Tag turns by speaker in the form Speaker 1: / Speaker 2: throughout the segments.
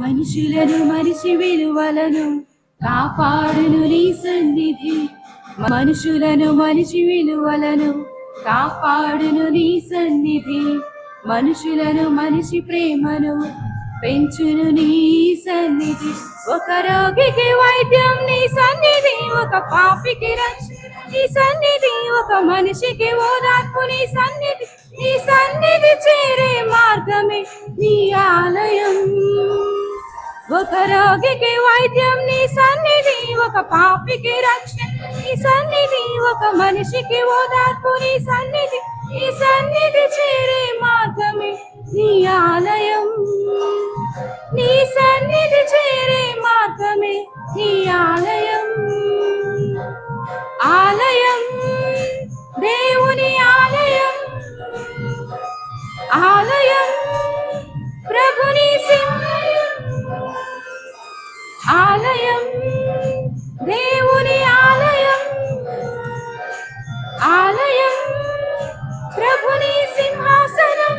Speaker 1: మనుషులను మనిషి విలువలను కాపాడును నీ సన్నిధి. మనుషులను మనిషి విలువలను కాపాడును నీ సన్నిధి. మనుషులను మనిషి ప్రేమను పెంచును నీ సన్నిధి. ఒక రోగికి వైద్యం నీ సన్నిధి, ఒక పాపికి రక్షణ నీ సన్నిధి, ఒక మనిషికి ఓదార్పు నీ సన్నిధి. నీ సన్నిధి చేరే మార్గమే నీ ఆలయం. ఒక రోగికి వైద్యం నీ సన్నిధి, ఒక పాపికి రక్షణ నీ సన్నిధి, ఒక మనిషికి ఓదార్పు నీ సన్నిధి. నీ సన్నిధి చేరే మార్గమే నీ ఆలయం. నీ సన్నిధి చేరే మార్గమే నీ ఆలయం. ఆలయం దేవుని ఆలయం. ఆలయం ప్రభుని సింహాలయం. ఆలయం దేవుని ఆలయం. ఆలయం ప్రభుని సింహాసనం.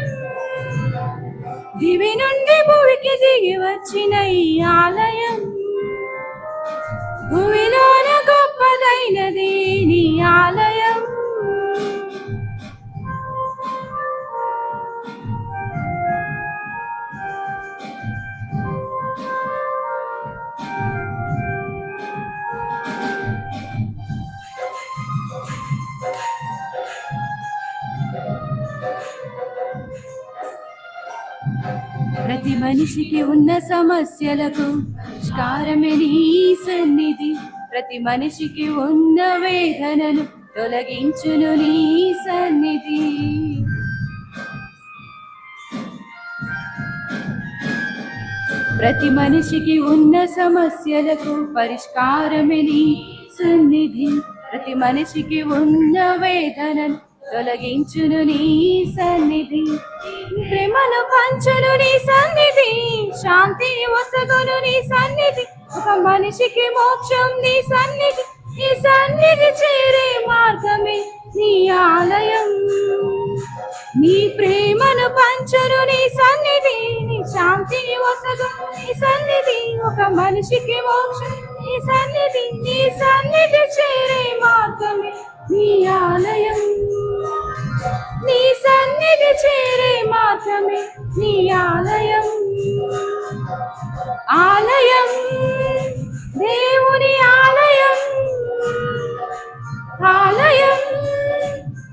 Speaker 1: దివి నుండి భూమికి దిగి వచ్చిన ఈ ఆలయం, భూమిలోన గొప్పదైనది నీ ఆలయం. ప్రతి మనిషికి ఉన్న సమస్యలకు పరిష్కారమే నీ సన్నిధి. ప్రతి మనిషికి ఉన్న వేదనను తొలగించును నీ సన్నిధి. ప్రతి మనిషికి ఉన్న సమస్యలకు పరిష్కారమే నీ సన్నిధి. ప్రతి మనిషికి ఉన్న వేదనను తొలగించును నీ సన్నిధి. ప్రేమను పంచును నీ సన్నిధి, శాంతి వసగును నీ సన్నిధి. ఒక మనిషికి మోక్షం నీ సన్నిధి. నీ సన్నిధి చేరే మార్గమే నీ ఆలయం. నీ ప్రేమను పంచును నీ సన్నిధి, నీ శాంతి వసగును నీ సన్నిధి. ఒక మనిషికి మోక్షం నీ సన్నిధి. నీ సన్నిధి చేరే మార్గమే నీ ఆలయం. నీ సన్నిధి చేరే మార్గమే నీ ఆలయం. ఆలయం దేవుని ఆలయం. ఆలయం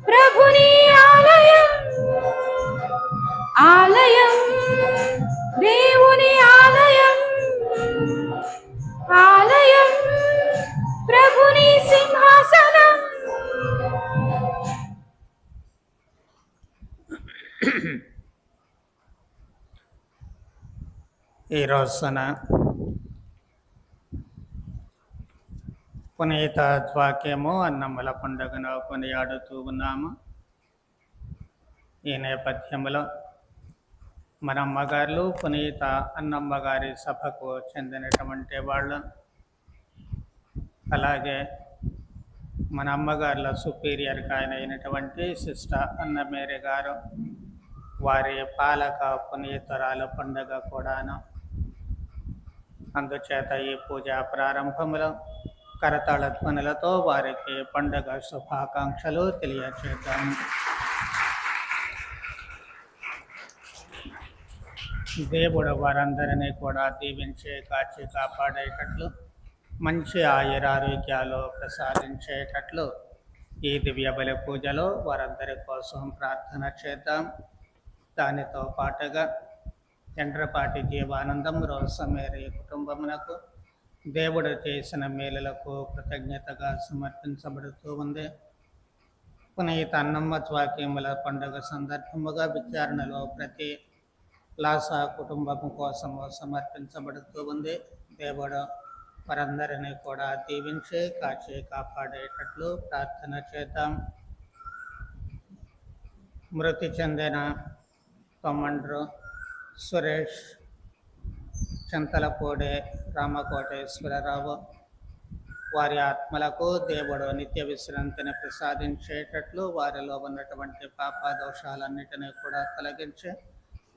Speaker 1: ప్రభుని ఆలయం. ఆలయం దేవుని ఆలయం. ఆలయం ప్రభుని సింహాసనం.
Speaker 2: ఈ రోజున పునీత వాక్యము అన్నముల పండుగను కొనియాడుతూ ఉన్నాము. ఈ నేపథ్యంలో మన అమ్మగారు పునీత అన్నమ్మ గారి సభకు చెందినటువంటి వాళ్ళు, అలాగే మన అమ్మగారుల సుపీరియర్గా అయినటువంటి సిస్టర్ అన్నమేరీ గారు, వారి పాలక పునీతురాల పండుగ కూడాను. అందుచేత ఈ పూజా ప్రారంభంలో కరతాళ ధ్వనులతో వారికి పండుగ శుభాకాంక్షలు తెలియచేద్దాము. దేవుడు వారందరినీ కూడా దీవించి కాచి కాపాడేటట్లు, మంచి ఆయురారోగ్యాలు ప్రసాదించేటట్లు ఈ దివ్య బలి పూజలో వారందరి కోసం ప్రార్థన చేద్దాం. దానితో పాటుగా ఎండ్రపాటి జీవానందం రోసమేరీ కుటుంబమునకు దేవుడు చేసిన మేలులకు కృతజ్ఞతగా సమర్పించబడుతూ ఉంది. పునీత అన్నమ్మ వాక్యముల పండుగ సందర్భముగా విచారణలో ప్రతి లాసా కుటుంబం కోసము సమర్పించబడుతూ ఉంది. దేవుడు వారందరినీ కూడా దీవించి కాచి కాపాడేటట్లు ప్రార్థన చేద్దాం. మృతి చెందిన కమాండరు సురేష్, చింతలపూడి రామకోటేశ్వరరావు వారి ఆత్మలకు దేవుడు నిత్య విశ్రాంతిని ప్రసాదించేటట్లు వారిలో ఉన్నటువంటి పాపదోషాలన్నిటినీ కూడా తొలగించి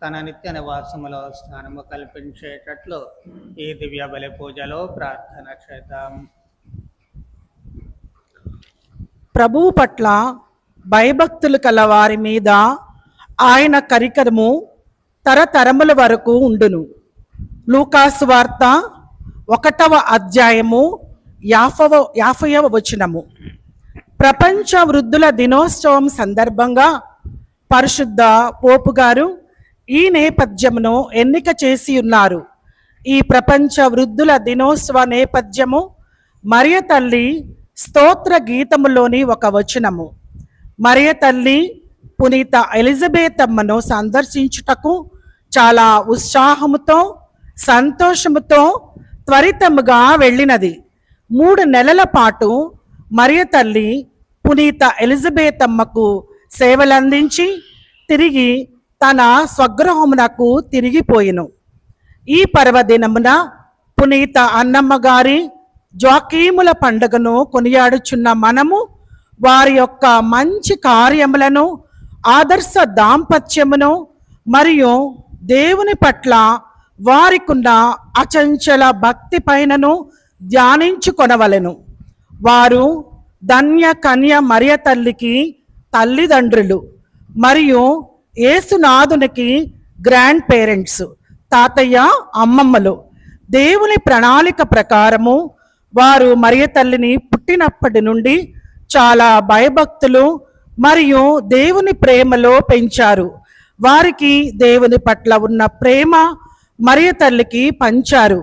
Speaker 2: తన నిత్య నివాసములో స్థానము కల్పించేటట్లు ఈ దివ్య బలి పూజలో ప్రార్థన చేద్దాం.
Speaker 3: ప్రభువు పట్ల భయభక్తులు కల వారి మీద ఆయన కరికరము తరతరముల వరకు ఉండును. లూకాసు వార్త 1వ అధ్యాయము 50వ వచనము. ప్రపంచ వృద్ధుల దినోత్సవం సందర్భంగా పరిశుద్ధ పోపు గారు ఈ నేపథ్యమును ఎన్నిక చేసి ఉన్నారు. ఈ ప్రపంచ వృద్ధుల దినోత్సవ నేపథ్యము మరియ తల్లి స్తోత్ర గీతములోని ఒక వచనము. మరియ తల్లి పునీత ఎలిజబెత్ అమ్మను సందర్శించుటకు చాలా ఉత్సాహముతో సంతోషముతో త్వరితముగా వెళ్ళినది. 3 నెలల పాటు మరియ తల్లి పునీత ఎలిజబెత్ అమ్మకు సేవలందించి తిరిగి తన స్వగృహమునకు తిరిగిపోయెను. ఈ పర్వదినమున పునీత అన్నమ్మ గారి జోకీముల పండుగను కొనియాడుచున్న మనము వారి యొక్క మంచి కార్యములను, ఆదర్శ దాంపత్యమును మరియు దేవుని పట్ల వారికున్న అచంచల భక్తి పైనను ధ్యానించుకొనవలెను. వారు ధన్య కన్య మరియ తల్లికి తల్లిదండ్రులు మరియు యేసునాథునికి గ్రాండ్ పేరెంట్స్, తాతయ్య అమ్మమ్మలు. దేవుని ప్రణాళిక ప్రకారము వారు మరియ తల్లిని పుట్టినప్పటి నుండి చాలా భయభక్తులు మరియు దేవుని ప్రేమలో పెంచారు. వారికి దేవుని పట్ల ఉన్న ప్రేమ మరియ తల్లికి పంచారు.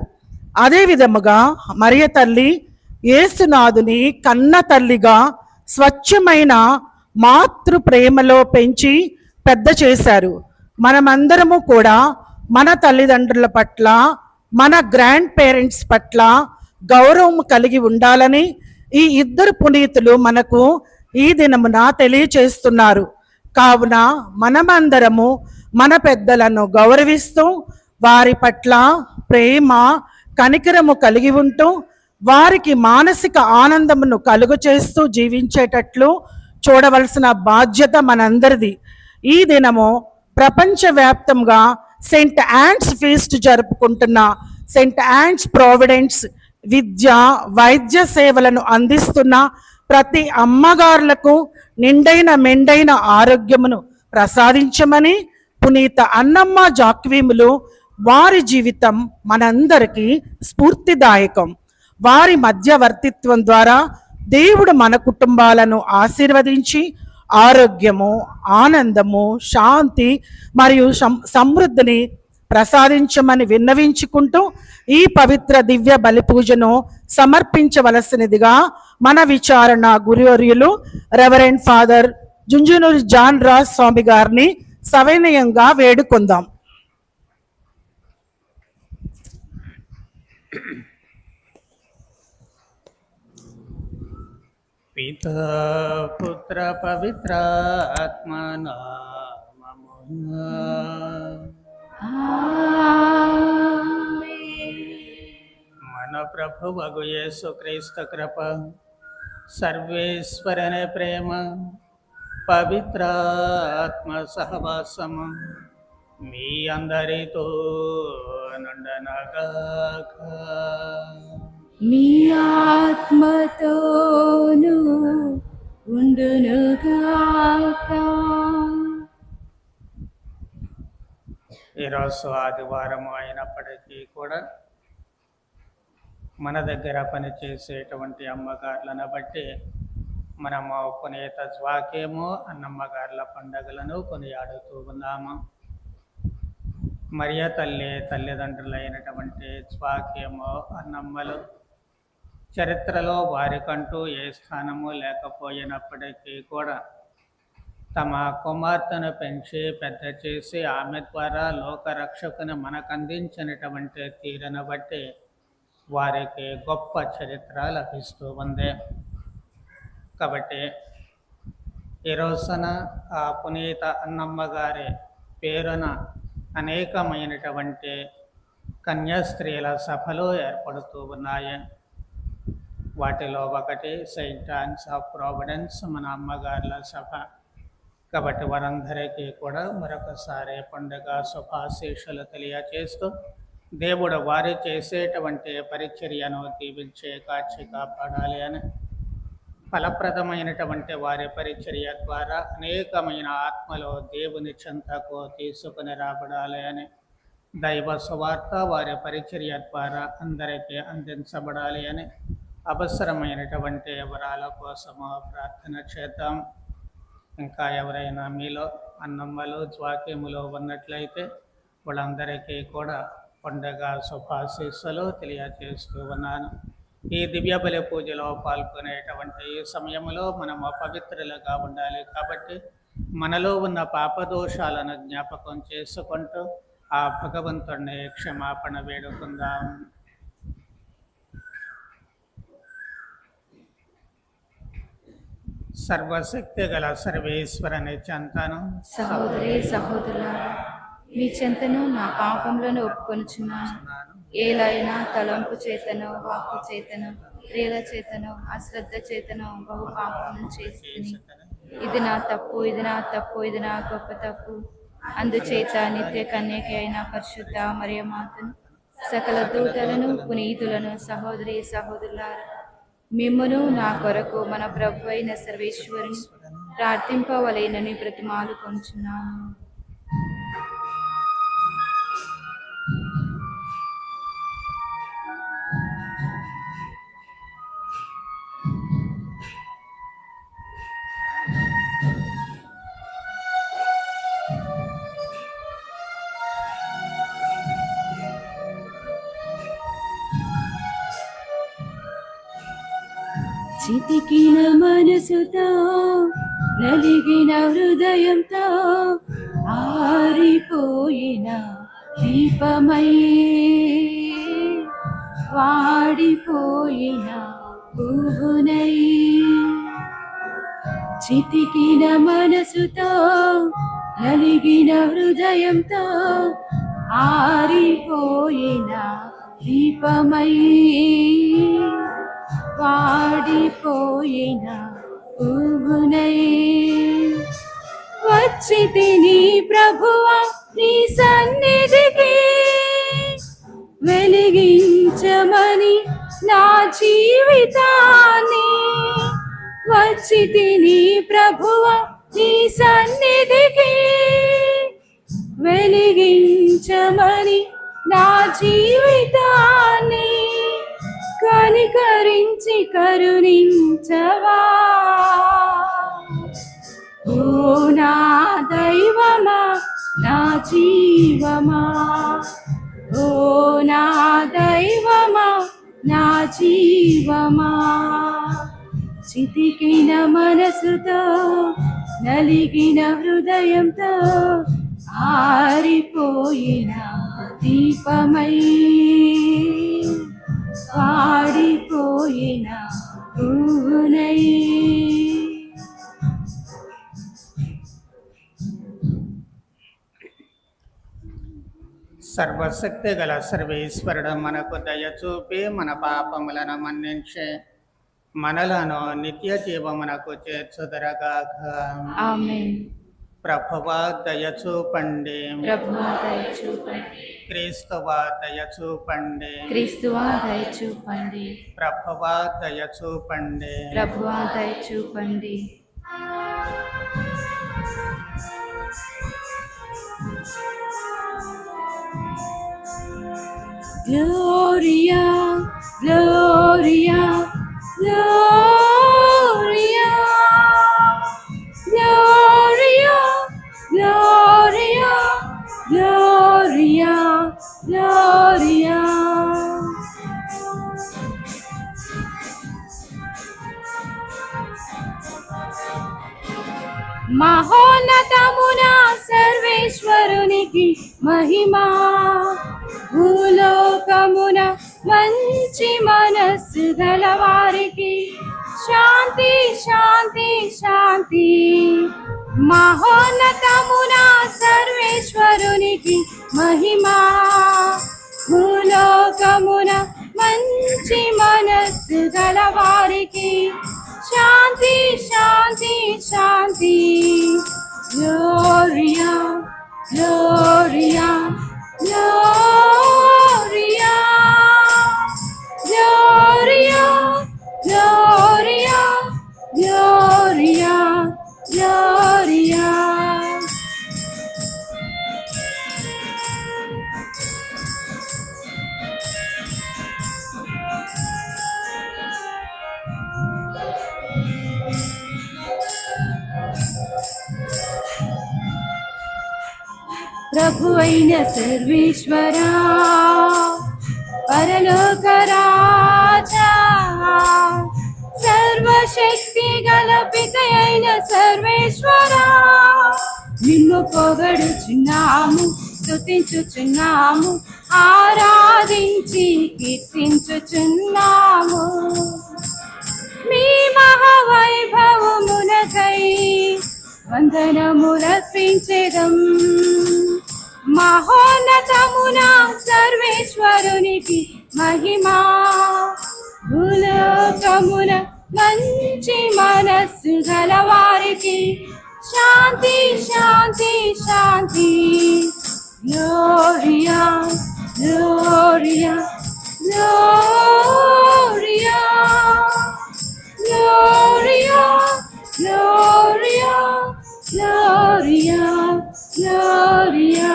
Speaker 3: అదే విధముగా మరియ తల్లి యేసునాథుని కన్న తల్లిగా స్వచ్ఛమైన మాతృ ప్రేమలో పెంచి పెద్ద చేశారు. మనమందరము కూడా మన తల్లిదండ్రుల పట్ల, మన గ్రాండ్ పేరెంట్స్ పట్ల గౌరవం కలిగి ఉండాలని ఈ ఇద్దరు పునీతులు మనకు ఈ దినమున తెలియచేస్తున్నారు. కావున మనమందరము మన పెద్దలను గౌరవిస్తూ వారి పట్ల ప్రేమ కనికరము కలిగి ఉంటూ వారికి మానసిక ఆనందమును కలుగు చేస్తూ జీవించేటట్లు చూడవలసిన బాధ్యత మనందరిది. ఈ దినము ప్రపంచవ్యాప్తంగా సెయింట్ యాన్స్ ఫీస్ట్ జరుపుకుంటున్న సెయింట్ యాన్స్ ప్రావిడెన్స్ విద్య, వైద్య సేవలను అందిస్తున్న ప్రతి అమ్మగారులకు నిండైన మెండైన ఆరోగ్యమును ప్రసాదించమని పునీత అన్నమ్మ జాక్వీములు వారి జీవితం మనందరికీ స్ఫూర్తిదాయకం. వారి మధ్యవర్తిత్వం ద్వారా దేవుడు మన కుటుంబాలను ఆశీర్వదించి ఆరోగ్యము, ఆనందము, శాంతి మరియు సమృద్ధిని ప్రసాదించమని విన్నవించుకుంటూ ఈ పవిత్ర దివ్య బలి పూజను సమర్పించవలసినదిగా మన విచారణ గురువర్యులు రెవరెండ్ ఫాదర్ జుంజునూరి జాన్ రాజ్ స్వామి గారిని సవినయంగా వేడుకొందాం.
Speaker 2: పితా పుత్ర పవిత్ర ఆత్మనామమునా మన ప్రభువగు యేసుక్రీస్తు కృప, సర్వేశ్వరుని ప్రేమ, పవిత్ర ఆత్మ సహవాసము మీ అందరితో నుండనగాక.
Speaker 1: మీ ఆత్మతోను ఉండునుగాక.
Speaker 2: ఈరోజు ఆదివారం అయినప్పటికీ కూడా మన దగ్గర పనిచేసేటువంటి అమ్మగారులను బట్టి మనము పునీత జ్వాకేమో అన్నమ్మగారుల పండుగలను కొనియాడుతూ ఉన్నాము. మరియ తల్లి తల్లిదండ్రులైనటువంటి జ్వాకేమో అన్నమ్మలు చరిత్రలో వారికంటూ ఏ స్థానము లేకపోయినప్పటికీ కూడా తమ కుమార్తెను పెంచి పెద్ద చేసి ఆమె ద్వారా లోకరక్షకుని మనకు అందించినటువంటి తీరును బట్టి వారికి గొప్ప చరిత్ర లభిస్తూ ఉంది. కాబట్టి ఈ రోజున ఆ పునీత అన్నమ్మ గారి పేరున అనేకమైనటువంటి కన్యాస్త్రీల సభలు ఏర్పడుతూ ఉన్నాయి. వాటిలో ఒకటి సెయింట్ ఆన్స్ ఆఫ్ ప్రావిడెన్స్, మన అమ్మగారుల సభ. కాబట్టి వారందరికీ కూడా మరొకసారి పండుగ శుభాశీస్సులు తెలియజేస్తూ దేవుడు వారి చేసేటువంటి పరిచర్యను దీవించే కాచి కాపాడాలి అని, ఫలప్రదమైనటువంటి వారి పరిచర్య ద్వారా అనేకమైన ఆత్మలు దేవుని చెంతకు తీసుకుని రాబడాలి అని, దైవ సువార్త వారి పరిచర్య ద్వారా అందరికీ అందించబడాలి అని అవసరమైనటువంటి వరాల కోసము ప్రార్థన చేద్దాం. ఇంకా ఎవరైనా మీలో అన్నమ్మలు జ్వాక్యములు ఉన్నట్లయితే వాళ్ళందరికీ కూడా పండుగ శుభాశీస్సులు తెలియజేస్తూ ఉన్నాను. ఈ దివ్య బలి పూజలో పాల్గొనేటువంటి ఈ సమయంలో మనము పవిత్రులుగా ఉండాలి. కాబట్టి మనలో ఉన్న పాపదోషాలను జ్ఞాపకం చేసుకుంటూ ఆ భగవంతుడిని క్షమాపణ వేడుకుందాం. సర్వశక్తి గల సర్వేశ్వరుని చెంతను
Speaker 1: సహోదరి సహోదరులారా, మీ చెంతను నా పాపములను ఒప్పుకొనుచున్నాను. ఏలైనా తలంపు చేతను, వాక్కు చేతను, క్రియల చేతను, అశ్రద్ధ చేతను బహు పాపములను చేసింది. ఇది నా తప్పు, ఇది నా తప్పు, ఇది నా గొప్ప తప్పు. అందుచేత నిత్య కన్యక అయిన పరిశుద్ధ మరియమాతను, సకల దూతలను, పునీతులను, సహోదరి సహోదరులారా, మిమ్మును నా కొరకు మన ప్రభు అయిన సర్వేశ్వరుని ప్రార్థింపవలెనని బ్రతిమాలు కొంచున్నాను. చితికిన మనసుతో, నలిగిన హృదయంతో, ఆరిపోయిన దీపమై, వాడిపోయిన పువ్వునై. చితికిన మనసుతో, నలిగిన హృదయంతో, ఆరిపోయిన దీపమై, వాడిపోయిన పువ్వునై. వచ్చితిని ప్రభువా నీ సన్నిధికి, వెలిగించమని నా జీవితాన్ని. వచ్చితిని ప్రభువా నీ సన్నిధికి, వెలిగించమని నా జీవితాన్ని. కనికరించి కరుణించవా ఓ నా దైవమా, నా జీవమా. ఓ నా దైవమా, నా జీవమా. చితికిన మనసుతో, నలిగిన హృదయంతో, ఆరిపోయిన దీపమై, వాడిపోయిన పువ్వునై.
Speaker 2: సర్వశక్తి గల సర్వేశ్వరుడు మనకు దయ చూపి మన పాపములను మన్నించి మనలను నిత్య జీవమునకు చేర్చుదరగాక.
Speaker 1: ఆమేన్.
Speaker 2: ప్రభువా దయ చూపండి.
Speaker 1: ప్రభువా దయ చూపండి.
Speaker 2: క్రీస్తువా దయ చూపండి.
Speaker 1: క్రీస్తువా దయ చూపండి.
Speaker 2: ప్రభువా దయ చూపండి.
Speaker 1: ప్రభువా దయ చూపండి. Gloria, Gloria, Gloria, Gloria, Gloria, Gloria, Gloria. Mahol శాంతి శాంతి శాంతి మహోన్నతమున సర్వేశ్వరునికి మహిమా భూలోకమున మంచి మనస్సు గలవారికి శాంతి శాంతి శాంతి Gloria Gloria Gloria Gloria Gloria Gloria Gloria ప్రభు అయిన సర్వేశ్వరా పరలోక రాజా సర్వశక్తి గల పిత అయిన సర్వేశ్వరా నిన్ను పొగడుచున్నాము స్తుతించుచున్నాము ఆరాధించి కీర్తించుచున్నాము మీ మహావైభవమునకై వందనములర్పించెదం మహోన్నతమున సర్వేశ్వరునికి మహిమా భూలోకమున మంచి మనస్సు గలవారికి శాంతి శాంతి శాంతి Gloria Gloria Gloria Gloria Gloria Gloria Gloria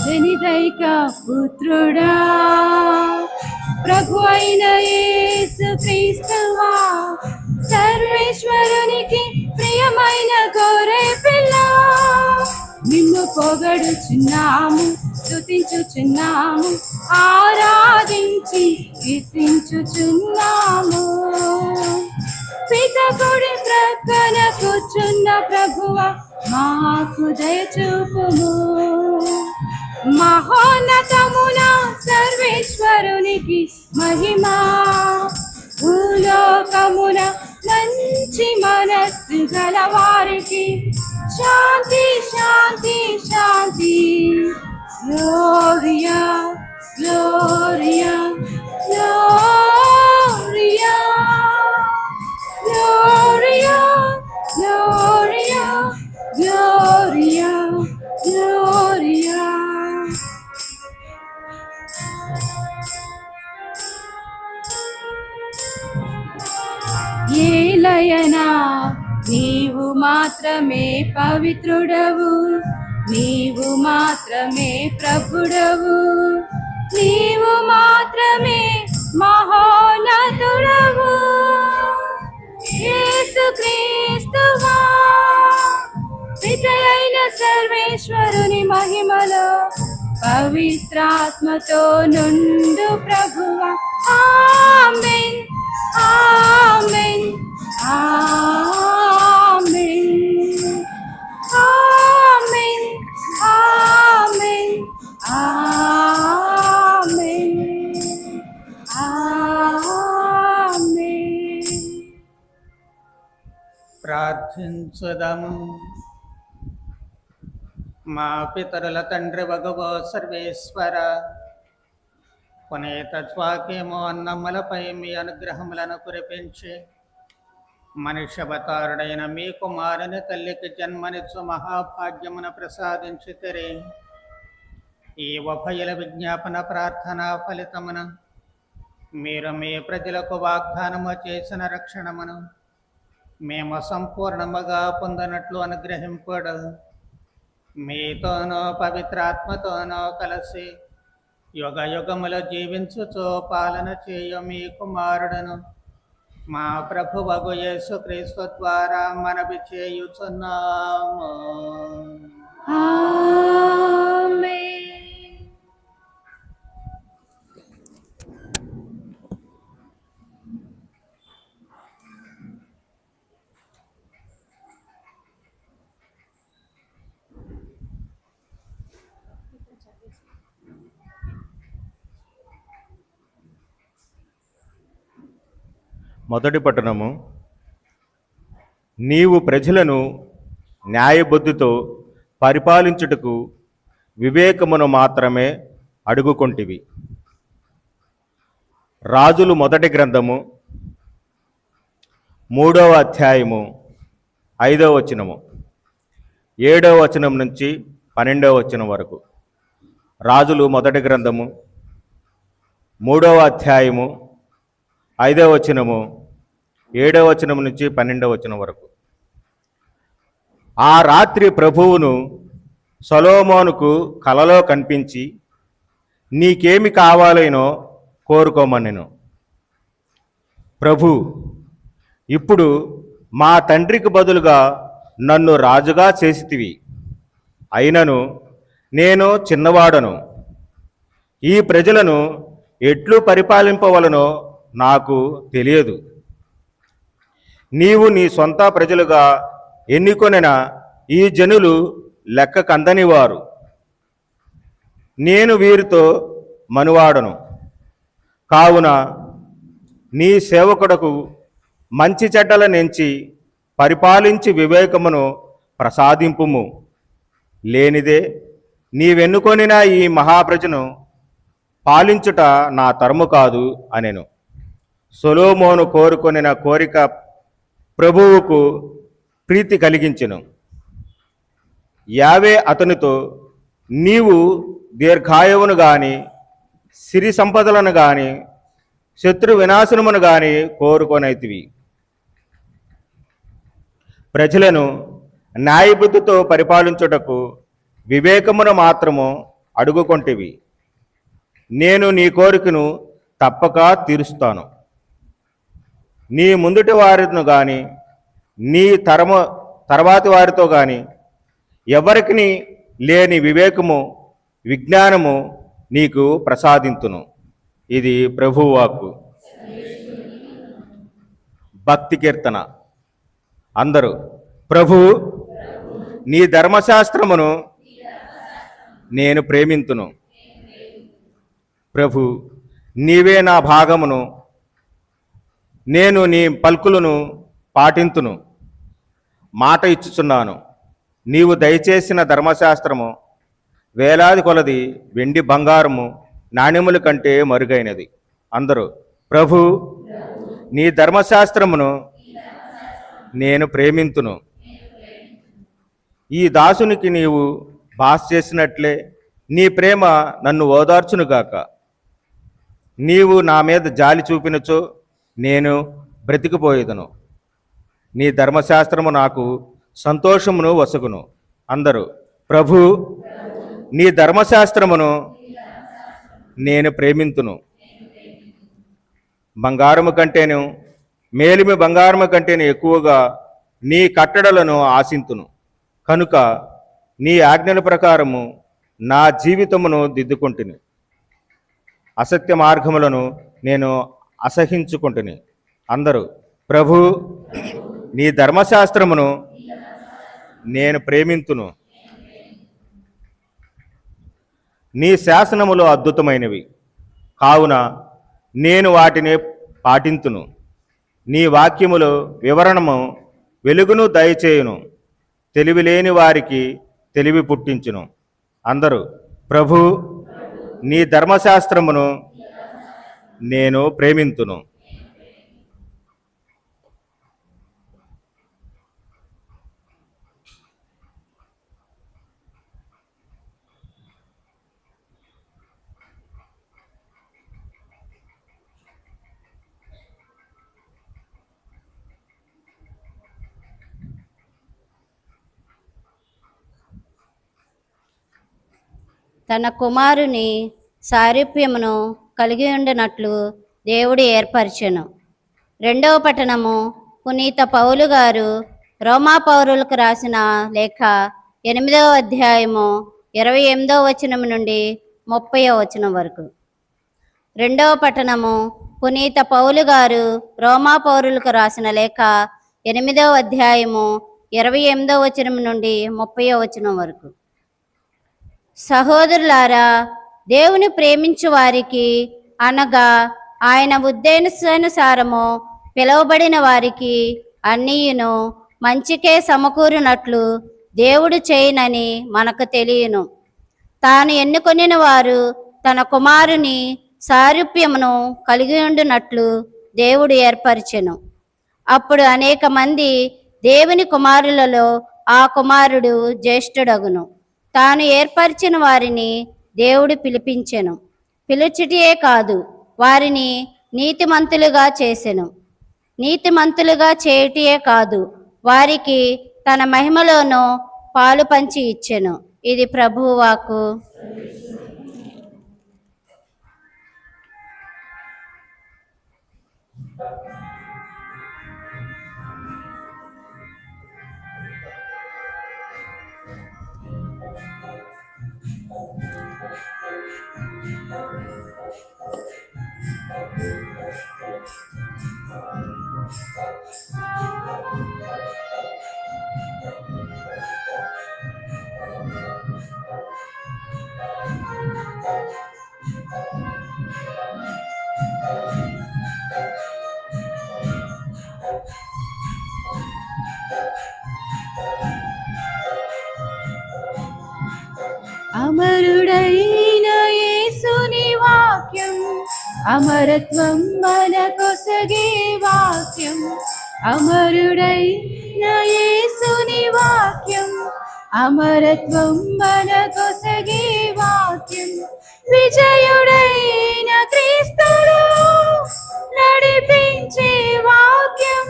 Speaker 1: జనిదైక పుత్రుడా ప్రభు అయిన యేసు క్రీస్తువా సర్వేశ్వరునికి ప్రియమైన గొర్రె పిల్ల నిన్ను పొగడుచున్నాము స్తుతించుచున్నాము ఆరాధించి కీర్తించుచున్నాము పిత కుడి ప్రక్కన కూర్చున్న ప్రభువ మాకు దయచూపుము మహోన్నతమున సర్వేశ్వరునికి మహిమా భూలోకమున మంచి మనస్సు గలవారికి శాంతి శాంతి శాంతి Gloria Gloria Gloria Gloria Gloria Gloria Gloria ఏలయనా నీవు మాత్రమే పవిత్రుడవు నీవు మాత్రమే ప్రభుడవు నీవు మాత్రమే మహోన్నతుడవు యేసుక్రీస్తువా పిత అయిన సర్వేశ్వరుని మహిమలో పవిత్రాత్మతో నుండు ప్రభువా ఆమేన్ ఆమేన్ ఆమేన్ ఆమేన్ ఆమేన్ ఆమేన్ ఆమేన్
Speaker 2: ప్రార్థించుదము. మా పితరుల తండ్రి వగవో సర్వేశ్వర, పునీత స్వాకేమో అన్నమ్మలపై మీ అనుగ్రహములను కురిపించి మనుష్యవతారుడైన మీ కుమారుని తల్లికి జన్మనిచ్చు మహాభాగ్యమును ప్రసాదించితిరి. ఈ ఉభయుల విజ్ఞాపన ప్రార్థన ఫలితమున మీరు మీ ప్రజలకు వాగ్దానము చేసిన రక్షణమును మేము సంపూర్ణముగా పొందినట్లు అనుగ్రహింపడు. మీతోనూ పవిత్రాత్మతోనూ కలిసి యుగ యుగముల జీవించుచు పాలన చేయు మీ కుమారుడును మా ప్రభువగు యేసుక్రీస్తు ద్వారా మనవి చేయుచున్నాము.
Speaker 1: ఆమేన్.
Speaker 4: మొదటి పట్టణము. నీవు ప్రజలను న్యాయబుద్ధితో పరిపాలించుటకు వివేకమును మాత్రమే అడుగుకొంటివి. రాజులు మొదటి గ్రంథము 3వ అధ్యాయము 5వ వచనము, 7వ వచనం నుంచి 12వ వచనం వరకు. రాజులు మొదటి గ్రంథము 3వ అధ్యాయము 5వ వచనము, 7వ వచనం నుంచి 12వ వచనం వరకు. ఆ రాత్రి ప్రభువును సొలొమోనుకు కలలో కనిపించి, నీకేమి కావాలేనో కోరుకోమనెను. ప్రభు, ఇప్పుడు మా తండ్రికి బదులుగా నన్ను రాజుగా చేసితివి. అయినను నేను చిన్నవాడను. ఈ ప్రజలను ఎట్లు పరిపాలింపవలనో నాకు తెలియదు. నీవు నీ సొంత ప్రజలుగా ఎన్నుకొనిన ఈ జనులు లెక్క కందనివారు. నేను వీరితో మనువాడను. కావున నీ సేవకుడకు మంచి చెడ్డల నుంచి పరిపాలించి వివేకమును ప్రసాదింపుము. లేనిదే నీవెన్నుకొనిన ఈ మహాప్రజను పాలించుట నా తరము కాదు అనెను. సొలొమోను కోరుకొనిన కోరిక ప్రభువుకు ప్రీతి కలిగించెను. యావే అతనితో, నీవు దీర్ఘాయువును గాని సిరి సంపదలను గాని శత్రు వినాశనమును గాని కోరుకొనైతివి. ప్రజలను న్యాయబుద్ధితో పరిపాలించుటకు వివేకమును మాత్రము అడుగుకొంటివి. నేను నీ కోరికను తప్పక తీరుస్తాను. నీ ముందుటి వారిను గాని నీ తర్వాతి వారితో గాని ఎవరికి లేని వివేకము విజ్ఞానము నీకు ప్రసాదింతును. ఇది ప్రభువాక్కు. భక్తి కీర్తన. అందరూ, ప్రభు, నీ ధర్మశాస్త్రమును నేను ప్రేమింతును. ప్రభు, నీవే నా భాగమును. నేను నీ పలుకులను పాటింతును. మాట ఇచ్చుచున్నాను. నీవు దయచేసిన ధర్మశాస్త్రము వేలాది కొలది వెండి బంగారము నాణ్యముల కంటే మరుగైనది. అందరూ, ప్రభు, నీ ధర్మశాస్త్రమును నేను ప్రేమింతును. ఈ దాసునికి నీవు భాష చేసినట్లే నీ ప్రేమ నన్ను ఓదార్చునుగాక. నీవు నా మీద జాలి చూపినచో నేను బ్రతికిపోయేదను. నీ ధర్మశాస్త్రము నాకు సంతోషమును వసగును. అందరూ, ప్రభు, నీ ధర్మశాస్త్రమును నేను ప్రేమింతును. బంగారము కంటేను మేలిమి బంగారము కంటేను ఎక్కువగా నీ కట్టడలను ఆశింతును. కనుక నీ ఆజ్ఞల ప్రకారము నా జీవితమును దిద్దుకొంటిని. అసత్య మార్గములను నేను అసహించుకుంటుని. అందరూ, ప్రభు, నీ ధర్మశాస్త్రమును నేను ప్రేమింతును. నీ శాసనములు అద్భుతమైనవి కావున నేను వాటిని పాటింతును. నీ వాక్యములు వివరణము వెలుగును దయచేయును. తెలివిలేని వారికి తెలివి పుట్టించును. అందరూ, ప్రభు, నీ ధర్మశాస్త్రమును నేను ప్రేమింతును.
Speaker 5: తన కుమారుని సారూప్యమును కలిగి ఉండినట్లు దేవుడు ఏర్పరచెను. రెండవ పట్టణము. పునీత పౌలు గారు రోమా పౌరులకు రాసిన లేఖ 8వ అధ్యాయము 28వ వచనం నుండి 30వ వచనం వరకు. రెండవ పట్టణము. పునీత పౌలు గారు రోమా పౌరులకు రాసిన లేఖ 8వ అధ్యాయము 28వ వచనం నుండి 30వ వచనం వరకు. సహోదరులారా, దేవుని ప్రేమించు వారికి అనగా ఆయన ఉద్దేశానుసారము పిలువబడిన వారికి అన్నీయును మంచికే సమకూరినట్లు దేవుడు చేయనని మనకు తెలియను. తాను ఎన్నుకొనిన వారు తన కుమారుని సారూప్యమును కలిగి ఉండునట్లు దేవుడు ఏర్పరిచెను. అప్పుడు అనేక మంది దేవుని కుమారులలో ఆ కుమారుడు జ్యేష్ఠుడగును. తాను ఏర్పరిచిన వారిని దేవుడు పిలిపించెను. పిలుచుటియే కాదు, వారిని నీతిమంతులుగా చేసెను. నీతిమంతులుగా చేయుటియే కాదు, వారికి తన మహిమలోనూ పాలు పంచి ఇచ్చెను. ఇది ప్రభువు వాక్కు.
Speaker 1: అమరుడైన యేసుని వాక్యం అమరత్వం మనకొసగే వాక్యం. అమరుడైన యేసుని వాక్యం అమరత్వం మనకొసగే వాక్యం. విజయుడైన క్రీస్తుడు నడిపించే వాక్యం.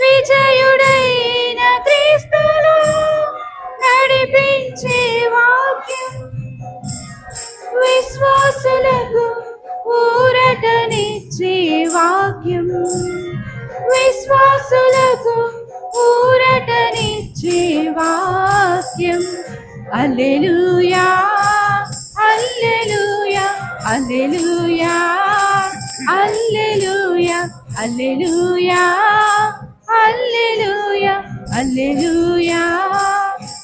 Speaker 1: విజయుడైన క్రీస్తుడు నడిపించే వాక్యం. విశ్వాసులకు ఊరటనిచ్చే వాక్యం. విశ్వాసులకు ఊరటనిచ్చే వాక్యం. హల్లెలూయా హల్లెలూయా హల్లెలూయా హల్లెలూయా హల్లెలూయా హల్లెలూయా హల్లెలూయా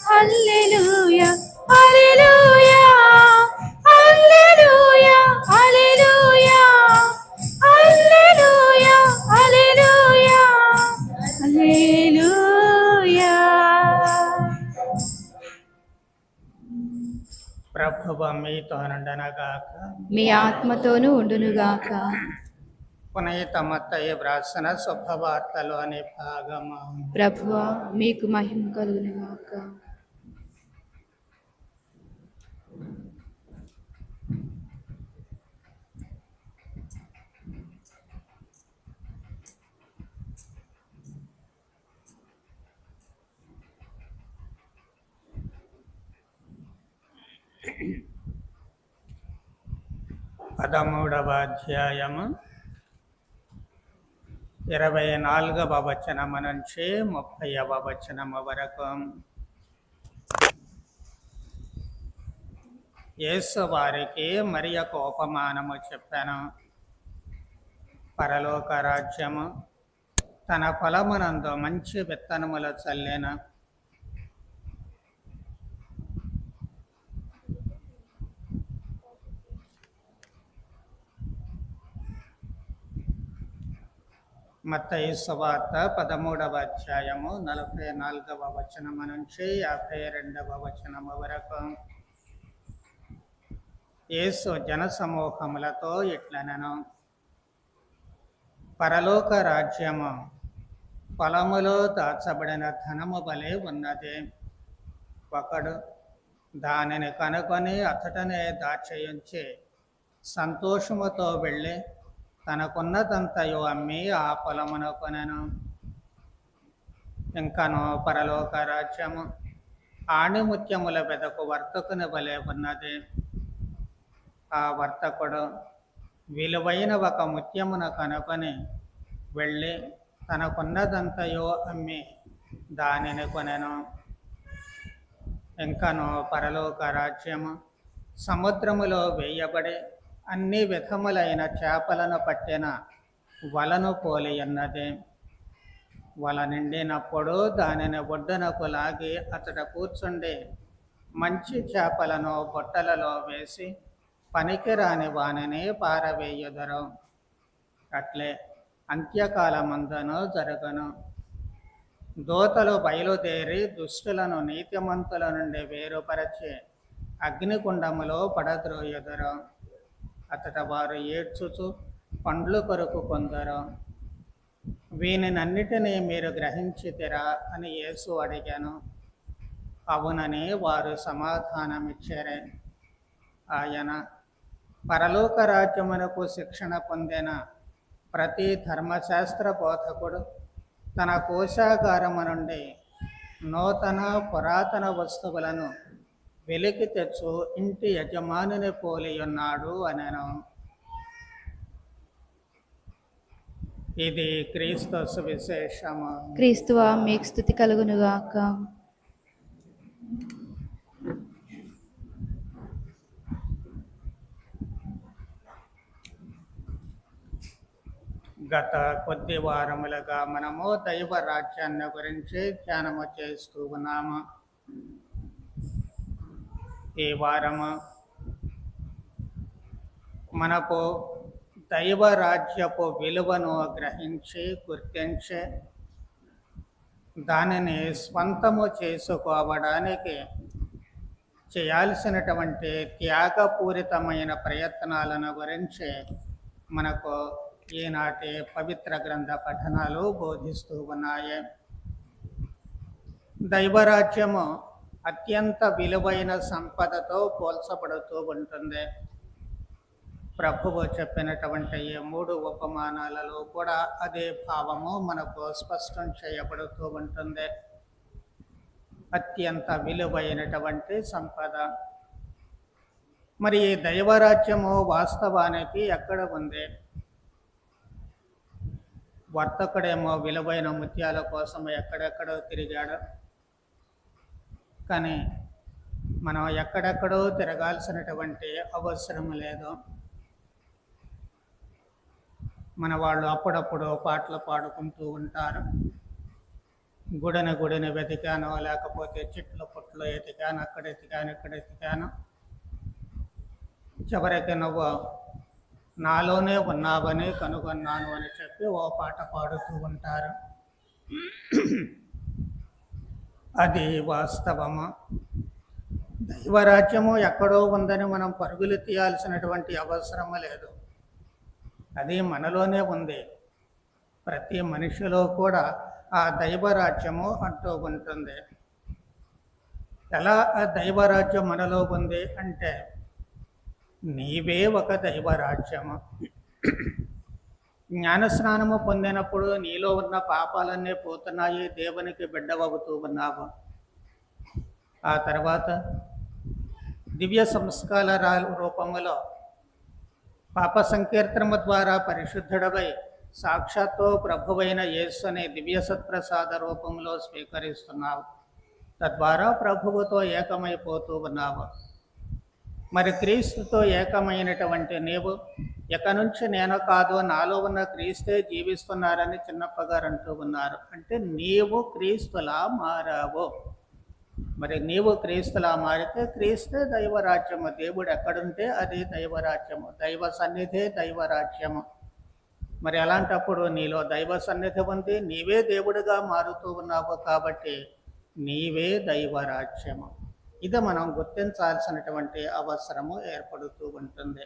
Speaker 1: హల్లెలూయా హల్లెలూయా హల్లెలూయా హల్లెలూయా హల్లెలూయా హల్లెలూయా హల్లెలూయా.
Speaker 2: ప్రభువ మీతో నుండనగాక.
Speaker 1: మీ ఆత్మతోనూ ఉండునుగాక.
Speaker 2: పునీత మత్తయి వ్రాసిన శుభవార్తలోని భాగము.
Speaker 1: ప్రభువా మీకు మహిమ కలుగునుగాక.
Speaker 2: పదమూడవ అధ్యాయము 24వ వచనము నుంచి 30వ వచనము వరకు. యేసు వారికి మరి ఒక ఉపమానము చెప్పాను. పరలోక రాజ్యము తన పొలమునందు మంచి విత్తనములు చల్లెను. మత్తయి సువార్త 13వ అధ్యాయము 44వ వచనము నుంచి 52వ వచనము వరకు. యేసు జనసమూహములతో ఇట్లనెను, పరలోక రాజ్యము పొలములో దాచబడిన ధనము వలె ఉన్నది. ఒకడు దానిని కనుకొని అతటనే దాచియుంచి సంతోషముతో వెళ్ళి తనకున్నదంతయు అమ్మి ఆ పొలమును కొనెను. ఇంకను పరలోక రాజ్యము ఆణిముత్యముల వెదకు వర్తకుని వలె ఉన్నది. ఆ వర్తకుడు విలువైన ఒక ముత్యమును కనుకొని వెళ్ళి తనకున్నదంతయు అమ్మి దానిని కొనెను. ఇంకను పరలోక రాజ్యము సముద్రములో వేయబడి అన్ని విధములైన చేపలను పట్టిన వలను పోలి ఉన్నది. వల నిండినప్పుడు దానిని ఒడ్డునకు లాగి అతడు కూర్చుండి మంచి చేపలను బుట్టలలో వేసి పనికిరాని వానిని పారవేయుదరు. అట్లే అంత్యకాలమందున జరగను. దూతలు బయలుదేరి దుష్టులను నీతిమంతుల నుండి వేరుపరచి అగ్నికుండములో పడద్రోయుదురు. అతట వారు ఏడ్చుచు పండ్లు కొరకు కొందరు. వీనినన్నిటినీ మీరు గ్రహించితిరా అని యేసు అడిగాను. అవునని వారు సమాధానమిచ్చారే. ఆయన, పరలోక రాజ్యమునకు శిక్షణ పొందిన ప్రతి ధర్మశాస్త్ర బోధకుడు తన కోశాగారము నుండి నూతన పురాతన వస్తువులను వెలికి తెచ్చు ఇంటి యజమానిని పోలి ఉన్నాడు అనెను. ఇది క్రీస్తు సువిశేషము.
Speaker 1: క్రీస్తువా మీకు స్తుతి కలుగునుగాక.
Speaker 2: గత కొద్ది వారములుగా మనము దైవ రాజ్యాన్ని గురించి ధ్యానము చేస్తూ ఉన్నాము. ఈ వారము మనకు దైవ రాజ్యపు విలువను గ్రహించి గుర్తించి దానిని స్వంతము చేసుకోవడానికి చేయాల్సినటువంటి త్యాగపూరితమైన ప్రయత్నాలను గురించి మనకు ఈనాటి పవిత్ర గ్రంథ పఠనాలు బోధిస్తూ ఉన్నాయి. దైవరాజ్యము అత్యంత విలువైన సంపదతో పోల్చబడుతూ ఉంటుంది. ప్రభువు చెప్పినటువంటి ఈ 3 ఉపమానాలలో కూడా అదే భావము మనకు స్పష్టం చేయబడుతూ ఉంటుంది. అత్యంత విలువైనటువంటి సంపద. మరి ఈ దైవరాజ్యము వాస్తవానికి ఎక్కడ ఉంది? వర్తకుడేమో విలువైన ముత్యాల కోసం ఎక్కడెక్కడో తిరిగాడు. కానీ మనం ఎక్కడెక్కడో తిరగాల్సినటువంటి అవసరం లేదు. మన వాళ్ళు అప్పుడప్పుడు పాటలు పాడుకుంటూ ఉంటారు. గుడిని వెతికాను, లేకపోతే చెట్లు పుట్లు ఎతికాను, అక్కడ ఎతికాను, ఇక్కడ ఎతికాను. చివరికి నువ్వు నాలోనే ఉన్నావని కనుగొన్నాను అని చెప్పి ఓ పాట పాడుతూ ఉంటారు. అది వాస్తవము. దైవరాజ్యము ఎక్కడో ఉందని మనం పరుగులు తీయాల్సినటువంటి అవసరము లేదు. అది మనలోనే ఉంది. ప్రతి మనిషిలో కూడా ఆ దైవరాజ్యము అంటూ ఉంటుంది. ఎలా ఆ దైవరాజ్యం మనలో ఉంది అంటే, నీవే ఒక దైవరాజ్యము. జ్ఞానస్నానము పొందినప్పుడు నీలో ఉన్న పాపాలన్నీ పోతున్నాయి, దేవునికి బిడ్డవవుతూ ఉన్నావు. ఆ తర్వాత దివ్య సంస్కార రూపములో పాప సంకీర్తనము ద్వారా పరిశుద్ధుడవై సాక్షాత్తు ప్రభువైన యేసుని దివ్య సత్ప్రసాద రూపంలో స్వీకరిస్తున్నావు. తద్వారా ప్రభువుతో ఏకమైపోతూ ఉన్నావు. మరి క్రీస్తుతో ఏకమైనటువంటి నీవు ఇక నుంచి నేను కాదు, నాలో ఉన్న క్రీస్తే జీవిస్తున్నారని చిన్నప్పగారు అంటూ ఉన్నారు. అంటే నీవు క్రీస్తులా మారావు. మరి నీవు క్రీస్తులా మారితే క్రీస్తే దైవరాజ్యము. దేవుడు ఎక్కడుంటే అది దైవరాజ్యము. దైవ సన్నిధే దైవరాజ్యము. మరి అలాంటప్పుడు నీలో దైవ సన్నిధి ఉంది, నీవే దేవుడిగా మారుతూ ఉన్నావు. కాబట్టి నీవే దైవరాజ్యము. ఇది మనం గుర్తించాల్సినటువంటి అవసరము ఏర్పడుతూ ఉంటుంది.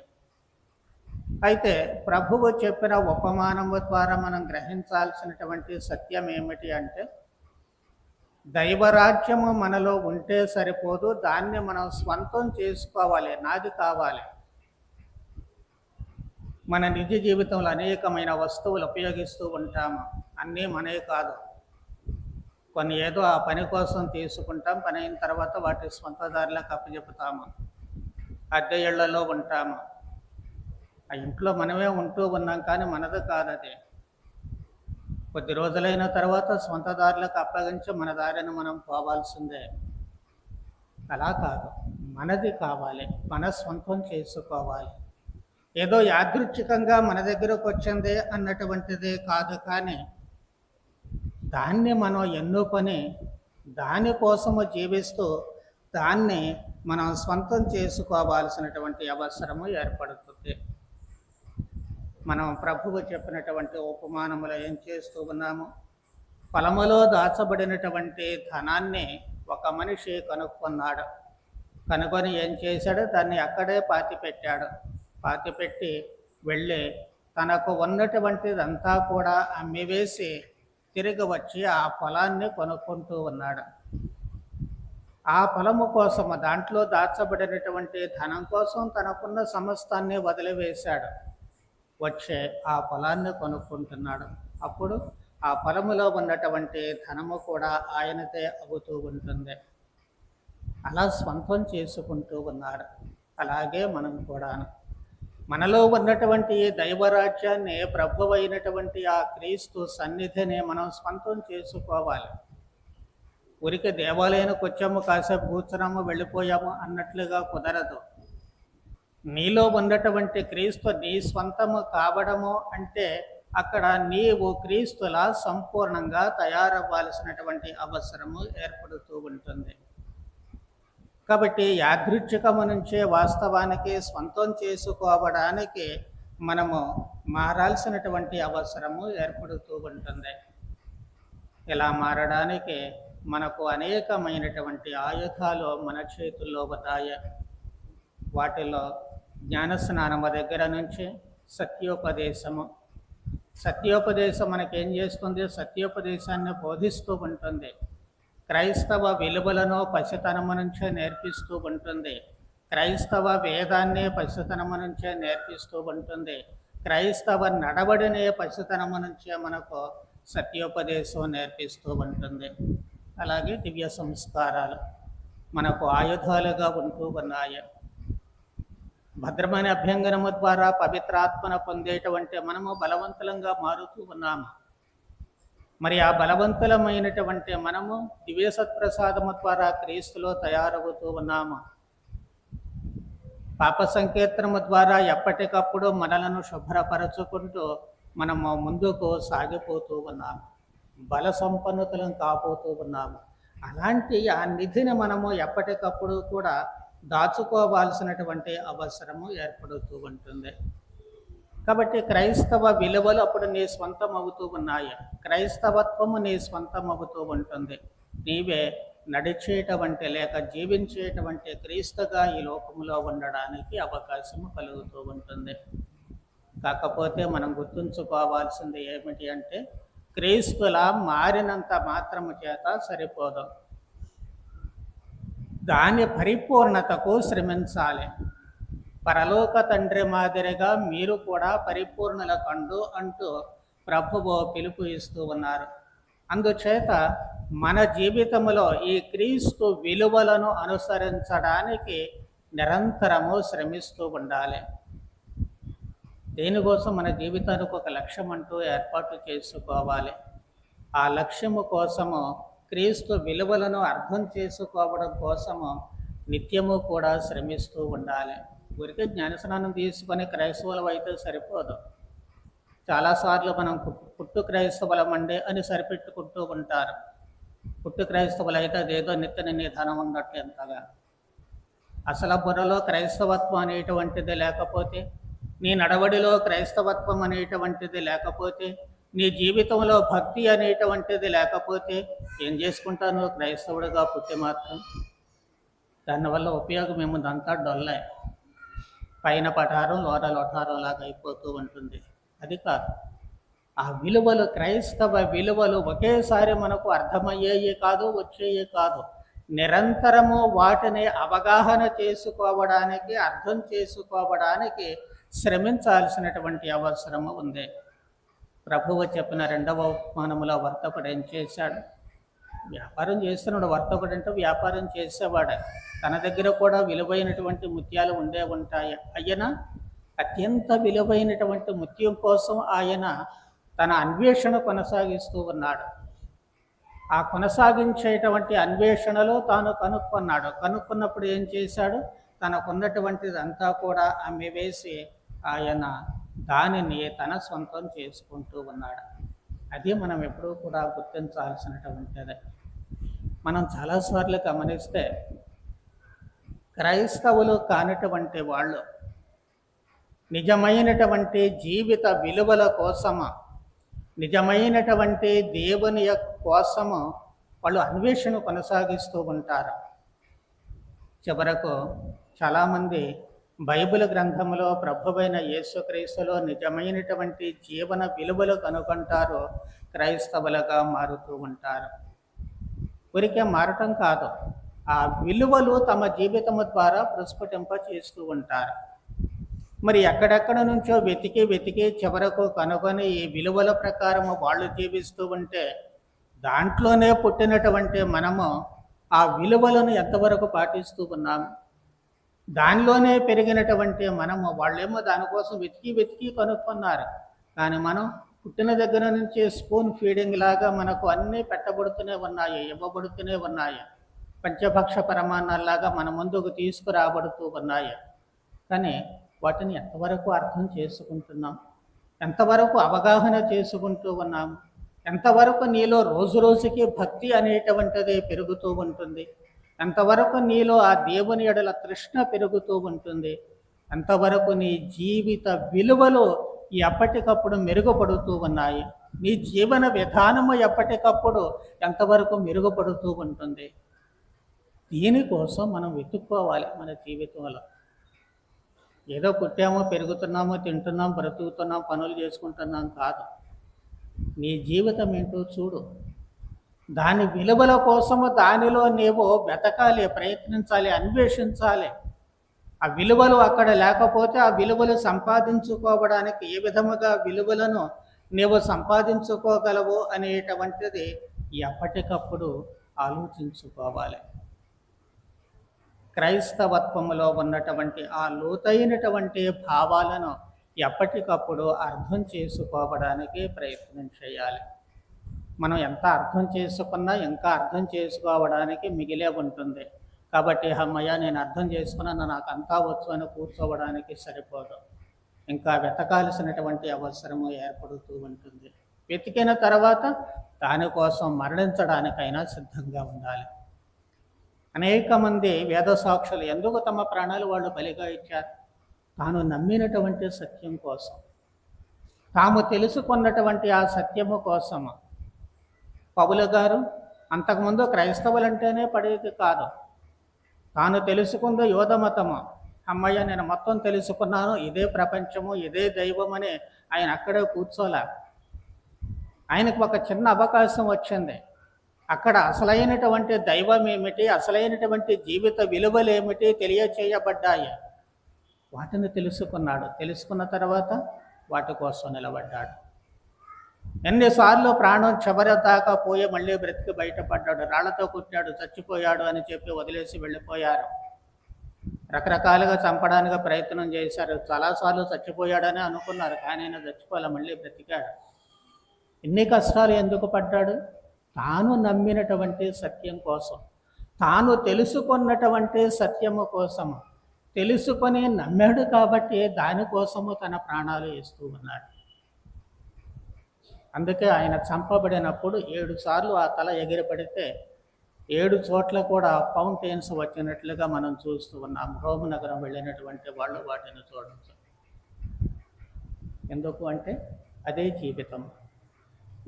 Speaker 2: అయితే ప్రభువు చెప్పిన ఉపమానము ద్వారా మనం గ్రహించాల్సినటువంటి సత్యం ఏమిటి అంటే, దైవరాజ్యము మనలో ఉంటే సరిపోదు, దాన్ని మనం స్వంతం చేసుకోవాలి, నాది కావాలి. మన నిజ జీవితంలో అనేకమైన వస్తువులు ఉపయోగిస్తూ ఉంటాము. అన్నీ మనే కాదు, కొన్ని ఏదో ఆ పని కోసం తీసుకుంటాం. పని అయిన తర్వాత వాటి స్వంత దారిలోకి అప్పచెపుతాము. అద్దె ఇళ్లలో ఉంటాము. ఆ ఇంట్లో మనమే ఉంటూ ఉన్నాం, కానీ మనది కాదు అది. కొద్ది రోజులైన తర్వాత స్వంత దారులకు అప్పగించి మన దారిని మనం పోవాల్సిందే. అలా కాదు, మనది కావాలి, మన స్వంతం చేసుకోవాలి. ఏదో యాదృచ్ఛికంగా మన దగ్గరకు వచ్చింది అన్నటువంటిది కాదు, కానీ దాన్ని మనం ఎన్నుకొని దానికోసము జీవిస్తూ దాన్ని మనం స్వంతం చేసుకోవాల్సినటువంటి అవసరము ఏర్పడుతుంది. మనం ప్రభువు చెప్పినటువంటి ఉపమానములో ఏం చేస్తూ ఉన్నాము? పొలములో దాచబడినటువంటి ధనాన్ని ఒక మనిషి కనుక్కున్నాడు. కనుకొని ఏం చేశాడు? దాన్ని అక్కడే పాతిపెట్టాడు. పాతిపెట్టి వెళ్ళి తనకు ఉన్నటువంటిదంతా కూడా అమ్మివేసి తిరిగి వచ్చి ఆ పొలాన్ని కొనుక్కుంటూ ఉన్నాడు. ఆ పొలము కోసం, దాంట్లో దాచబడినటువంటి ధనం కోసం తనకున్న సమస్తాన్ని వదిలివేశాడు. వచ్చే ఆ పొలాన్ని కొనుక్కుంటున్నాడు. అప్పుడు ఆ పొలములో ఉన్నటువంటి ధనము కూడా ఆయనదే అవుతూ ఉంటుంది. అలా స్వంతం చేసుకుంటూ ఉన్నాడు. అలాగే మనం కూడా మనలో ఉన్నటువంటి ఈ దైవరాజ్యాన్ని, ప్రభువు అయినటువంటి ఆ క్రీస్తు సన్నిధిని మనం స్వంతం చేసుకోవాలి. ఊరికి దేవాలయానికి వచ్చాము, కాసేపు కూర్చున్నాము, వెళ్ళిపోయాము అన్నట్లుగా కుదరదు. నీలో ఉన్నటువంటి క్రీస్తు నీ స్వంతము కావడము అంటే అక్కడ నీవు క్రీస్తులా సంపూర్ణంగా తయారవ్వాల్సినటువంటి అవసరము ఏర్పడుతూ ఉంటుంది. కాబట్టి యాదృచ్ఛికము నుంచే వాస్తవానికి స్వంతం చేసుకోవడానికి మనము మారాల్సినటువంటి అవసరము ఏర్పడుతూ ఉంటుంది. ఇలా మారడానికి మనకు అనేకమైనటువంటి ఆయుధాలు మన చేతుల్లో ఉన్నాయి. వాటిలో జ్ఞానస్నానము దగ్గర నుంచి సత్యోపదేశము. సత్యోపదేశం మనకేం చేస్తుంది? సత్యోపదేశాన్ని బోధిస్తూ ఉంటుంది. క్రైస్తవ విలువలను పసితనము నుంచే నేర్పిస్తూ ఉంటుంది. క్రైస్తవ వేదాన్ని పసితనము నుంచే నేర్పిస్తూ ఉంటుంది. క్రైస్తవ నడవడినే పసితనము నుంచే మనకు సత్యోపదేశం నేర్పిస్తూ ఉంటుంది. అలాగే దివ్య సంస్కారాలు మనకు ఆయుధాలుగా ఉంటూ ఉన్నాయి. భద్రమైన అభ్యంగనము ద్వారా పవిత్రాత్మను పొందేటువంటి మనము బలవంతులంగా మారుతూ ఉన్నాము. మరి ఆ బలవంతులమైనటువంటి మనము దివ్య సత్ప్రసాదము ద్వారా క్రీస్తులో తయారవుతూ ఉన్నాము. పాప సంకీర్తనము ద్వారా ఎప్పటికప్పుడు మనలను శుభ్రపరచుకుంటూ మనము ముందుకు సాగిపోతూ ఉన్నాము. బల సంపన్నుతులను కాబోతూ ఉన్నాము. అలాంటి ఆ నిధిని మనము ఎప్పటికప్పుడు కూడా దాచుకోవాల్సినటువంటి అవసరము ఏర్పడుతూ ఉంటుంది. కాబట్టి క్రైస్తవ విలువలు అప్పుడు నీ స్వంతం అవుతూ ఉన్నాయి. క్రైస్తవత్వము నీ స్వంతం అవుతూ ఉంటుంది. నీవే నడిచేటువంటి లేక జీవించేటువంటి క్రీస్తుగా ఈ లోకంలో ఉండడానికి అవకాశము కలుగుతూ ఉంటుంది. కాకపోతే మనం గుర్తుంచుకోవాల్సింది ఏమిటి అంటే, క్రీస్తులా మారినంత మాత్రము చేత సరిపోదు. దాని పరిపూర్ణతకు శ్రమించాలి. పరలోక తండ్రి మాదిరిగా మీరు కూడా పరిపూర్ణుల కండు అంటూ ప్రభువు పిలుపు ఇస్తూ ఉన్నారు. అందుచేత మన జీవితంలో ఈ క్రీస్తు విలువలను అనుసరించడానికి నిరంతరము శ్రమిస్తూ ఉండాలి. దేనికోసం? మన జీవితానికి ఒక లక్ష్యం అంటూ ఏర్పాటు చేసుకోవాలి. ఆ లక్ష్యము కోసము, క్రీస్తు విలువలను అర్థం చేసుకోవడం కోసము నిత్యము కూడా శ్రమిస్తూ ఉండాలి. ఊరికే జ్ఞానస్నానం తీసుకొని క్రైస్తవులం అయితే సరిపోదు. చాలాసార్లు మనం పుట్టు క్రైస్తవులమండి అని సరిపెట్టుకుంటూ ఉంటారు. పుట్టు క్రైస్తవులు అయితే అదేదో నిత్య నిధానం ఉన్నట్టు ఎంతగా. అసలు బుర్రలో క్రైస్తవత్వం అనేటువంటిది లేకపోతే, నీ నడవడిలో క్రైస్తవత్వం అనేటువంటిది లేకపోతే, నీ జీవితంలో భక్తి అనేటువంటిది లేకపోతే ఏం చేసుకుంటాను? క్రైస్తవుడిగా పుట్టి మాత్రం దానివల్ల ఉపయోగం ఏముందంతా డొల్లే. పైన పఠారం లోన లొఠారం లాగా అయిపోతూ ఉంటుంది. అది కాదు. ఆ విలువలు, క్రైస్తవ విలువలు ఒకేసారి మనకు అర్థమయ్యేవి కాదు, వచ్చేవి కాదు. నిరంతరము వాటిని అవగాహన చేసుకోవడానికి, అర్థం చేసుకోవడానికి శ్రమించాల్సినటువంటి అవసరము ఉంది. ప్రభువు చెప్పిన 2వ ఉపమానములో వర్తకుడు ఏం చేశాడు? వ్యాపారం చేస్తున్నాడు. వర్తకుడు అంటే వ్యాపారం చేసేవాడే. తన దగ్గర కూడా విలువైనటువంటి ముత్యాలు ఉండే ఉంటాయి. ఆయన అత్యంత విలువైనటువంటి ముత్యం కోసం ఆయన తన అన్వేషణ కొనసాగిస్తూ ఉన్నాడు. ఆ కొనసాగించేటువంటి అన్వేషణలో తాను కనుక్కున్నాడు. కనుక్కున్నప్పుడు ఏం చేశాడు? తనకున్నటువంటిదంతా కూడా అమ్మివేసి ఆయన దానిని తన సొంతం చేసుకుంటూ ఉన్నాడు. అది మనం ఎప్పుడూ కూడా గుర్తించాల్సినటువంటిది. మనం చాలాసార్లు గమనిస్తే క్రైస్తవులు కానిటువంటి వాళ్ళు నిజమైనటువంటి జీవిత విలువల కోసము, నిజమైనటువంటి దేవుని కోసము వాళ్ళు అన్వేషణ కొనసాగిస్తూ ఉంటారు. చివరకు చాలామంది బైబిల్ గ్రంథంలో ప్రభువైన యేసుక్రీస్తులో నిజమైనటువంటి జీవన విలువలు కనుగొంటారు, క్రైస్తవులుగా మారుతూ ఉంటారు. ఊరికే మారటం కాదు, ఆ విలువలు తమ జీవితము ద్వారా ప్రస్ఫుటింప చేస్తూ ఉంటారు. మరి ఎక్కడెక్కడ నుంచో వెతికి చివరకు కనుగొని ఈ విలువల ప్రకారము వాళ్ళు జీవిస్తూ ఉంటే దాంట్లోనే పుట్టినటువంటి మనము ఆ విలువలను ఎంతవరకు పాటిస్తూ ఉన్నాము? దానిలోనే పెరిగినటువంటి మనము, వాళ్ళేమో దానికోసం వెతికి కనుక్కున్నారు, కానీ మనం పుట్టిన దగ్గర నుంచి స్పూన్ ఫీడింగ్ లాగా మనకు అన్నీ పెట్టబడుతూనే ఉన్నాయి, ఇవ్వబడుతూనే ఉన్నాయి, పంచభక్ష పరమాన్నాల్లాగా మన ముందుకు తీసుకురాబడుతూ ఉన్నాయి. కానీ వాటిని ఎంతవరకు అర్థం చేసుకుంటున్నాం? ఎంతవరకు అవగాహన చేసుకుంటూ ఉన్నాం? ఎంతవరకు నీలో రోజు రోజుకి భక్తి అనేటువంటిది పెరుగుతూ ఉంటుంది? ఎంతవరకు నీలో ఆ దేవుని ఎడల తృష్ణ పెరుగుతూ ఉంటుంది? ఎంతవరకు నీ జీవిత విలువలు ఎప్పటికప్పుడు మెరుగుపడుతూ ఉన్నాయి? నీ జీవన విధానము ఎప్పటికప్పుడు ఎంతవరకు మెరుగుపడుతూ ఉంటుంది? దీనికోసం మనం వెతుక్కోవాలి మన జీవితంలో. ఏదో పుట్టామో, పెరుగుతున్నామో, తింటున్నాం, బ్రతుకుతున్నాం, పనులు చేసుకుంటున్నాం కాదు. నీ జీవితం ఏంటో చూడు. దాని విలువల కోసము దానిలో నీవు వెతకాలి, ప్రయత్నించాలి, అన్వేషించాలి. ఆ విలువలు అక్కడ లేకపోతే ఆ విలువలు సంపాదించుకోవడానికి ఏ విధముగా విలువలను నీవు సంపాదించుకోగలవు అనేటువంటిది ఎప్పటికప్పుడు ఆలోచించుకోవాలి. క్రైస్తవత్వములో ఉన్నటువంటి ఆ లోతైనటువంటి భావాలను ఎప్పటికప్పుడు అర్థం చేసుకోవడానికి ప్రయత్నం చేయాలి. మనం ఎంత అర్థం చేసుకున్నా ఇంకా అర్థం చేసుకోవడానికి మిగిలే ఉంటుంది. కాబట్టి అమ్మయ్య నేను అర్థం చేసుకున్నాను, నాకు అంతా వచ్చు అని కూర్చోవడానికి సరిపోదు. ఇంకా వెతకాల్సినటువంటి అవసరము ఏర్పడుతూ ఉంటుంది. వెతికిన తర్వాత దానికోసం మరణించడానికైనా సిద్ధంగా ఉండాలి. అనేక మంది వేద సాక్షులు ఎందుకు తమ ప్రాణాలు వాళ్ళు బలిగా ఇచ్చారు? తాను నమ్మినటువంటి సత్యం కోసం, తాము తెలుసుకున్నటువంటి ఆ సత్యము కోసము. పౌలు గారు అంతకుముందు క్రైస్తవులంటేనే పడేది కాదు. తాను తెలుసుకుందో యోధ మతము. అమ్మయ్య నేను మొత్తం తెలుసుకున్నాను, ఇదే ప్రపంచము, ఇదే దైవం అని ఆయన అక్కడే కూర్చోలే. ఆయనకు ఒక చిన్న అవకాశం వచ్చింది. అక్కడ అసలైనటువంటి దైవం ఏమిటి, అసలైనటువంటి జీవిత విలువలు ఏమిటి తెలియచేయబడ్డాయి. వాటిని తెలుసుకున్నాడు. తెలుసుకున్న తర్వాత వాటి కోసం నిలబడ్డాడు. ఎన్నిసార్లు ప్రాణం చివరి దాకా పోయి మళ్ళీ బ్రతికి బయటపడ్డాడు. రాళ్లతో కుట్టాడు, చచ్చిపోయాడు అని చెప్పి వదిలేసి వెళ్ళిపోయారు. రకరకాలుగా చంపడానికి ప్రయత్నం చేశారు. చాలాసార్లు చచ్చిపోయాడని అనుకున్నారు, కానీ ఆయన చచ్చిపోలే, మళ్ళీ బ్రతికాడు. ఎన్ని కష్టాలు ఎందుకు పడ్డాడు? తాను నమ్మినటువంటి సత్యం కోసం, తాను తెలుసుకున్నటువంటి సత్యము కోసము. తెలుసుకొని నమ్మాడు కాబట్టి దానికోసము తన ప్రాణాలు ఇస్తూ ఉన్నాడు. అందుకే ఆయన చంపబడినప్పుడు 7 సార్లు ఆ తల ఎగిరిపడితే 7 చోట్ల కూడా ఫౌంటైన్స్ వచ్చినట్లుగా మనం చూస్తూ ఉన్నాం. రోమ్ నగరం వెళ్ళినటువంటి వాళ్ళు వాటిని చూడవచ్చు. ఎందుకు అంటే అదే జీవితం.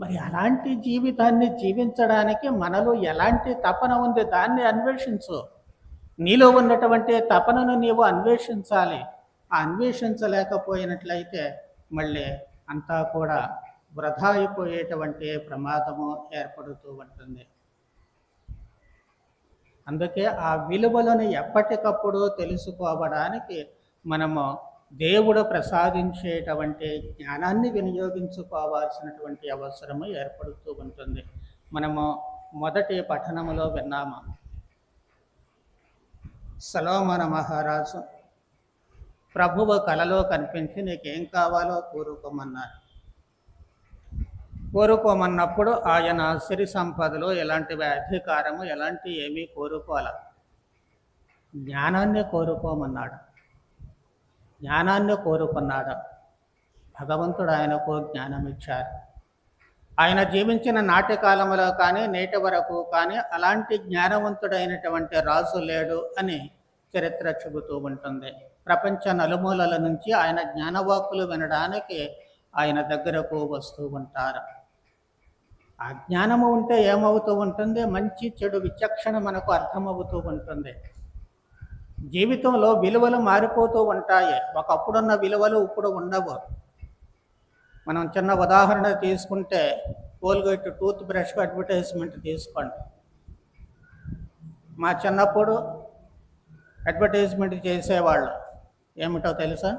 Speaker 2: మరి అలాంటి జీవితాన్ని జీవించడానికి మనలో ఎలాంటి తపన ఉంది దాన్ని అన్వేషించు. నీలో ఉన్నటువంటి తపనను నీవు అన్వేషించాలి. ఆ అన్వేషించలేకపోయినట్లయితే మళ్ళీ అంతా కూడా వృధా అయిపోయేటువంటి ప్రమాదము ఏర్పడుతూ ఉంటుంది. అందుకే ఆ విలువలను ఎప్పటికప్పుడు తెలుసుకోవడానికి మనము దేవుడు ప్రసాదించేటువంటి జ్ఞానాన్ని వినియోగించుకోవాల్సినటువంటి అవసరము ఏర్పడుతూ ఉంటుంది. మనము మొదటి పఠనములో విన్నాము. సొలొమోను మహారాజు ప్రభువు కలలో కనిపించి నీకేం కావాలో కోరుకోమన్నారు. కోరుకోమన్నప్పుడు ఆయన సిరి సంపదలు, ఎలాంటి అధికారము, ఎలాంటి ఏమీ కోరుకోవాలి. జ్ఞానాన్ని కోరుకోమన్నాడు. జ్ఞానాన్ని కోరుకున్నాడు. భగవంతుడు ఆయనకు జ్ఞానం ఇచ్చారు. ఆయన జీవించిన నాటి కాలంలో కానీ నేటి వరకు కానీ అలాంటి జ్ఞానవంతుడైనటువంటి రాజు లేడు అని చరిత్ర చెబుతూ ఉంటుంది. ప్రపంచ నలుమూలల నుంచి ఆయన జ్ఞానవాక్కులు వినడానికి ఆయన దగ్గరకు వస్తూ ఉంటారు. ఆ జ్ఞానము ఉంటే ఏమవుతూ ఉంటుంది? మంచి చెడు విచక్షణ మనకు అర్థమవుతూ ఉంటుంది. జీవితంలో విలువలు మారిపోతూ ఉంటాయి. ఒకప్పుడున్న విలువలు ఇప్పుడు ఉండవు. మనం చిన్న ఉదాహరణ తీసుకుంటే కోల్గేట్ టూత్ బ్రష్ అడ్వర్టైజ్మెంట్ తీసుకోండి. మా చిన్నప్పుడు అడ్వర్టైజ్మెంట్ చేసేవాళ్ళు ఏమిటో తెలుసా?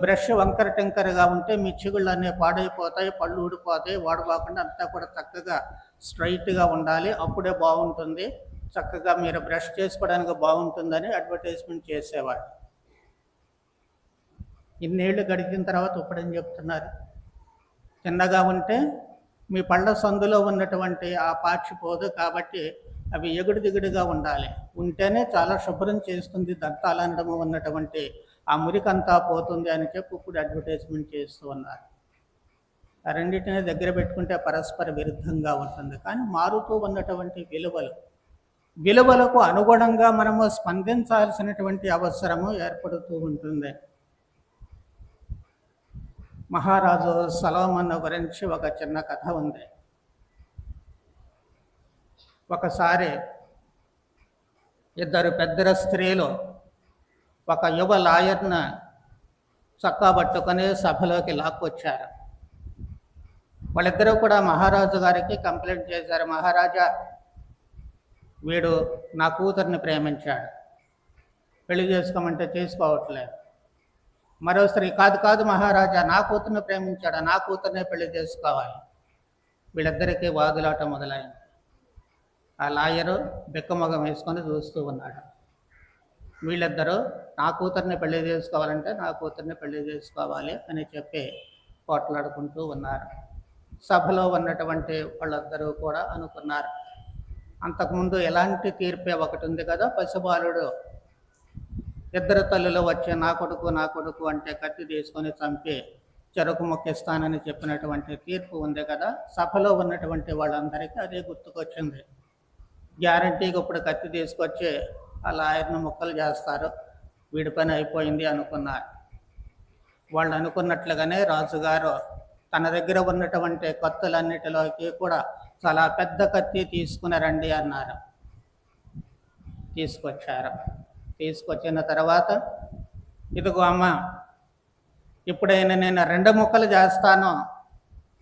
Speaker 2: బ్రష్ వంకర టింకరగా ఉంటే మీ చిగుళ్ళు అన్నీ పాడైపోతాయి, పళ్ళు ఊడిపోతాయి, వాడబాకుండా అంతా కూడా చక్కగా స్ట్రైట్గా ఉండాలి, అప్పుడే బాగుంటుంది, చక్కగా మీరు బ్రష్ చేసుకోవడానికి బాగుంటుందని అడ్వర్టైజ్మెంట్ చేసేవాళ్ళు. ఇన్నేళ్ళు గడిచిన తర్వాత ఇప్పుడేం చెప్తున్నారు? చిన్నగా ఉంటే మీ పళ్ళ సందులో ఉన్నటువంటి ఆ పాచిపోదు, కాబట్టి అవి ఎగుడు దిగుడుగా ఉండాలి, ఉంటేనే చాలా శుభ్రం చేస్తుంది, దంతాలనడము ఉన్నటువంటి ఆ మురికంతా పోతుంది అని చెప్పి ఇప్పుడు అడ్వర్టైజ్మెంట్ చేస్తూ ఉన్నారు. ఆ రెండింటిని దగ్గర పెట్టుకుంటే పరస్పర విరుద్ధంగా ఉంటుంది. కానీ మారుతూ ఉన్నటువంటి విలువలకు అనుగుణంగా మనము స్పందించాల్సినటువంటి అవసరము ఏర్పడుతూ ఉంటుంది. మహారాజు సొలొమోను గురించి ఒక చిన్న కథ ఉంది. ఒకసారి ఇద్దరు పెద్ద స్త్రీలు ఒక యువ లాయర్ను చక్కా పట్టుకొని సభలోకి లాక్కొచ్చారు. వాళ్ళిద్దరూ కూడా మహారాజు గారికి కంప్లైంట్ చేశారు, మహారాజా, వీడు నా కూతుర్ని ప్రేమించాడు, పెళ్లి చేసుకోమంటే చేసుకోవట్లేదు. మరో స్త్రీ, కాదు మహారాజా, నా కూతుర్ని ప్రేమించాడు, నా కూతుర్నే పెళ్లి చేసుకోవాలి. వీళ్ళిద్దరికీ వాదులాట మొదలైంది. ఆ లాయరు బిక్కమొగం వేసుకొని చూస్తూ ఉన్నాడు. వీళ్ళిద్దరూ నా కూతుర్ని పెళ్లి చేసుకోవాలంటే నా కూతుర్ని పెళ్లి చేసుకోవాలి అని చెప్పి పోట్లాడుకుంటూ ఉన్నారు. సభలో ఉన్నటువంటి వాళ్ళందరూ కూడా అనుకున్నారు, అంతకుముందు ఎలాంటి తీర్పే ఒకటి ఉంది కదా, పసిబాలుడు ఇద్దరు తల్లులు వచ్చి నా కొడుకు అంటే కత్తి తీసుకొని చంపి చెరుకు మొక్కిస్తానని చెప్పినటువంటి తీర్పు ఉంది కదా. సభలో ఉన్నటువంటి వాళ్ళందరికీ అదే గుర్తుకొచ్చింది. గ్యారంటీగా ఇప్పుడు కత్తి తీసుకొచ్చి ఆ లాయర్ను ముక్కలు చేస్తారు, వీడి పని అయిపోయింది అనుకున్నారు. వాళ్ళు అనుకున్నట్లుగానే రాజుగారు తన దగ్గర ఉన్నటువంటి కత్తులన్నిటిలోకి కూడా చాలా పెద్ద కత్తి తీసుకుని రండి అన్నారు. తీసుకొచ్చారు. తీసుకొచ్చిన తర్వాత, ఇదిగో అమ్మ, ఇప్పుడైనా నేను 2 ముక్కలు చేస్తాను,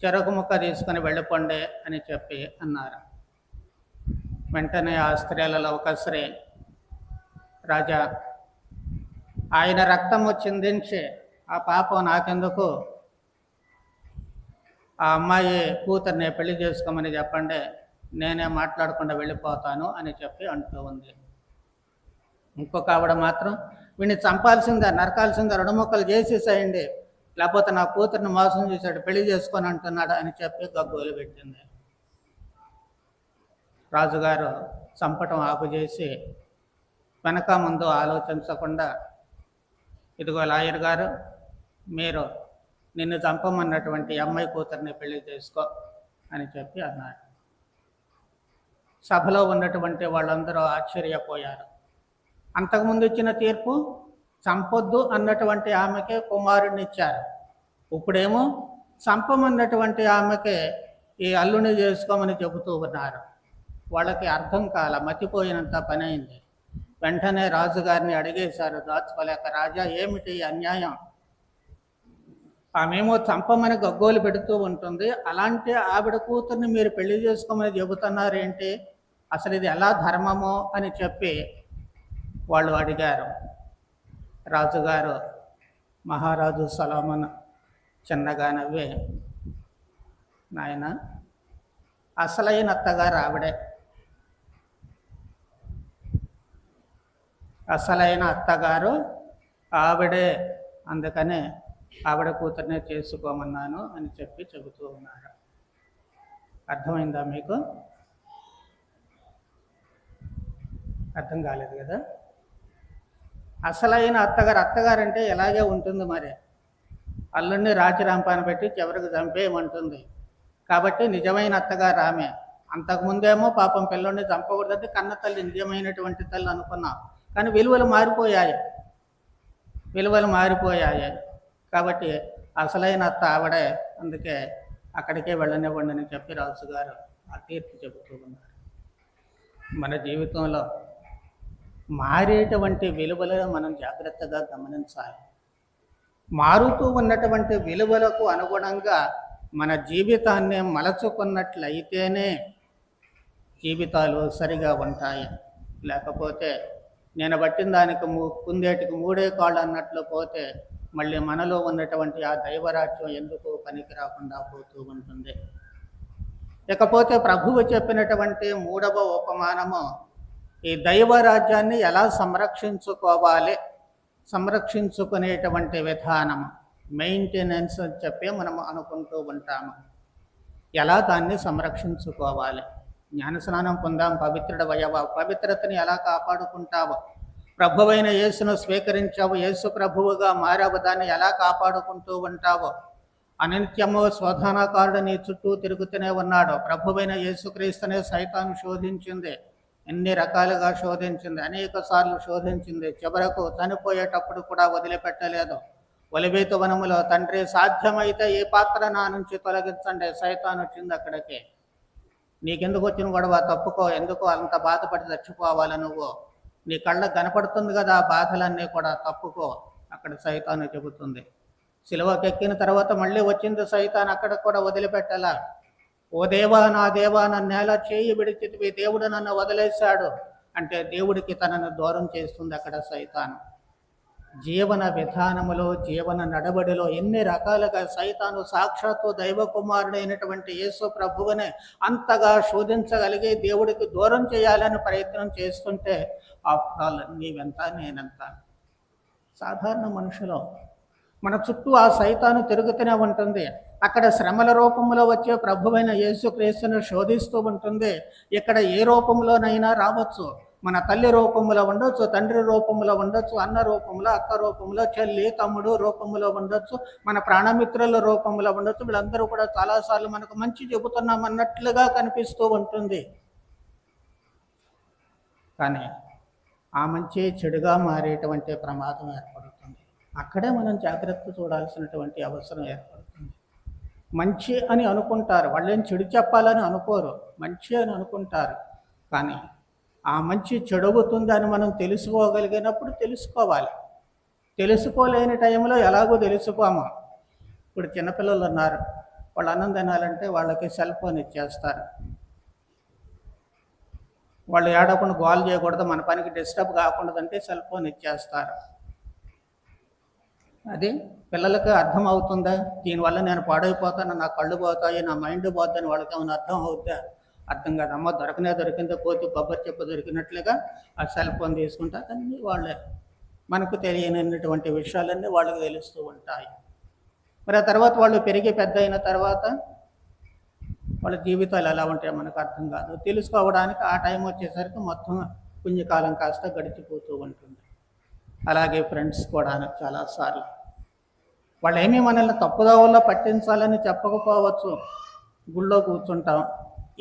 Speaker 2: చెరకు ముక్క తీసుకొని వెళ్ళిపోండి అని చెప్పి అన్నారు. వెంటనే ఆ స్త్రీలలో ఒక స్త్రీ, రాజా, ఆయన రక్తము చిందించి ఆ పాపం నాకెందుకు, ఆ అమ్మాయి కూతుర్ని పెళ్లి చేసుకోమని చెప్పండి, నేనే మాట్లాడకుండా వెళ్ళిపోతాను అని చెప్పి అంటూ ఉంది. ఇంకొక ఆవిడ మాత్రం, వీడిని చంపాల్సిందా, నరకాల్సిందా, 2 ముక్కలు చేసేసేయండి, లేకపోతే నా కూతుర్ని మోసం చేశాడు, పెళ్లి చేసుకొని అంటున్నాడు అని చెప్పి గగ్గోలు పెట్టింది. రాజుగారు చంపటం ఆపుచేసి వెనక ముందు ఆలోచించకుండా, ఇదిగో లాయర్ గారు, మీరు నిన్ను చంపమన్నటువంటి అమ్మాయి కూతుర్ని పెళ్లి చేసుకో అని చెప్పి అన్నారు. సభలో ఉన్నటువంటి వాళ్ళందరూ ఆశ్చర్యపోయారు. అంతకుముందు ఇచ్చిన తీర్పు చంపొద్దు అన్నటువంటి ఆమెకే కుమారుడిని ఇచ్చారు, ఇప్పుడేమో చంపమన్నటువంటి ఆమెకే ఈ అల్లుని చేసుకోమని చెబుతూ ఉన్నారు. వాళ్ళకి అర్థం కాల, మతిపోయినంత పని అయింది. వెంటనే రాజుగారిని అడిగేశారు దాచుకోలేక, రాజా, ఏమిటి అన్యాయం, ఆమెమో చంపమని గగ్గోలు పెడుతూ ఉంటుంది, అలాంటి ఆవిడ కూతుర్ని మీరు పెళ్లి చేసుకోమని చెబుతున్నారేంటి, అసలు ఇది ఎలా ధర్మమో అని చెప్పి వాళ్ళు అడిగారు. రాజుగారు మహారాజు సొలొమోను చిన్నగా నవ్వి, నాయన, అసలైన అత్తగారు ఆవిడే, అసలైన అత్తగారు ఆవిడే, అందుకనే ఆవిడ కూతుర్నే చేసుకోమన్నాను అని చెప్పి చెబుతూ ఉన్నారు. అర్థమైందా మీకు? అర్థం కాలేదు కదా? అసలైన అత్తగారంటే ఎలాగే ఉంటుంది మరి, అల్లుడిని రాచిరాంపాన పెట్టి చివరికి చంపేయమంటుంది. కాబట్టి నిజమైన అత్తగారు ఆమె. అంతకుముందేమో పాపం పిల్లోడిని చంపకూడదంటే కన్న తల్లి నిజమైనటువంటి తల్లి అనుకున్నాం, కానీ విలువలు మారిపోయాయి. విలువలు మారిపోయాయి. కాబట్టి అసలైన అత్త ఆవిడే, అందుకే అక్కడికే వెళ్ళనివ్వండి అని చెప్పి రాజుగారు ఆ తీర్పు చెబుతూ ఉన్నారు. మన జీవితంలో మారేటువంటి విలువలను మనం జాగ్రత్తగా గమనించాలి. మారుతూ ఉన్నటువంటి విలువలకు అనుగుణంగా మన జీవితాన్ని మలచుకున్నట్లయితేనే జీవితాలు సరిగా ఉంటాయి. లేకపోతే నేను పట్టిన దానికి కుందేటికి మూడే కాళ్ళు అన్నట్లు పోతే మళ్ళీ మనలో ఉన్నటువంటి ఆ దైవరాజ్యం ఎందుకు పనికి రాకుండా పోతూ ఉంటుంది. ఇకపోతే ప్రభువు చెప్పినటువంటి 3వ ఉపమానము ఈ దైవరాజ్యాన్ని ఎలా సంరక్షించుకునేటువంటి విధానము, మెయింటెనెన్స్ అని చెప్పి మనం అనుకుంటూ ఉంటాము. ఎలా దాన్ని సంరక్షించుకోవాలి? జ్ఞానస్నానం పొందాం, పవిత్రుడవయ్యావా, పవిత్రతని ఎలా కాపాడుకుంటావు? ప్రభువైన యేసును స్వీకరించావు, యేసు ప్రభువుగా మారావు, దాన్ని ఎలా కాపాడుకుంటూ ఉంటావు? అనిత్యము శోధనాకారుడు నీ చుట్టూ తిరుగుతూనే ఉన్నాడు. ప్రభువైన యేసుక్రీస్తునే సైతాను శోధించింది, ఎన్ని రకాలుగా శోధించింది, అనేక సార్లు శోధించింది. చివరకు చనిపోయేటప్పుడు కూడా వదిలిపెట్టలేదు. ఒలివేతు వనములో తండ్రి సాధ్యమైతే ఈ పాత్ర నా నుంచి తొలగించండి, సైతాను వచ్చింది అక్కడికి. నీకెందుకు వచ్చిన గొడవ, తప్పుకో, ఎందుకు అంత బాధపడి చచ్చిపోవాలి నువ్వు, నీ కళ్ళకు కనపడుతుంది కదా ఆ బాధలన్నీ కూడా, తప్పుకో, అక్కడ సైతాను చెబుతుంది. సిలువకెక్కిన తర్వాత మళ్ళీ వచ్చింది సైతాన్, అక్కడ కూడా వదిలిపెట్టాల. ఓ దేవా నా దేవా నన్ను ఎలా చేయి విడిచితివి, దేవుడు నన్ను వదిలేశాడు అంటే దేవుడికి తనను దూరం చేస్తుంది అక్కడ సైతాను. జీవన విధానములో, జీవన నడవడిలో ఎన్ని రకాలుగా సైతాను సాక్షాత్తు దైవ కుమారుడైనటువంటి యేసు ప్రభువునే అంతగా శోధించగలిగి దేవుడికి దూరం చేయాలని ప్రయత్నం చేస్తుంటే ఆఫ్టర్ ఆల్ నీవెంత నేనెంత. సాధారణ మనుషులు మన చుట్టూ ఆ సైతాను తిరుగుతూనే ఉంటుంది. అక్కడ శ్రమల రూపంలో వచ్చే ప్రభువైన యేసుక్రీస్తును శోధిస్తూ ఉంటుంది. ఇక్కడ ఏ రూపంలోనైనా రావచ్చు. మన తల్లి రూపంలో ఉండొచ్చు, తండ్రి రూపంలో ఉండొచ్చు, అన్న రూపంలో, అక్క రూపంలో, చెల్లి తమ్ముడు రూపంలో ఉండొచ్చు, మన ప్రాణమిత్రుల రూపంలో ఉండొచ్చు. వీళ్ళందరూ కూడా చాలాసార్లు మనకు మంచి చెబుతున్నాం అన్నట్లుగా కనిపిస్తూ ఉంటుంది. కానీ ఆ మంచి చెడుగా మారేటువంటి ప్రమాదం ఏర్పడుతుంది. అక్కడే మనం జాగ్రత్త చూడాల్సినటువంటి అవసరం ఏర్పడుతుంది. మంచి అని అనుకుంటారు, వాళ్ళేం చెడు చెప్పాలని అనుకోరు, మంచి అని అనుకుంటారు. కానీ ఆ మంచి చెడవుతుంది అని మనం తెలుసుకోగలిగినప్పుడు తెలుసుకోవాలి. తెలుసుకోలేని టైంలో ఎలాగో తెలుసుకోము. ఇప్పుడు చిన్నపిల్లలు ఉన్నారు, వాళ్ళు అన్నం తినాలంటే వాళ్ళకి సెల్ ఫోన్ ఇచ్చేస్తారు. వాళ్ళు ఏడకుండా గోల్ చేయకూడదు, మన పనికి డిస్టర్బ్ కాకూడదంటే సెల్ ఫోన్ ఇచ్చేస్తారు. అది పిల్లలకి అర్థం అవుతుందా? దీనివల్ల నేను పాడైపోతాను, నా కళ్ళు పోతాయి, నా మైండ్ పోతాయని వాళ్ళకి ఏమైనా అర్థం అవుద్దా? అర్థం కాదు. అమ్మ దొరికిందో కోతి కొబ్బరి చెప్పు దొరికినట్లుగా ఆ సెల్ ఫోన్ తీసుకుంటా, అన్నీ వాళ్ళే. మనకు తెలియనటువంటి విషయాలన్నీ వాళ్ళకి తెలుస్తూ ఉంటాయి. మరి ఆ తర్వాత వాళ్ళు పెరిగి పెద్ద అయిన తర్వాత వాళ్ళ జీవితాలు ఎలా ఉంటాయో మనకు అర్థం కాదు. తెలుసుకోవడానికి ఆ టైం వచ్చేసరికి మొత్తం పుణ్యకాలం కాస్త గడిచిపోతూ ఉంటుంది. అలాగే ఫ్రెండ్స్ కూడా చాలాసార్లు వాళ్ళు ఏమీ మనల్ని తప్పుదోవల్లో పట్టించాలని చెప్పకపోవచ్చు. గుళ్ళో కూర్చుంటాం,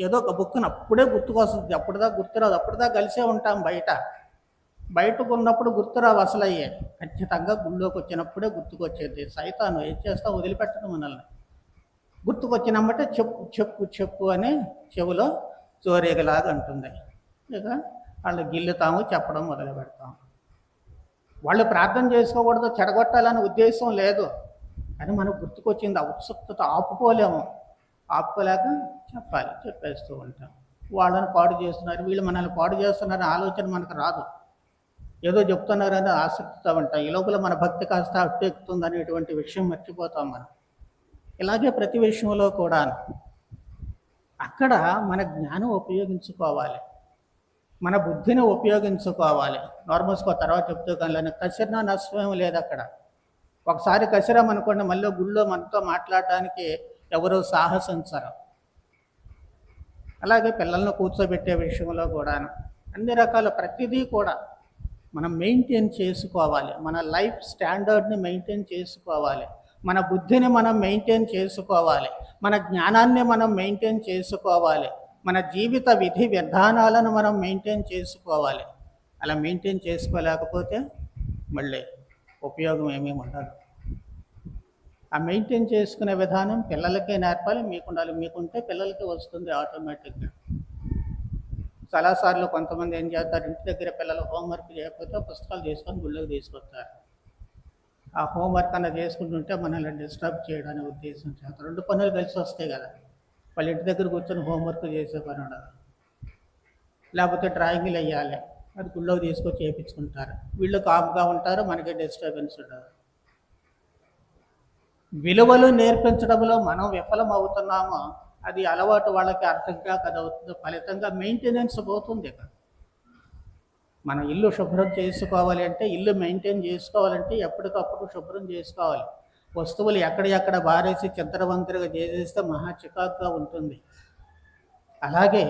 Speaker 2: ఏదో ఒక బుక్కును అప్పుడే గుర్తుకొస్తుంది, అప్పుడుదా గుర్తురాదు, అప్పుడుదా కలిసే ఉంటాం. బయటకు ఉన్నప్పుడు గుర్తురావు అసలు అయ్యే, ఖచ్చితంగా గుళ్ళోకి వచ్చినప్పుడే గుర్తుకొచ్చేది. సైతాను ఏం చేస్తా వదిలిపెట్టదు మనల్ని. గుర్తుకొచ్చినమ్మటే చెప్పు చెప్పు చెప్పు అని చెవులో చోరేగలాగా అంటుంది. ఇక వాళ్ళు గిల్లుతాము, చెప్పడం మొదలు పెడతాం. వాళ్ళు ప్రార్థన చేసుకోకూడదు, చెడగొట్టాలనే ఉద్దేశం లేదు, కానీ మనకు గుర్తుకొచ్చింది. ఆ ఉత్సుకత ఆపుకోలేము, ఆపుకోలేక చెప్పాలి, చెప్పేస్తూ ఉంటాం. వాళ్ళని పాడు చేస్తున్నారు, వీళ్ళు మనల్ని పాడు చేస్తున్నారని ఆలోచన మనకు రాదు. ఏదో చెప్తున్నారని ఆసక్తితో ఉంటాం. ఈ లోపల మన భక్తి కాస్త అట్టెక్కుతుంది అనేటువంటి విషయం మర్చిపోతాం మనం. ఇలాగే ప్రతి విషయంలో కూడా అక్కడ మన జ్ఞానం ఉపయోగించుకోవాలి, మన బుద్ధిని ఉపయోగించుకోవాలి. నార్మల్స్కో తర్వాత చెప్తూ కానీ కసిరినా నష్టం లేదు అక్కడ. ఒకసారి కసిరామనుకోండి, మళ్ళీ గుళ్ళో మనతో మాట్లాడటానికి ఎవరూ సాహసించరు. అలాగే పిల్లలను కూర్చోబెట్టే విషయంలో కూడా అన్ని రకాల ప్రతిదీ కూడా మనం మెయింటైన్ చేసుకోవాలి. మన లైఫ్ స్టాండర్డ్ని మెయింటైన్ చేసుకోవాలి, మన బుద్ధిని మనం మెయింటైన్ చేసుకోవాలి, మన జ్ఞానాన్ని మనం మెయింటైన్ చేసుకోవాలి, మన జీవిత విధి విధానాలను మనం మెయింటైన్ చేసుకోవాలి. అలా మెయింటైన్ చేసుకోలేకపోతే మళ్ళీ ఉపయోగం ఏమీ ఉండదు. ఆ మెయింటైన్ చేసుకునే విధానం పిల్లలకే నేర్పాలి, మీకు ఉండాలి. మీకుంటే పిల్లలకి వస్తుంది ఆటోమేటిక్గా. చాలాసార్లు కొంతమంది ఏం చేస్తారు, ఇంటి దగ్గర పిల్లలు హోంవర్క్ చేయకపోతే పుస్తకాలు తీసుకొని గుళ్ళకి తీసుకొస్తారు. ఆ హోంవర్క్ అన్న చేసుకుంటుంటే మనల్ని డిస్టర్బ్ చేయడానికి ఉద్దేశం చేస్తారు. 2 పనులు కలిసి వస్తాయి కదా. వాళ్ళ ఇంటి దగ్గర కూర్చొని హోంవర్క్ చేసే పని ఉండదు. లేకపోతే డ్రాయింగ్లు వేయాలి, అది గుళ్ళోకి తీసుకొచ్చి చేయించుకుంటారు. వీళ్ళు కామ్గా ఉంటారు, మనకి డిస్టర్బెన్స్ ఉండదు. విలువలు నేర్పించడంలో మనం విఫలం అవుతున్నామో అది అలవాటు వాళ్ళకి అర్థం కాక అది అవుతుంది. ఫలితంగా మెయింటెనెన్స్ పోతుంది. మనం ఇల్లు శుభ్రం చేసుకోవాలి అంటే, ఇల్లు మెయింటైన్ చేసుకోవాలంటే ఎప్పటికప్పుడు శుభ్రం చేసుకోవాలి. వస్తువులు ఎక్కడెక్కడ బారేసి చింతరవంతరగా చేసేస్తే మహా చికాకుగా ఉంటుంది. అలాగే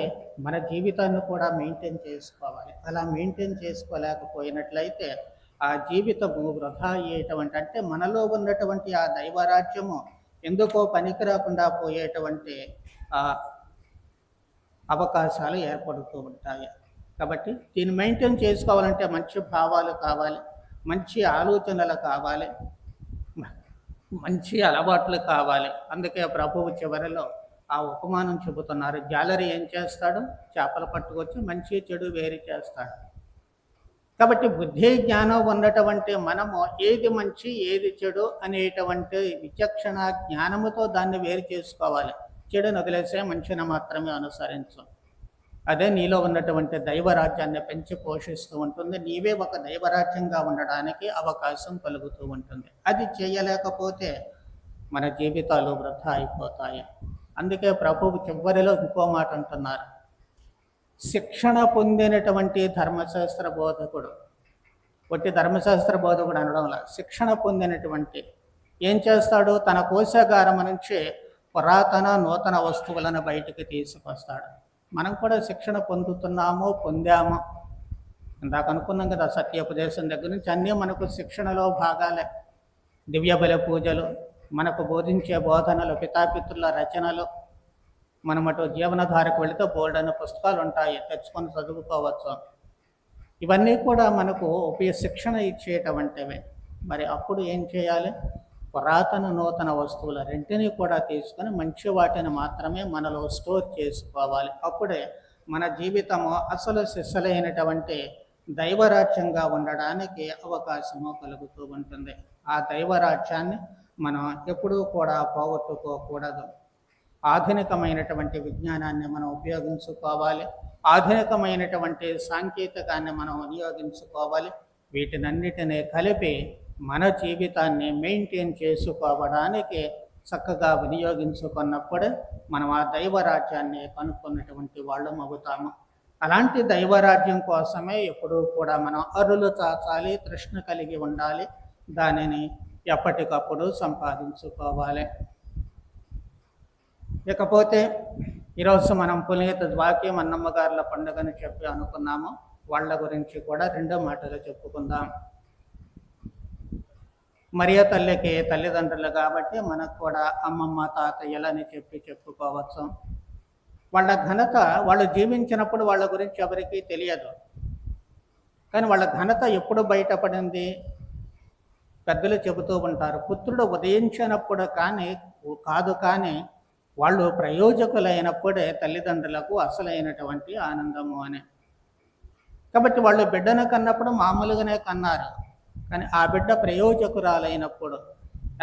Speaker 2: మన జీవితాన్ని కూడా మెయింటైన్ చేసుకోవాలి. అలా మెయింటైన్ చేసుకోలేకపోయినట్లయితే ఆ జీవితము వృధా అయ్యేటువంటి, అంటే మనలో ఉన్నటువంటి ఆ దైవరాజ్యము ఎందుకో పనికి రాకుండా పోయేటువంటి అవకాశాలు ఏర్పడుతూ ఉంటాయి. కాబట్టి దీన్ని మెయింటైన్ చేసుకోవాలంటే మంచి భావాలు కావాలి, మంచి ఆలోచనలు కావాలి, మంచి అలవాట్లు కావాలి. అందుకే ప్రభువు చివరిలో ఆ ఉపమానం చెబుతున్నారు. జాలరి ఏం చేస్తాడు? చేపలు పట్టుకొచ్చి మంచి చెడు వేరు చేస్తాడు. కాబట్టి బుద్ధి జ్ఞానం ఉన్నటువంటి మనము ఏది మంచి ఏది చెడు అనేటువంటి విచక్షణ జ్ఞానముతో దాన్ని వేరు చేసుకోవాలి. చెడును వదిలేసే మంచిని మాత్రమే అనుసరించు. అదే నీలో ఉన్నటువంటి దైవరాజ్యాన్ని పెంచి పోషిస్తూ ఉంటుంది. నీవే ఒక దైవరాజ్యంగా ఉండడానికి అవకాశం కలుగుతూ ఉంటుంది. అది చేయలేకపోతే మన జీవితాలు వృధా అయిపోతాయి. అందుకే ప్రభువు చివరిలో ఇంకో మాట అంటున్నారు. శిక్షణ పొందినటువంటి ధర్మశాస్త్ర బోధకుడు, ఒట్టి ధర్మశాస్త్ర బోధకుడు అనడంలో శిక్షణ పొందినటువంటి ఏం చేస్తాడు? తన కోశాగారం నుంచి పురాతన నూతన వస్తువులను బయటికి తీసుకొస్తాడు. మనం కూడా శిక్షణ పొందుతున్నామో పొందామో. ఇందాక అనుకున్నాం కదా, సత్యోపదేశం దగ్గర నుంచి అన్నీ మనకు శిక్షణలో భాగాలే. దివ్యబలి పూజలు, మనకు బోధించే బోధనలు, పితాపితృల రచనలు. మనం అటు జీవనధారకు వెళితే బోల్డైన పుస్తకాలు ఉంటాయి, తెచ్చుకొని చదువుకోవచ్చు. ఇవన్నీ కూడా మనకు శిక్షణ ఇచ్చేటువంటివే. మరి అప్పుడు ఏం చేయాలి? పురాతన నూతన వస్తువుల రెంటిని కూడా తీసుకొని మంచి వాటిని మాత్రమే మనలో స్టోర్ చేసుకోవాలి. అప్పుడే మన జీవితము అసలు సిసలైనటువంటి దైవరాజ్యంగా ఉండడానికి అవకాశము కలుగుతూ ఉంటుంది. ఆ దైవరాజ్యాన్ని మనం ఎప్పుడూ కూడా పోగొట్టుకోకూడదు. ఆధునికమైనటువంటి విజ్ఞానాన్ని మనం ఉపయోగించుకోవాలి. ఆధునికమైనటువంటి సాంకేతికాన్ని మనం వినియోగించుకోవాలి. వీటినన్నిటినీ కలిపి మన జీవితాన్ని మెయింటైన్ చేసుకోవడానికి చక్కగా వినియోగించుకున్నప్పుడే మనం ఆ దైవరాజ్యాన్ని కనుక్కున్నటువంటి వాళ్ళం అవుతాము. అలాంటి దైవరాజ్యం కోసమే ఎప్పుడూ కూడా మనం అరులు చాచాలి, తృష్ణ కలిగి ఉండాలి. దానిని ఎప్పటికప్పుడు సంపాదించుకోవాలి. ఇకపోతే ఈరోజు మనం పునీత వాక్యం అన్నమ్మ గారుల పండుగని చెప్పి అనుకున్నాము. వాళ్ళ గురించి కూడా 2 మాటలు చెప్పుకుందాం. మరియ తల్లికి తల్లిదండ్రులు కాబట్టి మనకు కూడా అమ్మమ్మ తాతయ్యలని చెప్పుకోవచ్చు. వాళ్ళ ఘనత, వాళ్ళు జీవించినప్పుడు వాళ్ళ గురించి ఎవరికీ తెలియదు. కానీ వాళ్ళ ఘనత ఎప్పుడు బయటపడింది? పెద్దలు చెబుతూ ఉంటారు, పుత్రుడు ఉదయించినప్పుడు కాదు కానీ వాళ్ళు ప్రయోజకులైనప్పుడే తల్లిదండ్రులకు అసలైనటువంటి ఆనందము అని. కాబట్టి వాళ్ళు బిడ్డను కన్నప్పుడు మామూలుగానే కన్నారు. కానీ ఆ బిడ్డ ప్రయోజకురాలైనప్పుడు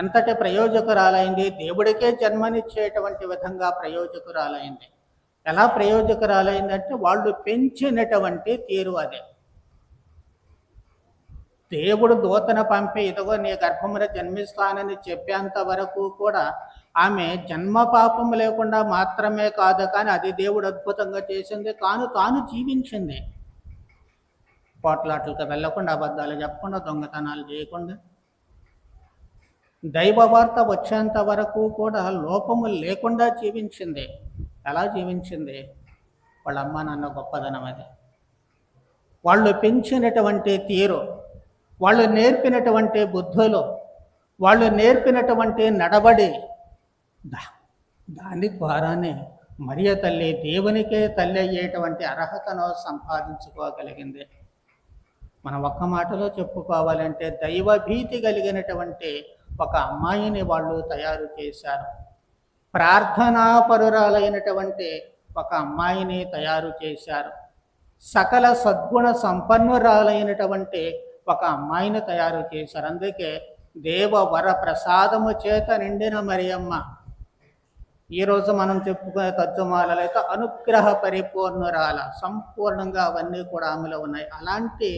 Speaker 2: ఎంతటి ప్రయోజకురాలైంది? దేవుడికే జన్మనిచ్చేటువంటి విధంగా ప్రయోజకురాలైంది. ఎలా ప్రయోజకురాలైందంటే వాళ్ళు పెంచినటువంటి తీరు అదే. దేవుడు దూతను పంపి ఇదిగో నీ గర్భమున జన్మిస్తానని చెప్పేంత వరకు కూడా ఆమె జన్మ పాపం లేకుండా మాత్రమే కాదు, కానీ అది దేవుడు అద్భుతంగా చేసింది. తాను జీవించింది. పోట్లాట్లకు వెళ్ళకుండా, అబద్ధాలు చెప్పకుండా, దొంగతనాలు చేయకుండా, దైవ వార్త వచ్చేంత వరకు కూడా లోపము లేకుండా జీవించింది. ఎలా జీవించింది? వాళ్ళ అమ్మ నాన్న గొప్పదనం అది. వాళ్ళు పెంచినటువంటి తీరు, వాళ్ళు నేర్పినటువంటి బుద్ధులు, వాళ్ళు నేర్పినటువంటి నడవడి, దాని ద్వారానే మరియ తల్లి దేవునికే తల్లి అయ్యేటువంటి అర్హతను సంపాదించుకోగలిగింది. మనం ఒక్క మాటలో చెప్పుకోవాలంటే దైవభీతి కలిగినటువంటి ఒక అమ్మాయిని వాళ్ళు తయారు చేశారు. ప్రార్థనాపరురాలైనటువంటి ఒక అమ్మాయిని తయారు చేశారు. సకల సద్గుణ సంపన్నురాలైనటువంటి ఒక అమ్మాయిని తయారు చేశారు. అందుకే దేవ వర ప్రసాదము చేత నిండిన మరియమ్మ. ఈరోజు మనం చెప్పుకునే తర్జుమాలలో అయితే అనుగ్రహ పరిపూర్ణురాల, సంపూర్ణంగా అవన్నీ కూడా ఆమెలో ఉన్నాయి. అలాంటి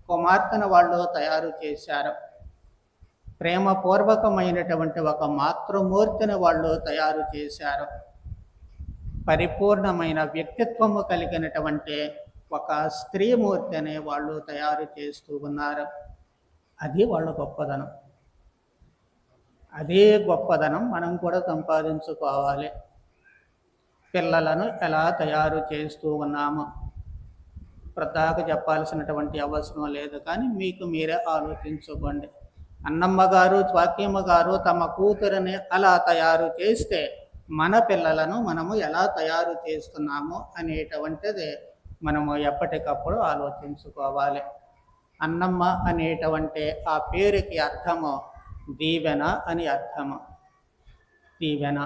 Speaker 2: కుమార్తెను వాళ్ళు తయారు చేశారు. ప్రేమపూర్వకమైనటువంటి ఒక మాతృమూర్తిని వాళ్ళు తయారు చేశారు. పరిపూర్ణమైన వ్యక్తిత్వము కలిగినటువంటి ఒక స్త్రీమూర్తిని వాళ్ళు తయారు చేస్తూ ఉన్నారు. అది వాళ్ళ గొప్పదనం. అదే గొప్పదనం మనం కూడా సంపాదించుకోవాలి. పిల్లలను ఎలా తయారు చేస్తూ ఉన్నాము ప్రదాక చెప్పాల్సినటువంటి అవసరం లేదు, కానీ మీకు మీరే ఆలోచించుకోండి. అన్నమ్మ గారు, స్వాక్యమ్మ గారు తమ కూతురిని అలా తయారు చేస్తే మన పిల్లలను మనము ఎలా తయారు చేస్తున్నాము అనేటువంటిది మనము ఎప్పటికప్పుడు ఆలోచించుకోవాలి. అన్నమ్మ అనేటువంటి ఆ పేరుకి అర్థము దీవెన అని అర్థము. దీవెన,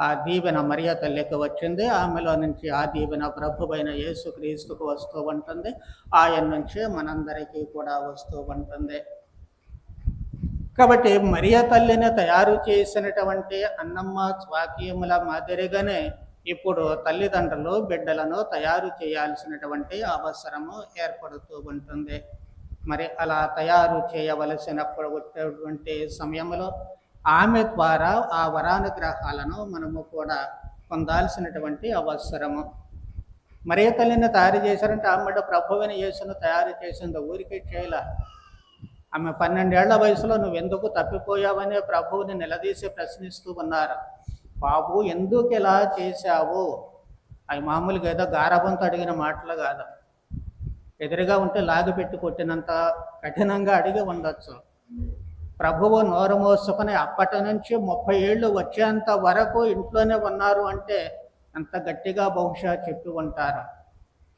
Speaker 2: ఆ దీవెన మరియ తల్లికి వచ్చింది. ఆమెలో నుంచి ఆ దీవెన ప్రభువైన యేసుక్రీస్తుకు వస్తూ ఉంటుంది. ఆయన నుంచి మనందరికీ కూడా వస్తూ ఉంటుంది. కాబట్టి మరియ తల్లిని తయారు చేసినటువంటి అన్నమ్మ స్వాకీయముల మాదిరిగానే ఇప్పుడు తల్లిదండ్రులు బిడ్డలను తయారు చేయాల్సినటువంటి అవసరము ఏర్పడుతూ ఉంటుంది. మరి అలా తయారు చేయవలసినప్పుడు వచ్చేటువంటి సమయంలో ఆమె ద్వారా ఆ వరానుగ్రహాలను మనము కూడా పొందాల్సినటువంటి అవసరము. మరియ తల్లిని తయారు చేశారంటే ఆమె ప్రభువుని యేసును తయారు చేసింది ఊరికే చేయలే. ఆమె 12 ఏళ్ల వయసులో నువ్వు ఎందుకు తప్పిపోయావనే ప్రభువుని నిలదీసి ప్రశ్నిస్తూ ఉన్నారు. బాబు ఎందుకు ఇలా చేశావు? అవి మామూలుగా ఏదో గారాబంతో అడిగిన మాటలు కాదు. ఎదురుగా ఉంటే లాగిపెట్టి కొట్టినంత కఠినంగా అడిగి ఉండొచ్చు. ప్రభువు నోరు మోసుకొని అప్పటి నుంచి 30 ఏళ్ళు వచ్చేంత వరకు ఇంట్లోనే ఉన్నారు అంటే అంత గట్టిగా బహుశా చెప్పి ఉంటారు.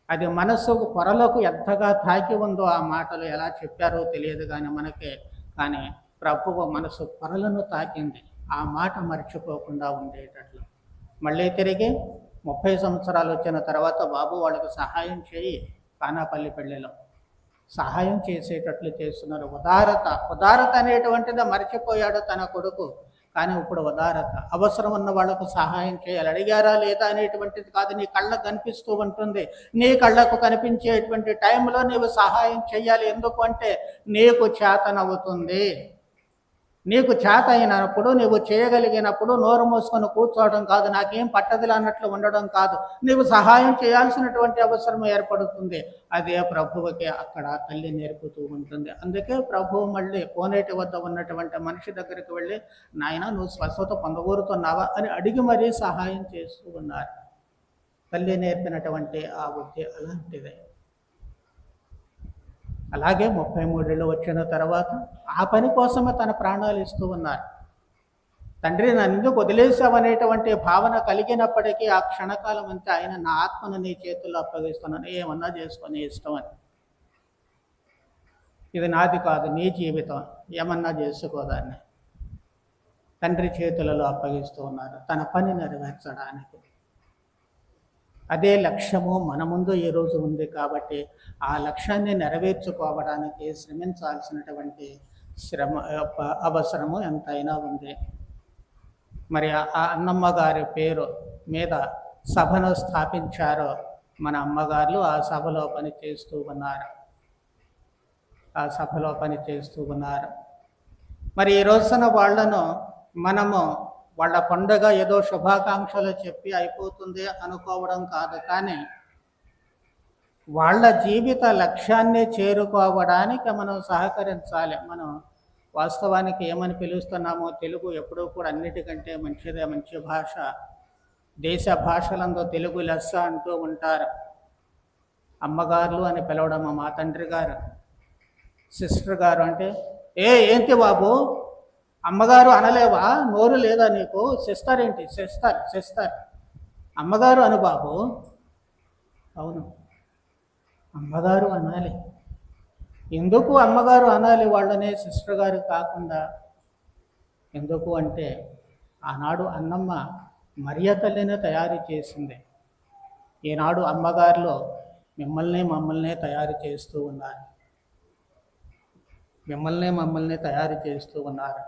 Speaker 2: అది మనసు పొరలకు ఎంతగా తాకి ఉందో ఆ మాటలు ఎలా చెప్పారో తెలియదు కానీ మనకే, కానీ ప్రభువు మనసు పొరలను తాకింది. ఆ మాట మర్చిపోకుండా ఉండేటట్లు. మళ్ళీ తిరిగి 30 సంవత్సరాలు వచ్చిన తర్వాత బాబు వాళ్ళకి సహాయం చేయి, కానాపల్లి పెళ్ళిలో సహాయం చేసేటట్లు చేస్తున్నారు. ఉదారత అనేటువంటిది మర్చిపోయాడు తన కొడుకు. కానీ ఇప్పుడు ఉదారత, అవసరం ఉన్న వాళ్ళకు సహాయం చేయాలి. అడిగారా లేదా అనేటువంటిది కాదు, నీ కళ్ళకు కనిపిస్తూ ఉంటుంది. నీ కళ్ళకు కనిపించేటువంటి టైంలో నీవు సహాయం చేయాలి. ఎందుకు అంటే నీకు చేతనవుతుంది. నీకు చేత అయినప్పుడు, నీవు చేయగలిగినప్పుడు నోరు మూసుకొని కూర్చోవడం కాదు, నాకేం పట్టదిలా అన్నట్లు ఉండడం కాదు, నీవు సహాయం చేయాల్సినటువంటి అవసరం ఏర్పడుతుంది. అదే ప్రభువుకి అక్కడ తల్లి నేర్పుతూ ఉంటుంది. అందుకే ప్రభువు మళ్ళీ కోనేటి వద్ద ఉన్నటువంటి మనిషి దగ్గరికి వెళ్ళి, నాయన నువ్వు స్వస్థత పొందగోరుతున్నావా అని అడిగి మరీ సహాయం చేస్తూ ఉన్నారు. తల్లి నేర్పినటువంటి ఆ బుద్ధి అలాంటిదే. అలాగే 33 ఏళ్ళు వచ్చిన తర్వాత ఆ పని కోసమే తన ప్రాణాలు ఇస్తూ ఉన్నారు. తండ్రి నన్ను ఎందుకు వదిలేసావనేటువంటి భావన కలిగినప్పటికీ ఆ క్షణకాలం అంతే ఆయన నా ఆత్మను నీ చేతుల్లో అప్పగిస్తున్నాను, ఏమన్నా చేసుకొని ఇష్టం అని. ఇది నాది కాదు, నీ జీవితం, ఏమన్నా చేసుకోదాన్ని తండ్రి చేతులలో అప్పగిస్తూ ఉన్నారు తన పని నెరవేర్చడానికి. అదే లక్ష్యము మన ముందు ఈరోజు ఉంది కాబట్టి ఆ లక్ష్యాన్ని నెరవేర్చుకోవడానికి శ్రమించాల్సినటువంటి అవసరము ఎంతైనా ఉంది. మరి ఆ అన్నమ్మ గారి పేరు మీద సభను స్థాపించారో మన అమ్మగారులు ఆ సభలో పనిచేస్తూ ఉన్నారు. మరి ఈ రోజున వాళ్ళను మనము వాళ్ళ పండుగ ఏదో శుభాకాంక్షలు చెప్పి అయిపోతుంది అనుకోవడం కాదు, కానీ వాళ్ళ జీవిత లక్ష్యాన్ని చేరుకోవడానికి మనం సహకరించాలి. మనం వాస్తవానికి ఏమని పిలుస్తున్నామో తెలుగు ఎప్పుడూ కూడా అన్నిటికంటే మంచిదే, మంచి భాష. దేశ భాషలందు తెలుగు లెస్స అంటూ ఉంటారు. అమ్మగారులు అని పిలవడం మా తండ్రి గారు, సిస్టర్ గారు అంటే ఏంటి బాబు అమ్మగారు అనలేవా, నోరు లేదా నీకు, సిస్టర్ ఏంటి, సిస్టర్ అమ్మగారు అను బాబు. అవును అమ్మగారు అనాలి. ఎందుకు అమ్మగారు అనాలి వాళ్ళనే సిస్టర్ గారు కాకుండా? ఎందుకు అంటే ఆనాడు అన్నమ్మ మరియ తల్లిని తయారు చేసింది. ఈనాడు అమ్మగారులో మమ్మల్ని తయారు చేస్తూ ఉన్నారు. మమ్మల్ని తయారు చేస్తూ ఉన్నారు.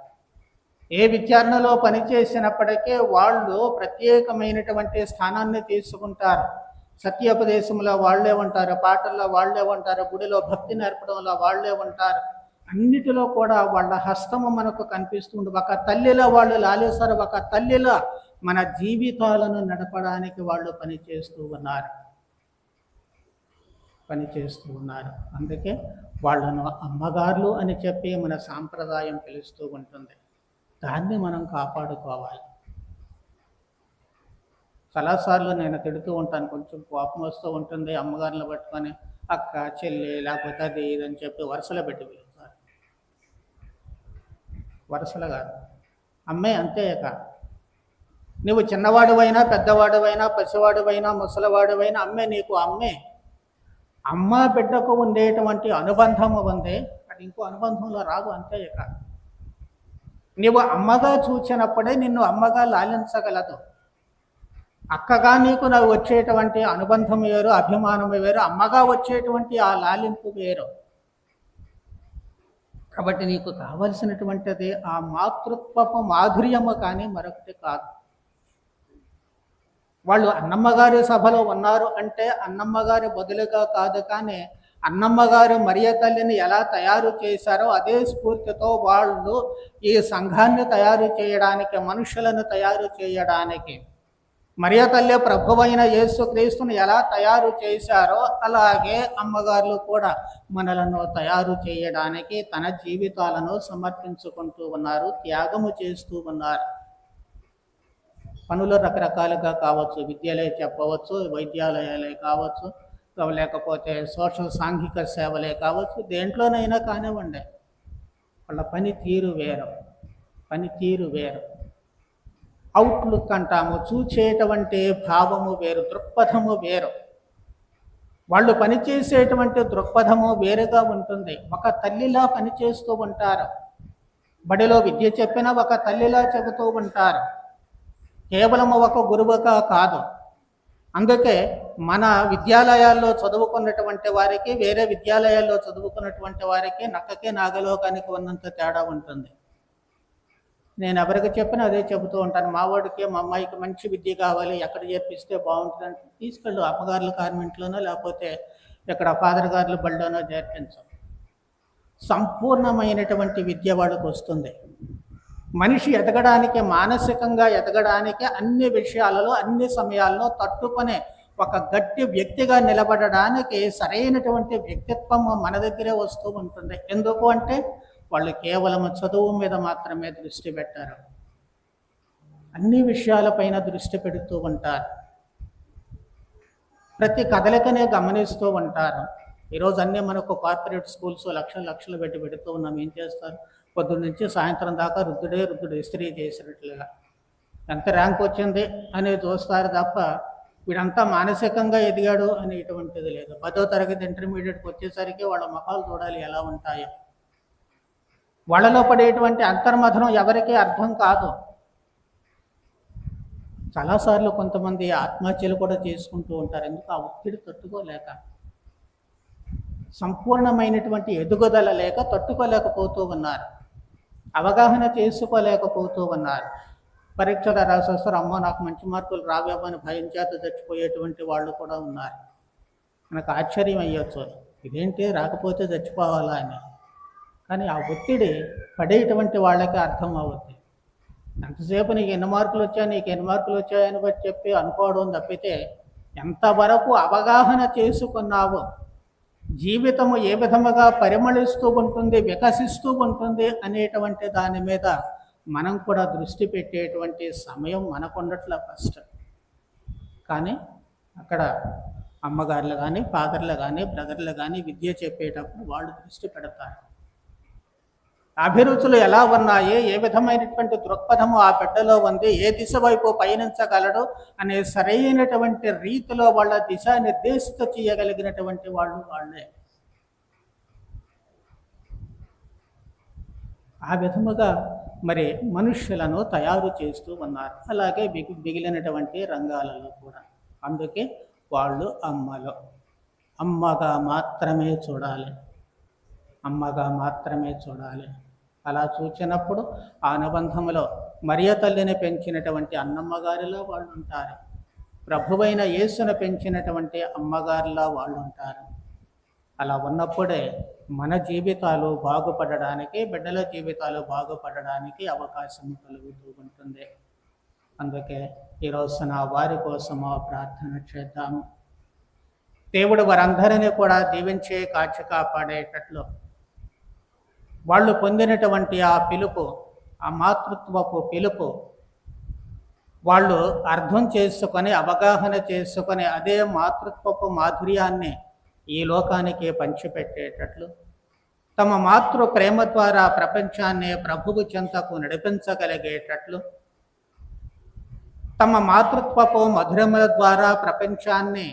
Speaker 2: ఏ విచారణలో పనిచేసినప్పటికీ వాళ్ళు ప్రత్యేకమైనటువంటి స్థానాన్ని తీసుకుంటారు. సత్యోపదేశంలో వాళ్ళే ఉంటారు, పాటల్లో వాళ్ళే ఉంటారు, గుడిలో భక్తి నేర్పడంలో వాళ్ళే ఉంటారు. అన్నిటిలో కూడా వాళ్ళ హస్తము మనకు కనిపిస్తుంది. ఒక తల్లిలా వాళ్ళు లాలేశారు. ఒక తల్లిలా మన జీవితాలను నడపడానికి వాళ్ళు పనిచేస్తూ ఉన్నారు. అందుకే వాళ్ళను అమ్మగారులు అని చెప్పి మన సాంప్రదాయం పిలుస్తూ ఉంటుంది. దాన్ని మనం కాపాడుకోవాలి. చాలాసార్లు నేను తిడుతూ ఉంటాను, కొంచెం కోపం వస్తూ ఉంటుంది. అమ్మగారులు పట్టుకొని అక్క, చెల్లి, లేకపోతే అది ఇదని చెప్పి వరుసలో పెట్టి పిలుస్తారు. వరుసలు కాదు, అమ్మే అంతే. నువ్వు చిన్నవాడివైనా, పెద్దవాడివైనా, పసివాడివైనా, ముసలివాడివైనా అమ్మే నీకు అమ్మే. అమ్మ బిడ్డకు ఉండేటువంటి అనుబంధము ఉంది, అది ఇంకో అనుబంధంలో రాదు. అంతే. నీవు అమ్మగా చూచినప్పుడే నిన్ను అమ్మగా లాలించగలదు. అక్కగా నీకు నాకు వచ్చేటువంటి అనుబంధం వేరు, అభిమానం వేరు. అమ్మగా వచ్చేటువంటి ఆ లాలింపు వేరు. కాబట్టి నీకు కావలసినటువంటిది ఆ మాతృత్వపు మాధుర్యము కానీ మరొకటి కాదు. వాళ్ళు అన్నమ్మగారి సభలో ఉన్నారు అంటే అన్నమ్మగారి బదులుగా కాదు, కానీ అన్నమ్మగారు మరియ తల్లిని ఎలా తయారు చేశారో అదే స్ఫూర్తితో వాళ్ళు ఈ సంఘాన్ని తయారు చేయడానికి, మనుషులను తయారు చేయడానికి, మరియ తల్లి ప్రభువైన యేసుక్రీస్తుని ఎలా తయారు చేశారో అలాగే అమ్మగారులు కూడా మనలను తయారు చేయడానికి తన జీవితాలను సమర్పించుకుంటూ ఉన్నారు, త్యాగము చేస్తూ ఉన్నారు. పనులు రకరకాలుగా కావచ్చు, విద్యలే చెప్పవచ్చు, వైద్యాలయాలే కావచ్చు, లేకపోతే సోషల్ సాంఘిక సేవలే కావచ్చు, దేంట్లోనైనా కానివ్వండి, వాళ్ళ పనితీరు వేరు. అవుట్లుక్ అంటాము, చూచేటువంటి భావము వేరు, దృక్పథము వేరు. వాళ్ళు పనిచేసేటువంటి దృక్పథము వేరుగా ఉంటుంది. ఒక తల్లిలా పనిచేస్తూ ఉంటారు. బడిలో విద్య చెప్పినా ఒక తల్లిలా చెబుతూ ఉంటారు, కేవలం ఒక గురువుగా కాదు. అందుకే మన విద్యాలయాల్లో చదువుకున్నటువంటి వారికి, వేరే విద్యాలయాల్లో చదువుకున్నటువంటి వారికి నక్కకి నాగలోకానికి ఉన్నంత తేడా ఉంటుంది. నేను ఎవరికి చెప్పినా అదే చెబుతూ ఉంటాను. మా వాడికి, మా అమ్మాయికి మంచి విద్య కావాలి, ఎక్కడ చేర్పిస్తే బాగుంటుందంటే తీసుకెళ్ళు, అమ్మగారుల కాన్వెంట్లోనో లేకపోతే ఇక్కడ ఫాదర్ గారుల బడిలోనో చేర్పించు. సంపూర్ణమైనటువంటి విద్య వాళ్ళకు వస్తుంది. మనిషి ఎదగడానికి, మానసికంగా ఎదగడానికి అన్ని విషయాలలో, అన్ని సమయాల్లో తట్టుకునే ఒక గట్టి వ్యక్తిగా నిలబడడానికి సరైనటువంటి వ్యక్తిత్వం మన దగ్గరే వస్తూ ఉంటుంది. ఎందుకు అంటే వాళ్ళు కేవలం చదువు మీద మాత్రమే దృష్టి పెట్టారు, అన్ని విషయాలపైన దృష్టి పెడుతూ ఉంటారు. ప్రతి కదలికనే గమనిస్తూ ఉంటారు. ఈరోజు అన్నీ మనకు కార్పొరేట్ స్కూల్స్ లక్షలు పెడుతూ ఉన్నాం. ఏం చేస్తారు? పొద్దున్న నుంచి సాయంత్రం దాకా రుద్దుడు ఇస్త్రీ చేసినట్లుగా ఎంత ర్యాంక్ వచ్చింది అని చూస్తారు తప్ప వీడంతా మానసికంగా ఎదిగాడు అనేటువంటిది లేదు. 10వ తరగతి ఇంటర్మీడియట్కి వచ్చేసరికి వాళ్ళ ముఖాలు చూడాలి ఎలా ఉంటాయో. వాళ్ళలో పడేటువంటి అంతర్మథనం ఎవరికీ అర్థం కాదు. చాలాసార్లు కొంతమంది ఆత్మహత్యలు కూడా చేసుకుంటూ ఉంటారు. ఎందుకు? ఆ ఒత్తిడి తట్టుకోలేక, సంపూర్ణమైనటువంటి ఎదుగుదల లేక తట్టుకోలేకపోతూ ఉన్నారు, అవగాహన చేసుకోలేకపోతూ ఉన్నారు. పరీక్షలు రాసేస్తారు, అమ్మో నాకు మంచి మార్కులు రావేమో అని భయం చేత చచ్చిపోయేటువంటి వాళ్ళు కూడా ఉన్నారు. మనకు ఆశ్చర్యం అయ్యొచ్చు, ఇదేంటి రాకపోతే చచ్చిపోవాలా అని. కానీ ఆ ఒత్తిడి పడేటువంటి వాళ్ళకి అర్థం అవుతుంది. ఎంతసేపు నీకు ఎన్ని మార్కులు వచ్చాయని బట్టి చెప్పి అనుకోవడం తప్పితే ఎంతవరకు అవగాహన చేసుకున్నావో, జీవితము ఏ విధముగా పరిమళిస్తూ ఉంటుంది, వికసిస్తూ ఉంటుంది అనేటువంటి దాని మీద మనం కూడా దృష్టి పెట్టేటువంటి సమయం మనకుండట్ల ఫస్ట్. కానీ అక్కడ అమ్మగారులు కానీ, ఫాదర్లు కానీ, బ్రదర్లు కానీ విద్య చెప్పేటప్పుడు వాళ్ళు దృష్టి పెడతారు. అభిరుచులు ఎలా ఉన్నాయి, ఏ విధమైనటువంటి దృక్పథము ఆ బిడ్డలో ఉంది, ఏ దిశ వైపు పయనించగలడు అనే సరైనటువంటి రీతిలో వాళ్ళ దిశానిర్దేశిత చేయగలిగినటువంటి వాళ్ళే. ఆ విధముగా మరి మనుష్యులను తయారు చేస్తూ ఉన్నారు. అలాగే మిగిలినటువంటి రంగాలలో కూడా. అందుకే వాళ్ళు అమ్మగా మాత్రమే చూడాలి, అమ్మగా మాత్రమే చూడాలి. అలా చూచినప్పుడు ఆ అనుబంధంలో మరియ తల్లిని పెంచినటువంటి అన్నమ్మగారిలో వాళ్ళు ఉంటారు, ప్రభువైన యేసును పెంచినటువంటి అమ్మగారిలా వాళ్ళు ఉంటారు. అలా ఉన్నప్పుడే మన జీవితాలు బాగుపడడానికి, బిడ్డల జీవితాలు బాగుపడడానికి అవకాశం కలుగుతూ ఉంటుంది. అందుకే ఈ రోజున వారి కోసము ప్రార్థన చేద్దాము. దేవుడు వారందరినీ కూడా దీవించే కాచి కాపాడేటట్లు వాళ్ళు పొందినటువంటి ఆ పిలుపు, ఆ మాతృత్వపు పిలుపు వాళ్ళు అర్థం చేసుకొని, అవగాహన చేసుకొని అదే మాతృత్వపు మాధుర్యాన్ని ఈ లోకానికి పంచిపెట్టేటట్లు, తమ మాతృ ప్రేమ ద్వారా ప్రపంచాన్ని ప్రభువు చెంతకు నడిపించగలిగేటట్లు, తమ మాతృత్వపు మధురముల ద్వారా ప్రపంచాన్ని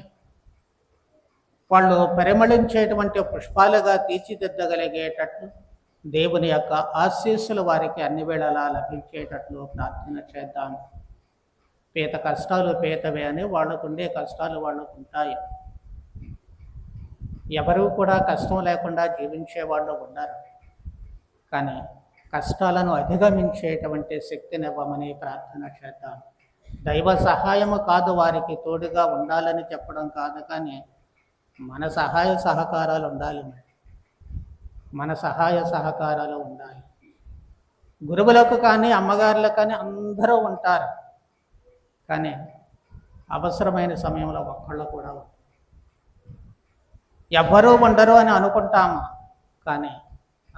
Speaker 2: వాళ్ళు పరిమళించేటువంటి పుష్పాలుగా తీర్చిదిద్దగలిగేటట్లు దేవుని యొక్క ఆశీస్సులు వారికి అన్ని వేళలా లభించేటట్లు ప్రార్థన చేద్దాం. పేద కష్టాలు పేదవే అని వాళ్ళకుండే కష్టాలు వాళ్ళకు ఉంటాయి. ఎవరూ కూడా కష్టం లేకుండా జీవించే వాళ్ళు ఉన్నారు. కానీ కష్టాలను అధిగమించేటువంటి శక్తినివ్వమని ప్రార్థన చేద్దాం. దైవ సహాయము కాదు వారికి తోడుగా ఉండాలని చెప్పడం కాదు, కానీ మన సహాయ సహకారాలు ఉండాలి. మన సహాయ సహకారాలు ఉండాలి. గురువులకు కానీ అమ్మగారులకు కానీ అందరూ ఉంటారు, కానీ అవసరమైన సమయంలో ఒక్కళ్ళు కూడా ఉంటారు. ఎవ్వరూ ఉండరు అని అనుకుంటాము, కానీ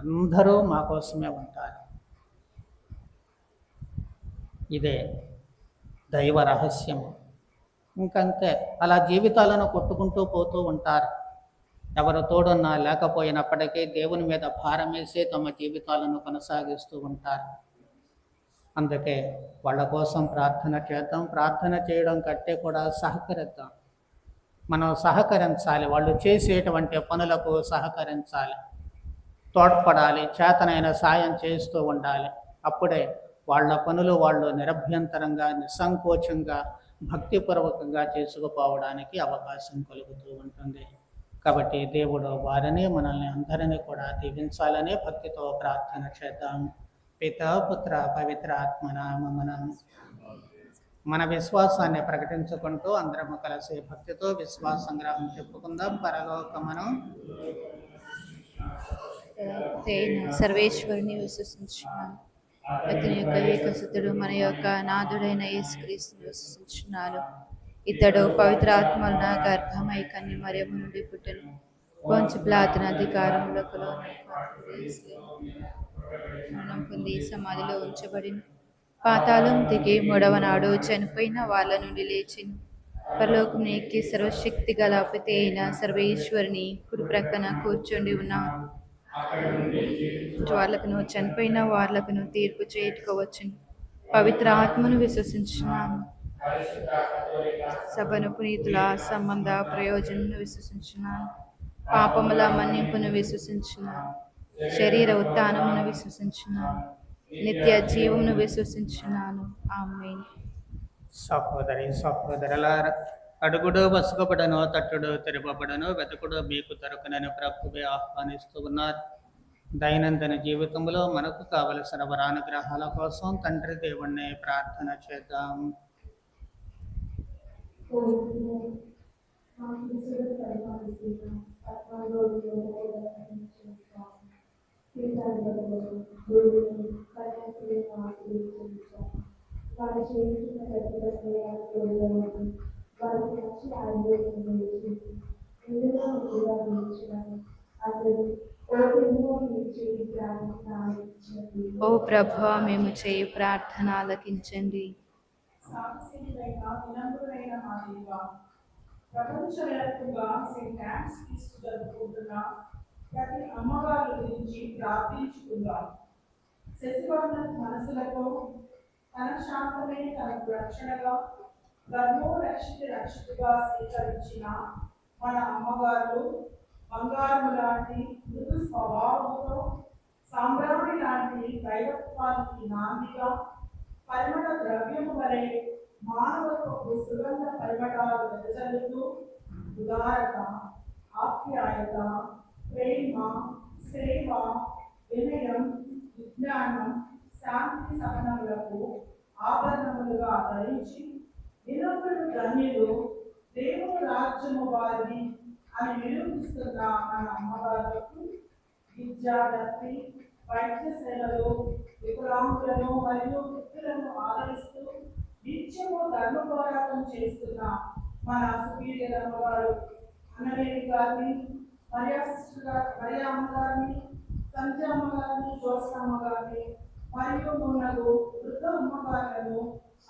Speaker 2: అందరూ మా కోసమే ఉంటారు. ఇదే దైవ రహస్యము. ఇంకంతే, అలా జీవితాలను కొట్టుకుంటూ పోతూ ఉంటారు. ఎవరు తోడున్నా లేకపోయినప్పటికీ దేవుని మీద భారం వేసి తమ జీవితాలను కొనసాగిస్తూ ఉంటారు. అందుకే వాళ్ళ కోసం ప్రార్థన చేద్దాం. ప్రార్థన చేయడం కంటే కూడా సహకరిద్దాం. మనం సహకరించాలి, వాళ్ళు చేసేటువంటి పనులకు సహకరించాలి, తోడ్పడాలి, చేతనైన సాయం చేస్తూ ఉండాలి. అప్పుడే వాళ్ళ పనులు వాళ్ళు నిరభ్యంతరంగా, నిస్సంకోచంగా, భక్తిపూర్వకంగా చేసుకుపోవడానికి అవకాశం కలుగుతూ ఉంటుంది. కాబట్టి దేవుడు వారిని, మనల్ని అందరినీ కూడా దీవించాలని భక్తితో ప్రార్థన చేద్దాం. పితా పుత్ర పవిత్ర ఆత్మ నామమున మన విశ్వాసాన్ని ప్రకటించుకుంటూ అందరము కలిసి భక్తితో విశ్వాస సంగ్రహం చెప్పుకుందాం. పరలోకమును
Speaker 1: సర్వేశ్వరుని విశ్వసించున్నాను. అతని యొక్క ఏకసుతుడు మన యొక్క నాథుడైన యేసుక్రీస్తుని విశ్వసించున్నాను. ఇతడు పవిత్రాత్మల గర్భమై కన్య మరియమ్మ నుండి పుట్టెను. పొంచి పిలాతుని అధికారములకు మరణం పొంది సమాధిలో ఉంచబడిన, పాతాళం దిగి మూడవ నాడు చనిపోయిన వాళ్ళ నుండి లేచిను. పరలోకం ఎక్కి సర్వశక్తి గల పిత అయిన సర్వేశ్వరుని కుడి ప్రక్కన కూర్చొని ఉన్నారు. వాళ్ళకును చనిపోయిన వాళ్ళకును తీర్పు చేయుటకువచ్చును. పవిత్ర ఆత్మను విశ్వసించున్నాను. సభను పునీతుల సంబంధ ప్రయోజనను విశ్వసించున్నాను. పాపముల మన్నింపును విశ్వసించున్నాను. శరీర ఉత్థానమును విశ్వసించున్నాను. నిత్య జీవమును విశ్వసించున్నాను. ఆమేన్.
Speaker 2: సహోదరి సహోదరులారా, అడుగుడు వసుకబడను, తట్టుడు తెరవబడను, వెతుకుడు మీకు దొరకనని ప్రభువే ఆహ్వానిస్తూ ఉన్నారు. దైనందిన జీవితంలో మనకు కావలసిన వరానుగ్రహాల కోసం తండ్రి దేవుణ్ణి ప్రార్థన చేద్దాం.
Speaker 1: ఓ ప్రభువా, మేము చేయు ప్రార్థన ఆలకించండి.
Speaker 6: ప్రపంచవ్యాప్తంగా సెయింట్ ఫ్రాన్సిస్ క్రీస్తు జరుపుకుంటున్న ప్రతి అమ్మవారి గురించి ప్రార్థించుకుందాం. శశివర్ణ మనసులతో తన శాంతమే తనకు రక్షణగా, ధర్మో రక్షితగా స్వీకరించిన మన అమ్మగారు బంగారు లాంటి మృదు స్వభావంతో సాంబ్రాణి సురభి లాంటి దైవత్వానికి నాందిగా పరిమళ ద్రవ్యము వలె మానవత్వపు సుగంధ పరిమళాలు వెదజల్లుతూ ఉదారత, ఆప్యాయత, ప్రేమ, సేవ, వినయం, విజ్ఞానం, శాంతి సహనములకు ఆభరణములుగా ధరించి వినోదులు ధన్యులు, దేవుని రాజ్యము వారిని అని నిరూపిస్తున్న మన అమ్మవారులకు విద్యార్థి, వైద్య సేవలు, వికలాంగులను మరియు వృద్ధులను ఆదరిస్తూ నిత్యము ధర్మ పోరాటం చేస్తున్న మన సుపీరియర్ అమ్మగారు అన్నవేణి గారిని, మరియా అమ్మగారిని, సంజ అమ్మగారిని, జ్యోత్స్నమ్మ గారిని మరియు మున్నగు వృద్ధ అమ్మగారులను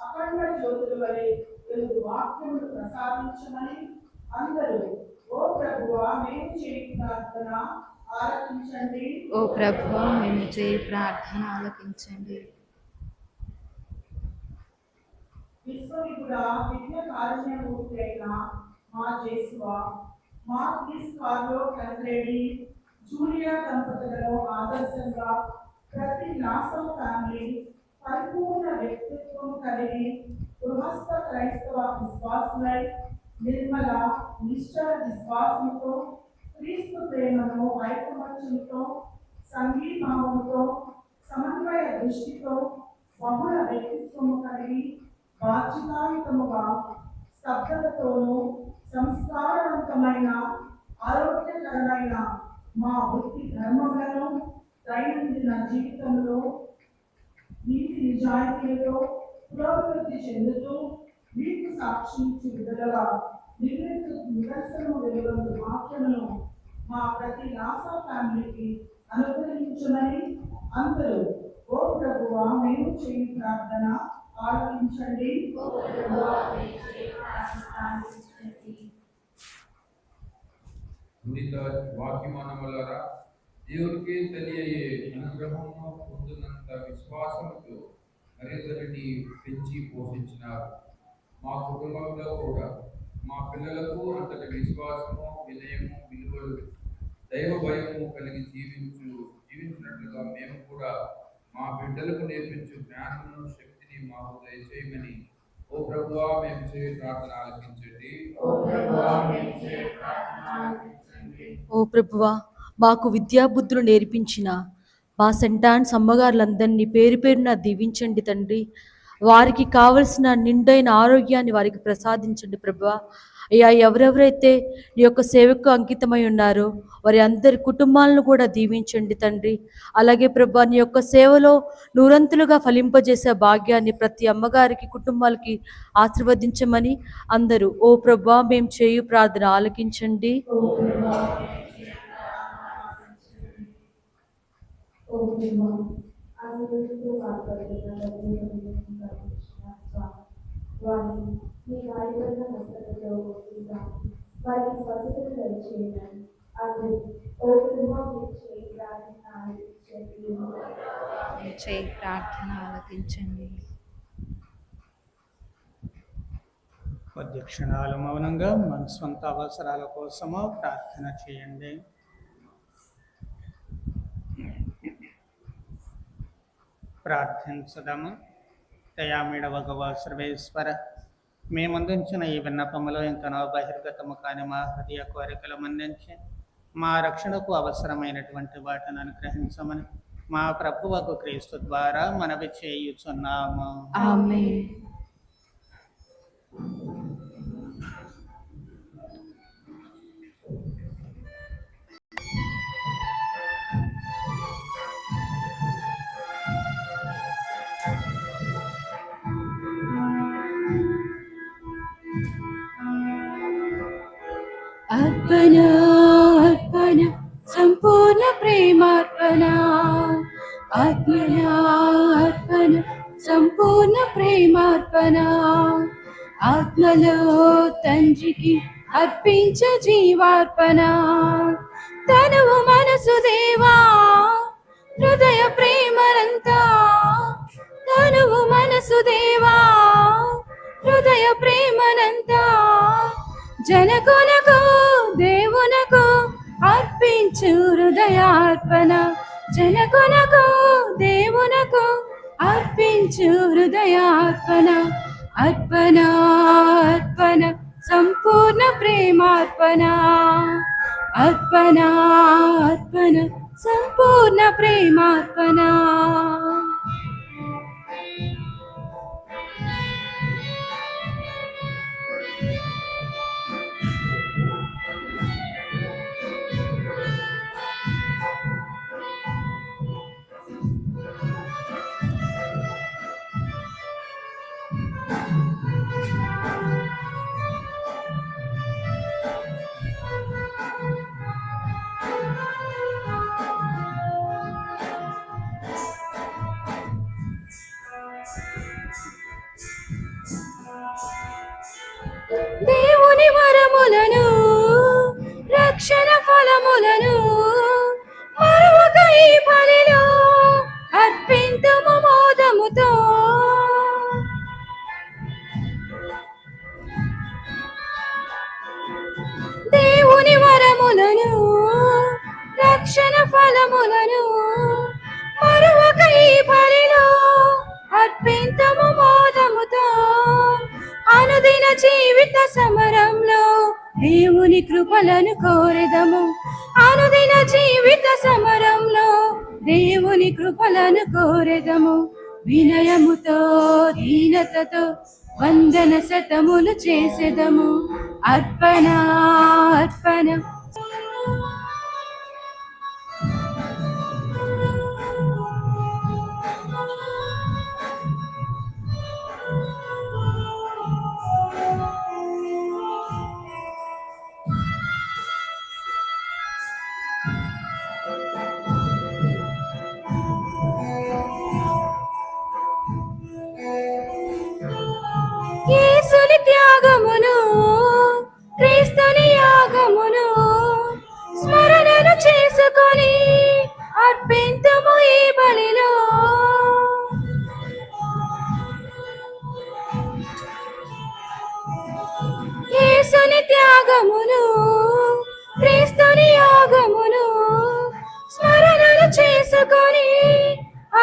Speaker 6: అఖండ జ్యోతుల వలె వెలుగు వాక్యములు ప్రసాదించమని అందరూ ఓ ప్రభువా మేము చేయి ప్రార్థన ఆలకించండి.
Speaker 1: ఓ ప్రభువా మేము చేయి ప్రార్థన ఆలకించండి.
Speaker 6: విశ్వవిధుడ విద్య కారుణ్యమూర్తి అయిన మా జేసువా, మా క్రీస్తులో కంద్రేడి జూలియా దంపతులను ఆదర్శంగా ప్రతి నాసం ఫ్యామిలీ పరిపూర్ణ వ్యక్తిత్వం కలిగి గృహస్థ క్రైస్తవ విశ్వాసులై నిర్మల నిష్ఠ విశ్వాసంతో క్రీస్తు ప్రేమను ఐకమత్యంతో సంఘీభావంతో సమన్వయ దృష్టితో బహుళ వ్యక్తిత్వము కలిగి బాధ్యతాయుతముగా స్తబ్దతతోనూ సంస్కారవంతమైన ఆరోగ్యకరమైన మా వృత్తి ధర్మములను దైనందిన జీవితంలో నీతి నిజాయితీలతో పురోభివృద్ధి చెందుతూ మీకు సాక్షించి విడుదలగా నిదర్శనము వెలుగొందు వాక్యమును మా ప్రతి నాసా ఫ్యామిలీకి అనుగ్రహించమని అందరూ ఓ ప్రభువా మేము చేయి ప్రార్థన ఆలకించండి.
Speaker 7: వాక్యమానములారా దేవునికి తెలియయే అనుగ్రహమును పొందినంత విశ్వాసముతో మరింతటిని పెంచి పోషించినారు. మా కుటుంబంలో కూడా మా పిల్లలకు అంతటి విశ్వాసము, వినయము, విలువలు, దైవ భయము కలిగి జీవించినట్లుగా మేము కూడా మా బిడ్డలకు నేర్పించు జ్ఞానమును, శక్తిని మాకు దయచేయమని ఓ ప్రభువా మేము చేయి ప్రార్థన ఆలకించండి.
Speaker 8: ఓ ప్రభువా మాకు విద్యాబుద్ధులు నేర్పించిన మా సెంటాన్స్ అమ్మగారులందరినీ పేరు పేరున దీవించండి తండ్రి. వారికి కావలసిన నిండైన ఆరోగ్యాన్ని వారికి ప్రసాదించండి ప్రభువా. అయ్యా ఎవరెవరైతే నీ యొక్క సేవకు అంకితమై ఉన్నారో వారి అందరి కుటుంబాలను కూడా దీవించండి తండ్రి. అలాగే ప్రభువా నీ యొక్క సేవలో నూరంతులుగా ఫలింపజేసే భాగ్యాన్ని ప్రతి అమ్మగారికి, కుటుంబాలకి ఆశీర్వదించమని అందరూ ఓ ప్రభువా మేము చేయు ప్రార్థన ఆలకించండి.
Speaker 1: చేయి ప్రార్థన ఆలకించండి.
Speaker 2: కొద్ది క్షణాలు మౌనంగా మన సొంత అవసరాల కోసము ప్రార్థన చేయండి. ప్రార్థించదము. దయామేడవగవ సర్వేశ్వర, మేమందించిన ఈ విన్నపములో ఇంకనో బహిర్గతము కాని మా హృదయ కోరికలు మన్నించి మా రక్షణకు అవసరమైనటువంటి వాటిని అనుగ్రహించమని మా ప్రభువకు క్రీస్తు ద్వారా మనవి చేయుచున్నాము.
Speaker 1: ఆమేన్. అర్పణ అర్పణ సంపూర్ణ ప్రేమార్పణ, ఆత్మయ అర్పణ సంపూర్ణ ప్రేమార్పణ, ఆత్మలో తండ్రికి అర్పించ జీవార్పణ. తనువు మనసు దేవా హృదయ ప్రేమనంతా, తనువు మనసు దేవా హృదయ ప్రేమనంతా, జనకునకు దేవునకు అర్పించు హృదయార్పణ, జనకునకు దేవునకు అర్పించు హృదయార్పణ, అర్పణ అర్పణ సంపూర్ణ ప్రేమార్పణ, అర్పణ అర్పణ సంపూర్ణ ప్రేమార్పణ. దేవుని వరములను రక్షణ ఫలములను మరొక ఈ బలిలో అర్పింతుము మోదముతో. దేవుని వరములను రక్షణ ఫలములను మరొక ఈ బలిలో అర్పింతుము మోదముతో. అనుదిన జీవిత సమరంలో దేవుని కృపలను కోరెదము, అనుదిన జీవిత సమరంలో దేవుని కృపలను కోరెదము. వినయముతో దీనతతో వందన శతములు చేసెదము. అర్పణ అర్పణ యేసుని త్యాగమును క్రీస్తుని యాగమును స్మరణను చేసుకొని అర్పింతుము ఈ బలిలో. యేసుని త్యాగమును క్రీస్తుని యాగమును స్మరణను చేసుకొని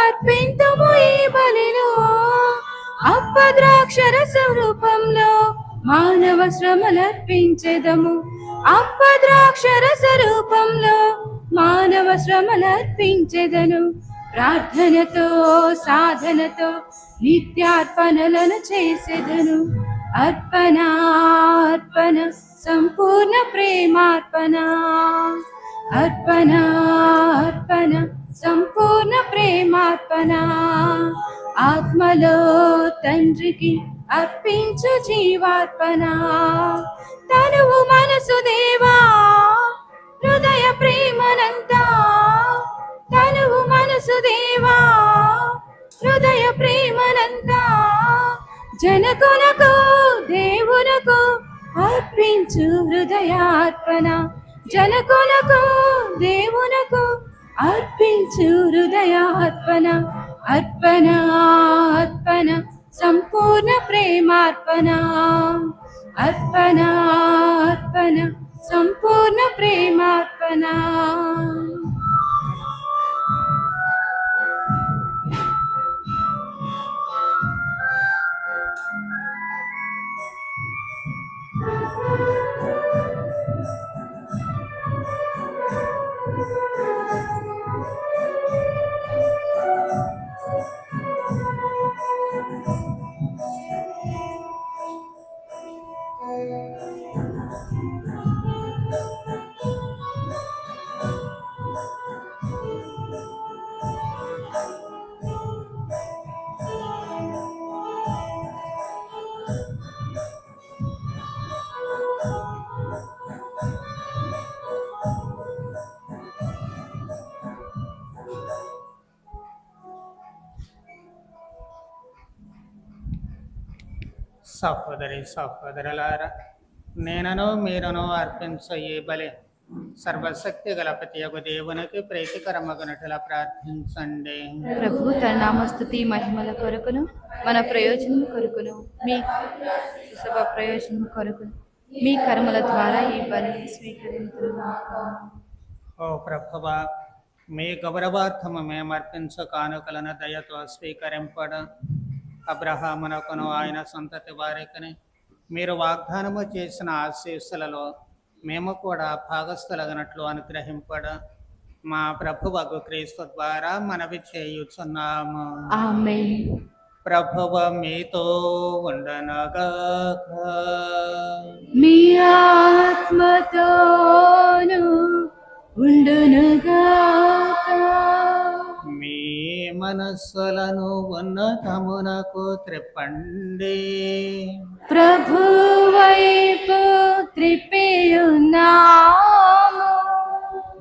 Speaker 1: అర్పింతుము ఈ బలిలో. అప్పద్రాక్షరస రూపంలో మానవ శ్రమలర్పించెదము, అప్పద్రాక్షరస రూపంలో మానవ శ్రమలర్పించెదను. ప్రార్థనతో సాధనతో నిత్యార్పణలను చేసెదను. అర్పణ అర్పణ సంపూర్ణ ప్రేమార్పణ, అర్పణ అర్పణ సంపూర్ణ ప్రేమార్పణ. ఆత్మలో తండ్రికి అర్పించు జీవార్పణ. తనువు మనసు దేవా హృదయ ప్రేమనంతా, తనువు మనసు దేవా హృదయ ప్రేమనంతా. జనకునకు దేవునకు అర్పించు హృదయార్పణ, జనకునకు దేవునకు అర్పించు హృదయార్పణ. అర్పణ అర్పణ సంపూర్ణ ప్రేమార్పణ, అర్పణ అర్పణ సంపూర్ణ ప్రేమార్పణ.
Speaker 2: సహోదరి సహోదరులారా, నేనను మీరును అర్పించ ఈ బలి సర్వశక్తి గలపతియగు దేవునికి ప్రీతికరమగునట్లా ప్రార్థించండి.
Speaker 1: ప్రభు తన నామస్తుతి మహిమల కొరకును మన ప్రయోజనం కొరకును మీ సభ ప్రయోజనం కొరకును మీ కర్మల ద్వారా ఈ బలిని స్వీకరించును.
Speaker 2: ఓ ప్రభువా, మీ గౌరవార్థము మేమర్పించు కానుకలను దయతో స్వీకరింపడ అబ్రహామునకును ఆయన సంతతి వారికి మీరు వాగ్దానము చేసిన ఆశీస్సులలో మేము కూడా భాగస్థులగినట్లు అనుగ్రహింపడ మా ప్రభువగు క్రీస్తు ద్వారా మనవి చేయుచున్నాము.
Speaker 1: ఆమేన్.
Speaker 2: ప్రభువ మీతో ఉండనగాక.
Speaker 1: మీ ఆత్మతోను ఉండునుగాక.
Speaker 2: మీ మనస్సులను ఉన్నతమునకు త్రిప్పండి.
Speaker 1: ప్రభు వైపు త్రిప్పియున్నాము.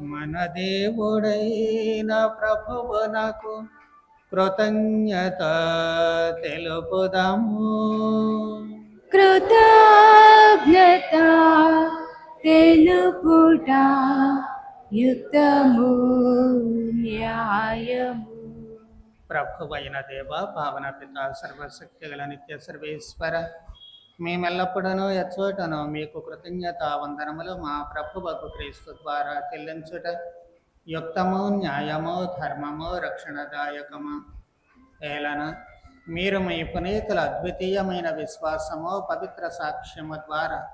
Speaker 2: మన దేవుడైన ప్రభువునకు కృతజ్ఞత తెలుపుదాము.
Speaker 1: కృతజ్ఞత తెలుపుట యుక్తము న్యాయము.
Speaker 2: ప్రభువైన దేవ పావన పిత సర్వశక్తి గల నిత్య సర్వేశ్వర మేమెల్లప్పుడూ ఎచ్చోటను మీకు కృతజ్ఞత వందనములు మా ప్రభువకు క్రీస్తు ద్వారా చెల్లించుట యుక్తము న్యాయము ధర్మము రక్షణదాయకము. ఏలన మీరు మీ పునీతుల అద్వితీయమైన విశ్వాసము పవిత్ర సాక్ష్యము ద్వారా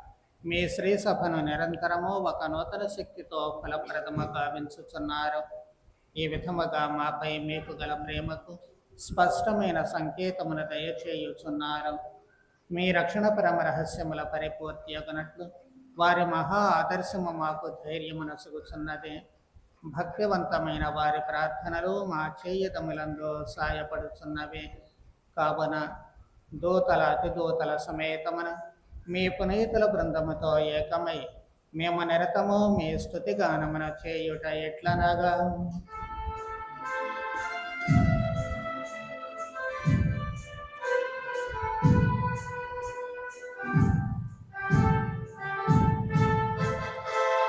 Speaker 2: మీ శ్రీ సభను నిరంతరము ఒక నూతన శక్తితో ఫలప్రదము గావించుచున్నారు. ఈ విధముగా మాపై మీకు గల ప్రేమకు స్పష్టమైన సంకేతమును దయచేయుచున్నారు. మీ రక్షణ పరమ రహస్యముల పరిపూర్తి అగునట్లు వారి మహా ఆదర్శము మాకు ధైర్యమునసుగుచున్నది. భక్తివంతమైన వారి ప్రార్థనలు మా చేయుతములందు సాయపడుచున్నవి. కావున దూతల అతిదూతల సమేతమున మీ పునీతుల బృందముతో ఏకమై మేము నిరతము మీ స్తుతిగానమున చేయుట ఎట్లనగా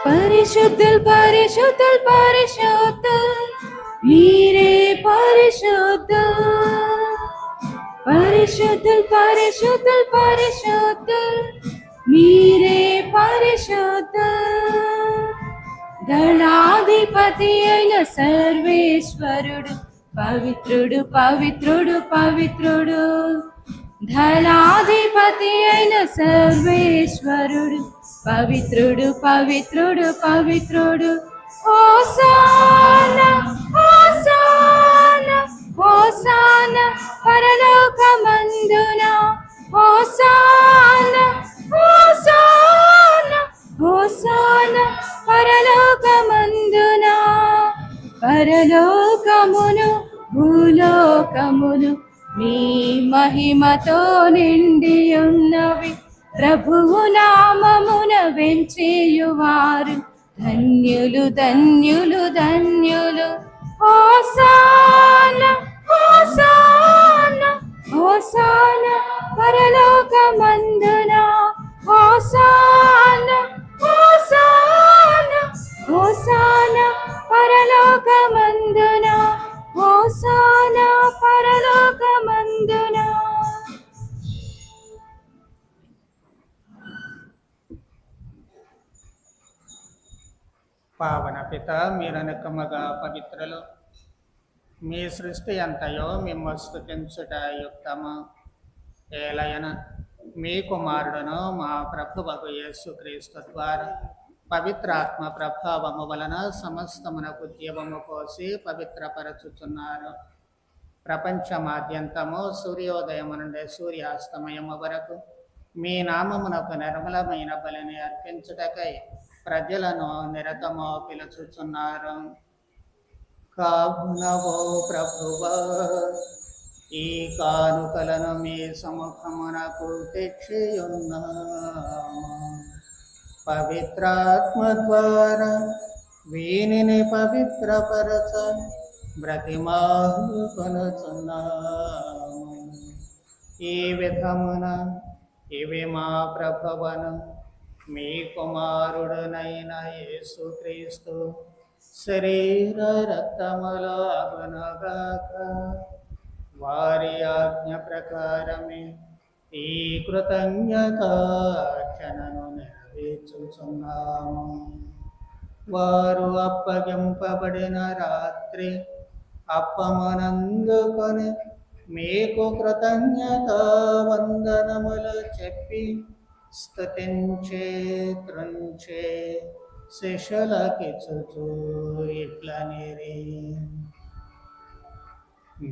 Speaker 1: పరిశుద్ధుల్ పరిశుద్ధుల్ పరిశుద్ధుల్ మీరే పరిశుద్ధుల్. పరిశుద్ధుల్ పరిశుద్ధుల్ పరిశుద్ధుల్ మీరే పరిశుద్ధుల్. దళాధిపతి అయిన సర్వేశ్వరుడు పవిత్రుడు పవిత్రుడు పవిత్రుడు. దళాధిపతి అయిన సర్వేశ్వరుడు పవిత్రుడు పవిత్రుడు పవిత్రుడు. హోసానా హోసానా హోసానా పరలోకమందున. హోసానా హోసానా హోసానా పరలోకమందున. పరలోకమును భూలోకమును మీ మహిమతో నిండి ఉన్నవి. ప్రభువు నామమున వెంచేయువారు ధన్యులు ధన్యులు ధన్యులు. హోసానా హోసానా హోసానా పరలోకమందున. హోసానా హోసానా హోసానా పరలోకమందున. హోసానా పరలోకమందున.
Speaker 2: పావన పిత మీరనకమగా పవిత్రులు. మీ సృష్టి అంతయో మిమ్ము స్తుతించుట యుక్తము. ఏలయన మీ కుమారుడును మా ప్రభువగు యేసుక్రీస్తు ద్వారా పవిత్రాత్మ ప్రభావము వలన సమస్తమునకు జీవము పోసి పవిత్రపరచుచున్నారు. ప్రపంచమాద్యంతము సూర్యోదయము నుండి సూర్యాస్తమయము వరకు మీ నామమునకు నిర్మలమైన బలిని అర్పించుటకై ప్రజలను నిరతము పిలుచుచున్నారు. కావునవో ప్రభువా ఈ కానుకలను మీ సముఖమునకు తెచ్చియున్నాము. పవిత్రాత్మ ద్వారా వీనిని పవిత్రపరచ బ్రతిమాలుకొనుచున్నాము. ఈ విధమున ఇవి మా ప్రభువును మీ కుమారుడునైన యేసుక్రీస్తు శరీర రక్తములో అగునుగాక. వారి ఆజ్ఞ ప్రకారమే ఈ కృతజ్ఞతార్చనను నెరవేర్చుచున్నాము. వారు అప్పగింపబడిన రాత్రి అప్పమనందుకొని మీకు కృతజ్ఞత వందనములు చెప్పి స్తుతించే త్రుంచే శిష్యులకిచ్చుచు ఇట్లనిరి,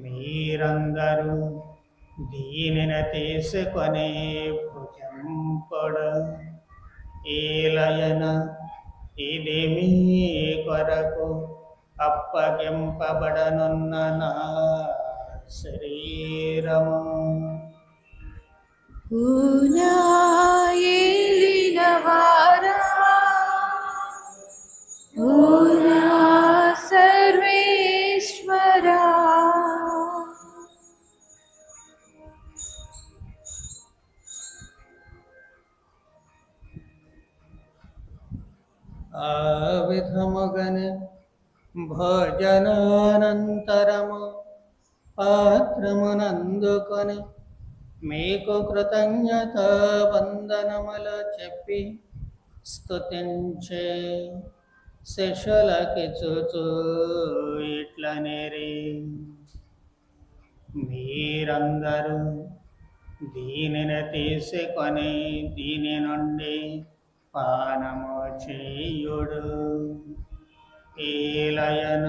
Speaker 2: మీరందరూ దీనిని తీసుకొని భుజింపుడు. ఏలయన ఇది మీ కొరకు అప్పగింపబడనున్న నా శరీరము.
Speaker 1: ఏలినవారా, ఓ నా సర్వేశ్వరా,
Speaker 2: ఆ విధముగనే భోజనానంతరము పాత్రమునందుకొని మీకు కృతజ్ఞత వందనములు చెప్పి స్తుతించే శిష్యులకిచ్చుచు ఇట్లనిరి, మీరందరూ దీనిని తీసుకొని దీని నుండి పానము చేయుడు. ఏలయన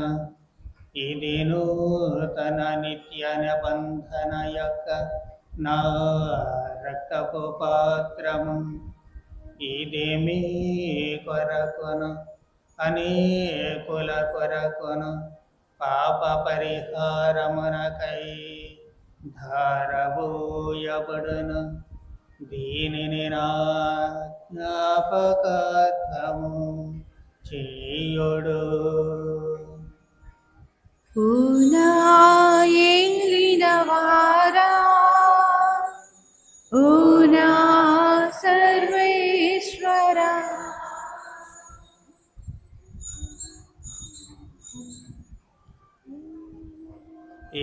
Speaker 2: ఇది నూతన నిత్య నిబంధన యొక్క నా రక్తపు పాత్రము. ఇది మీ కొరకును అనేకుల కొరకును పాప పరిహారమునకై ధారబోయబడును. దీనిని నా జ్ఞాపకార్థము చేయుడు.
Speaker 1: ఓ నా ఏలినవారా, ఓ నా సర్వేశ్వరా,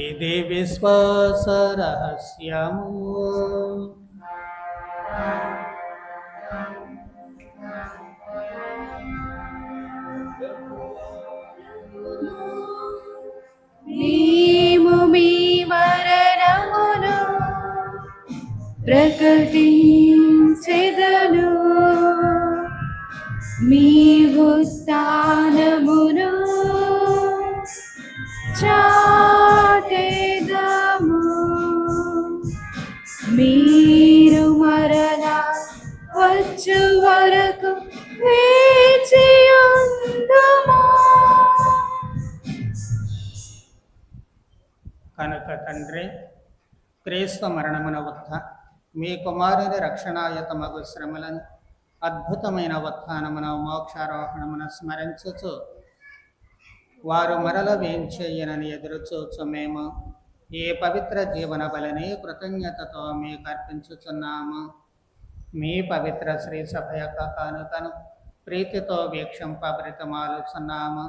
Speaker 2: ఇది విశ్వాస రహస్యము.
Speaker 1: మేము మీ మరణమును ప్రకటించెదను, మీ ఉత్థానమును చాటెదము. మీరు మరలా వచ్చు వరకు వేచియుందుము.
Speaker 2: కనుక తండ్రి, క్రీస్తు మరణమున వద్ద మీ కుమారుని రక్షణాయతమగు శ్రమలను అద్భుతమైన ఉత్థానమున మోక్షారోహణమున స్మరించుచు వారు మరల వేంచేయనని ఎదురుచూచు మేము ఈ పవిత్ర జీవన బలిని కృతజ్ఞతతో మీకు అర్పించుచున్నాము. మీ పవిత్ర శ్రీ సభ యొక్క కానుకను ప్రీతితో వీక్షింపబ్రతమాలుచున్నాము.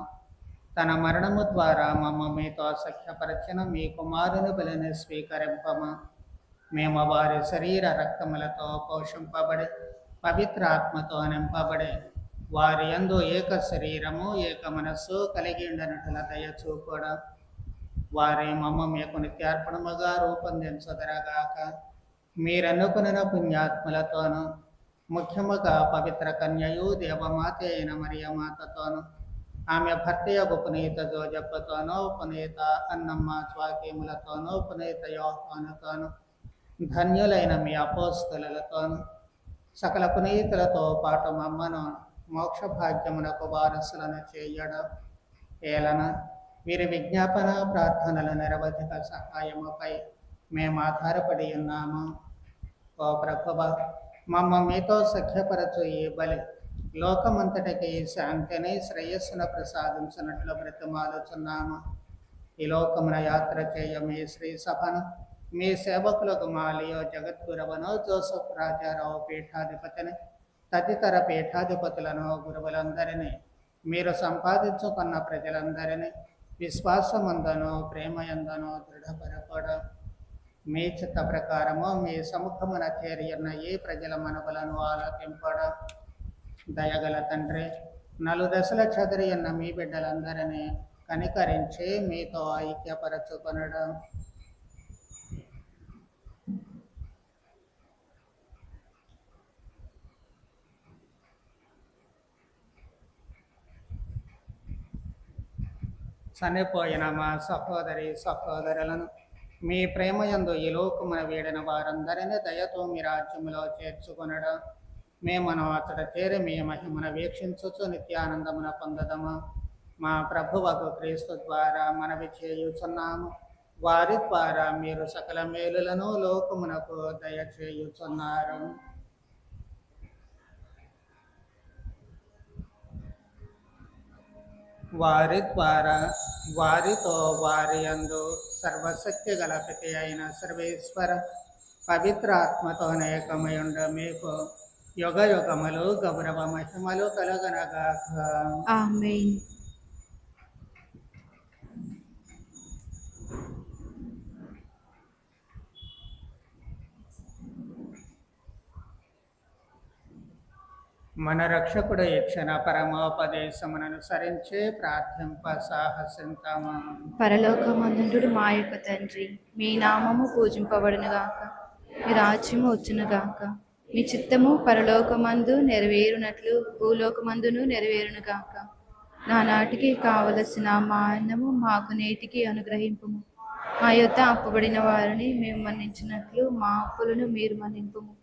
Speaker 2: తన మరణము ద్వారా మమ్మ మీతో సఖ్యపరచిన మీ కుమారుని బలిని స్వీకరింపము. మేము వారి శరీర రక్తములతో పోషింపబడి పవిత్ర ఆత్మతో నింపబడి వారి యందు ఏక శరీరము ఏక మనస్సు కలిగి ఉండనట్ల దయచూపడం వారి మమ్మ మీకు నిత్యార్పణముగా రూపొందించదరగాక. మీరనుకున్న పుణ్యాత్మలతోనూ ముఖ్యముగా పవిత్ర కన్యయు దేవమాత అయిన మరియమాతతోనూ ఆమె భర్తయగు పునీత జోజప్పతోనూ పునీత అన్నమ్మ స్వాకీములతోనూ పునీత యోహానుతోనూ ధన్యులైన మీ అపోస్తలులతోనూ సకల పునీతులతో పాటు మమ్మను మోక్ష భాగ్యమునకు వారసులను చేయడం ఏలన వీరి విజ్ఞాపన ప్రార్థనల నిరవధిక సహాయముపై మేము ఆధారపడి ఉన్నాము. ఓ ప్రభువ, మమ్మ మీతో సఖ్యపరచు ఈ బలి లోకమంతటికి శాంతిని శ్రేయస్సును ప్రసాదించినట్లు బ్రతిమాలుచున్నాము. ఈ లోకమున యాత్ర చేయ మీ శ్రీ సభను మీ సేవకులకు మాలియో జగద్గురువను జోసఫ్ రాజారావు పీఠాధిపతిని తదితర పీఠాధిపతులను గురువులందరినీ మీరు సంపాదించుకున్న ప్రజలందరినీ విశ్వాసమందనో ప్రేమయందనో దృఢపరపడం మీ చిత్త ప్రకారము మీ సముఖమున చేరియున్న ఈ ప్రజల మనవులను ఆలకింపడం. దయగల తండ్రి, నలుదశల చదిరి ఉన్న మీ బిడ్డలందరినీ కనికరించి మీతో ఐక్యపరచుకొనడం. చనిపోయిన మా సహోదరులను మీ ప్రేమయందు ఈ లోకమున వీడిన వారందరినీ దయతో మీ రాజ్యములో చేర్చుకొనడం. మేమను అతడ చేరి మీ మహిమన వీక్షించుచు నిత్యానందమున పొందదము. మా ప్రభువకు క్రీస్తు ద్వారా మనవి చేయుచున్నాము. వారి ద్వారా మీరు సకల మేలులను లోకమునకు దయచేయుచున్నారు. వారి ద్వారా వారితో వారి యందు సర్వశక్తి గల పితి అయిన సర్వేశ్వర పవిత్ర ఆత్మతో అనేకమయుండ మీకు యుగ యుగములు గౌరవ మహిమలు కలుగనగాక.
Speaker 1: ఆమేన్.
Speaker 2: మన రక్షకుడు ఇచ్చిన పరమోపదేశమును అనుసరించి ప్రార్థింప సాహసింతాము.
Speaker 1: పరలోకమందుడు మా యొక్క తండ్రి, మీ నామము పూజింపబడునుగాక, మీ రాజ్యము వచ్చునుగాక, మీ చిత్తము పరలోకమందు నెరవేరునట్లు భూలోకమందును నెరవేరునుగాక. నానాటికి కావలసిన మా అన్నము మాకు నేటికి అనుగ్రహింపుము. మా యొద్ద అప్పుబడిన వారిని మేము మన్నించినట్లు మా అప్పులను మీరు మన్నింపుము.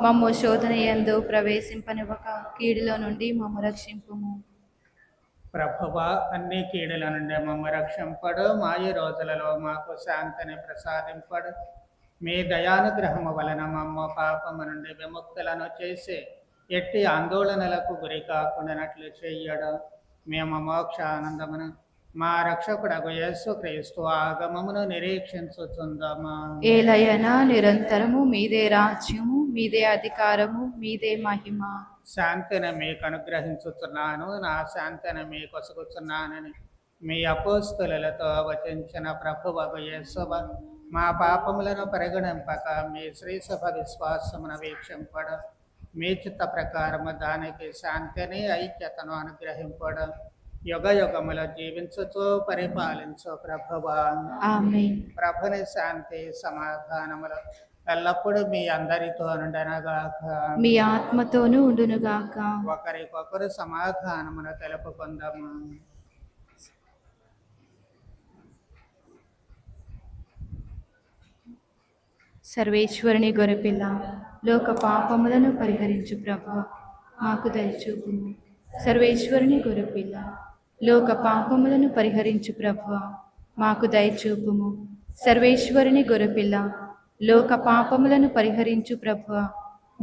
Speaker 1: మమ్ము శోధన యందు ప్రవేశింపనివ్వక కీడులో నుండి మమ్ము రక్షింపుము.
Speaker 2: ప్రభువా, అన్ని కీడుల నుండి మమ్మ రక్షింపడు. మా ఈ రోజులలో మాకు శాంతిని ప్రసాదింపడు. మీ దయానుగ్రహము వలన మమ్మ పాపము నుండి విముక్తులను చేసి ఎట్టి ఆందోళనలకు గురి కాకుండానట్లు చెయ్యడు. మేము మోక్ష ఆనందమును మా రక్షకుడగు యేసు క్రీస్తు ఆగమమును నిరీక్షించుచుందము.
Speaker 1: ఏలయనా నిరంతరము మీదే రాజ్యము, మీదే అధికారము, మీదే మహిమ.
Speaker 2: శాంతిని మీకు అనుగ్రహించుచున్నాను, నా శాంతిని మీకు ఒసుగుచున్నానని మీ అపోస్తలులతో వచించిన ప్రభువగు యేసువ మా పాపములను పరిగణింపక మీ శ్రీసభ విశ్వాసమును వీక్షింపడు. మీ చిత్త ప్రకారము దానికి శాంతిని ఐక్యతను అనుగ్రహింపడు. యుగ యుగములో జీవించుచు పరిపాలించు ప్రభువా.
Speaker 1: ఆమేన్.
Speaker 2: ప్రభుని శాంతి సమాధానములు ఎల్లప్పుడూ మీ అందరితో నుండనగాక.
Speaker 1: మీ ఆత్మతోనూ ఉండునుగాక.
Speaker 2: ఒకరికొకరు సమాధానమును తెలుపుకుందాము.
Speaker 1: సర్వేశ్వరుని గొర్రెపిల్ల, లోక పాపములను పరిహరించు ప్రభువా, మాకు దయచూపుము. సర్వేశ్వరుని గొర్రెపిల్ల, లోక పాపములను పరిహరించు ప్రభువా, మాకు దయచూపుము. సర్వేశ్వరుని గొర్రెపిల్ల, లోక పాపములను పరిహరించు ప్రభువా,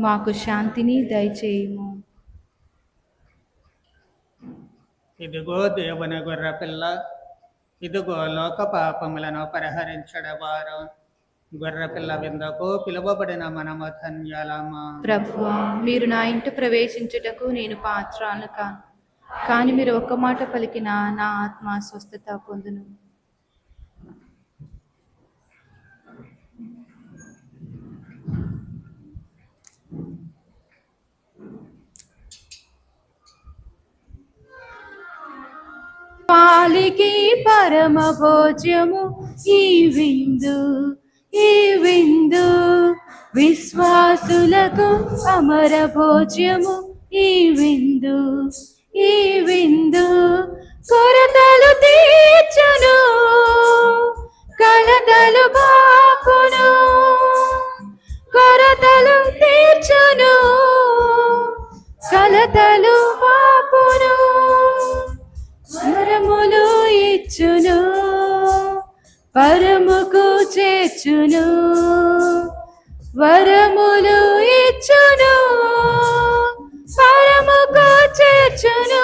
Speaker 1: మాకు శాంతిని దయచేయుము.
Speaker 2: ఇదిగో దేవుని గొర్రెపిల్ల, ఇదిగో లోక పాపములను పరిహరించడవారు. గొర్రెపిల్ల విందకు పిలువబడిన మనము ధన్యులము.
Speaker 1: ప్రభువా, మీరు నా ఇంట ప్రవేశించుటకు నేను పాత్రాలను కాను, కానీ మీరు ఒక్క మాట పలికిన నా ఆత్మ స్వస్థత పొందును. పాలికి పరమ భోజ్యము ఈ విందు, ఈ విందు విశ్వాసులకు అమర భోజ్యము ఈ విందు, ఈ విందు కొరతలు తీర్చును, కలతలు బాపును, కొరతలు తీర్చును, కలతలు బాపును, వరములు ఇచ్చును, పరముకు చేర్చును, వరములు ఇచ్చును, పరముకు చేర్చును.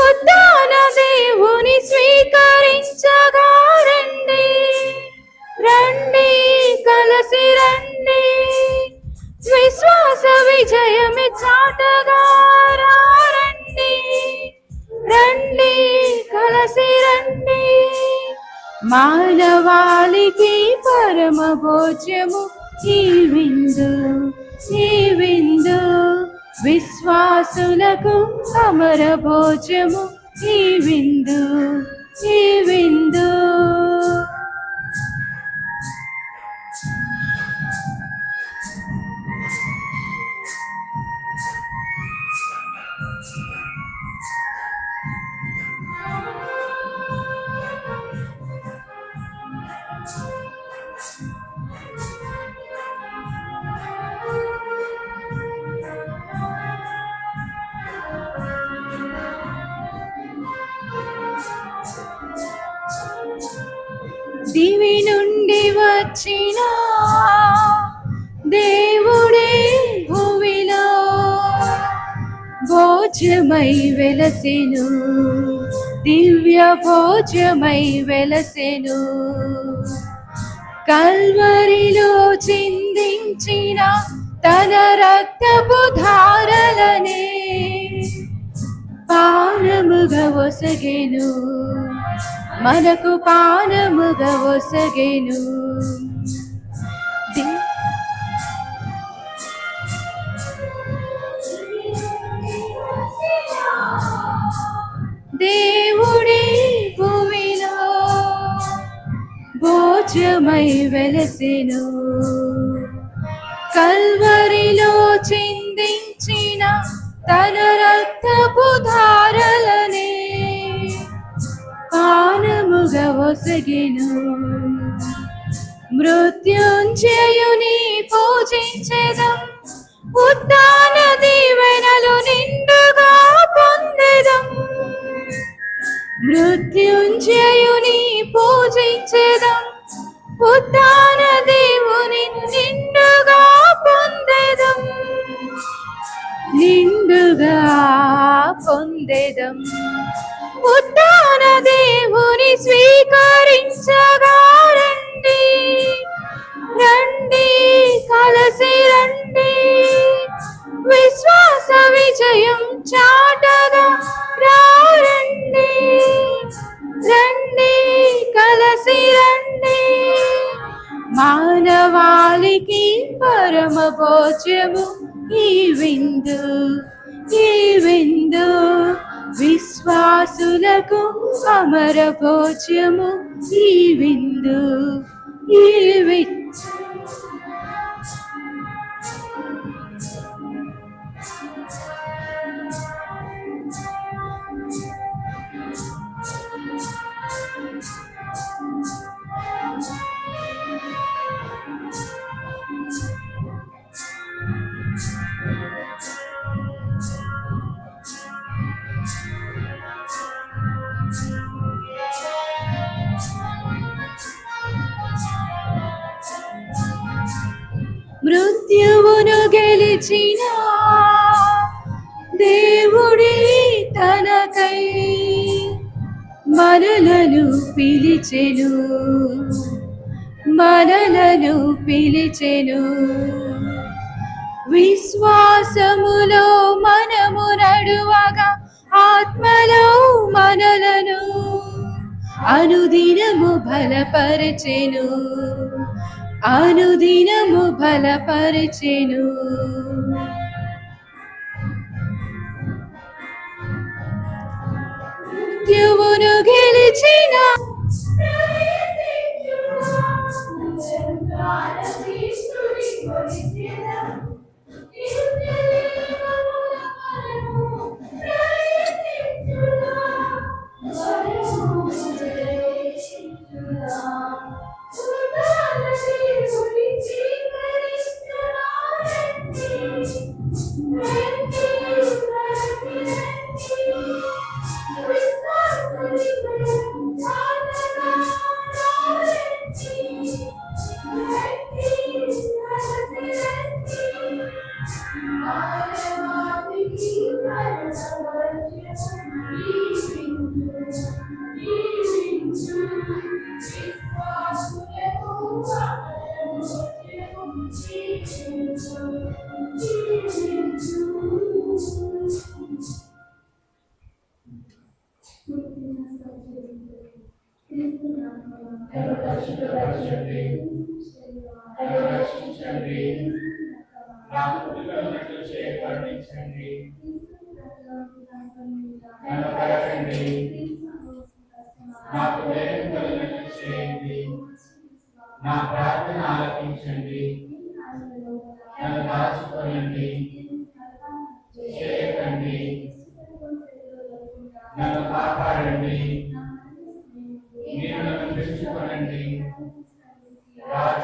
Speaker 1: ఉద్దాన దేవుని స్వీకరించగా రండి, రండి కలసి రండి, విశ్వాస విజయమి చాటగా రండి, రండి కలసి రండి. మానవాళికి పరమ భోజ్యము ఈ విందు, ఈ విందు, విశ్వాసులకు అమర భోజము ఈ విందు, ఈ విందు. దివి నుండి వచ్చిన దేవుడే భూమిలో భోజ్యమై వెలసెను, దివ్య భోజ్యమై వెలసెను. కల్వరిలో చిందించిన తన రక్తపు ధారలనే పానముగా ఒసగెను, మనకు పానముగా ఒసగెను. దేవుడే భూమిలో భోజ్యమై వెలసెను, కల్వరిలో చిందించిన తన రక్తపు ధారలనే పానముగా ఒసగెను. మృత్యుంజయుని పూజించెదం, ఉత్థాన దీవెనలు నిండుగా పొందెదం. మృత్యుంజయుని పూజించెదం, ఉత్థాన దేవుని నిండుగా పొందెదం, నిండుగా పొందెదం. ఉత్థాన దేవుని స్వీకరించగా రండి, రండి కలసి రండి, విశ్వాస విజయం చాటగా రండి, రండి కలసి రండి. మానవాళికి పరమ భోజ్యము ఈ విందు, ఈ విందు. విశ్వాసులకు అమర భోజ్యము ఈ విందు, ఈ విందు. మృత్యువును గెలిచిన దేవుడే తనకై మనలను పిలిచెను, మనలను పిలిచెను. విశ్వాసములో మనము నడువగా ఆత్మలో మనలను అనుదినము బలపరచెను, అనుదినము బలపరచెను. మృత్యువును గెలిచిన
Speaker 9: నాకు పుట్టుకున్నట్లు చేయ కరుణించండి. నన్ను కరగండి, నాకు ధైర్యం కలిగినట్లు చేయండి. నా ప్రార్థన ఆలకించండి, నన్ను దాచుకోనండి, చేయకండి, నన్ను కాపాడండి. మీరు నన్ను దృష్టికొనండి,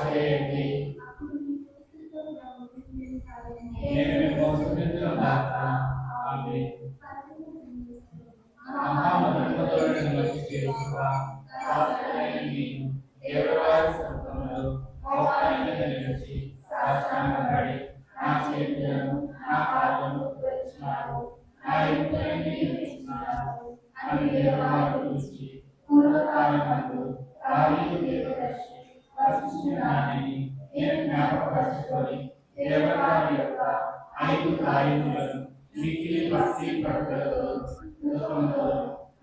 Speaker 9: చేయండి. నేను మీ మోసంలో దాకా ఆమేన్. మహామహిమతోని వచ్చి చేరుగా శాస్త్రమైన నేను దేవుడి సముఖంలో మోకాళ్ళ నిలిచి సాష్టాంగపడి నా చేతులను నా కాళ్ళను పరిచినారు, నా ఎముకలన్నీ విరిచినారు అని దేవాలయం గురించి పూర్వకాలమందు దావీదు దీర్ఘదర్శి వసించినానని నేను జ్ఞాపకపరచుకొని దేవతాని యొక్క 5 ఆయుధములను మిగిలి భక్తి పట్టుదలతో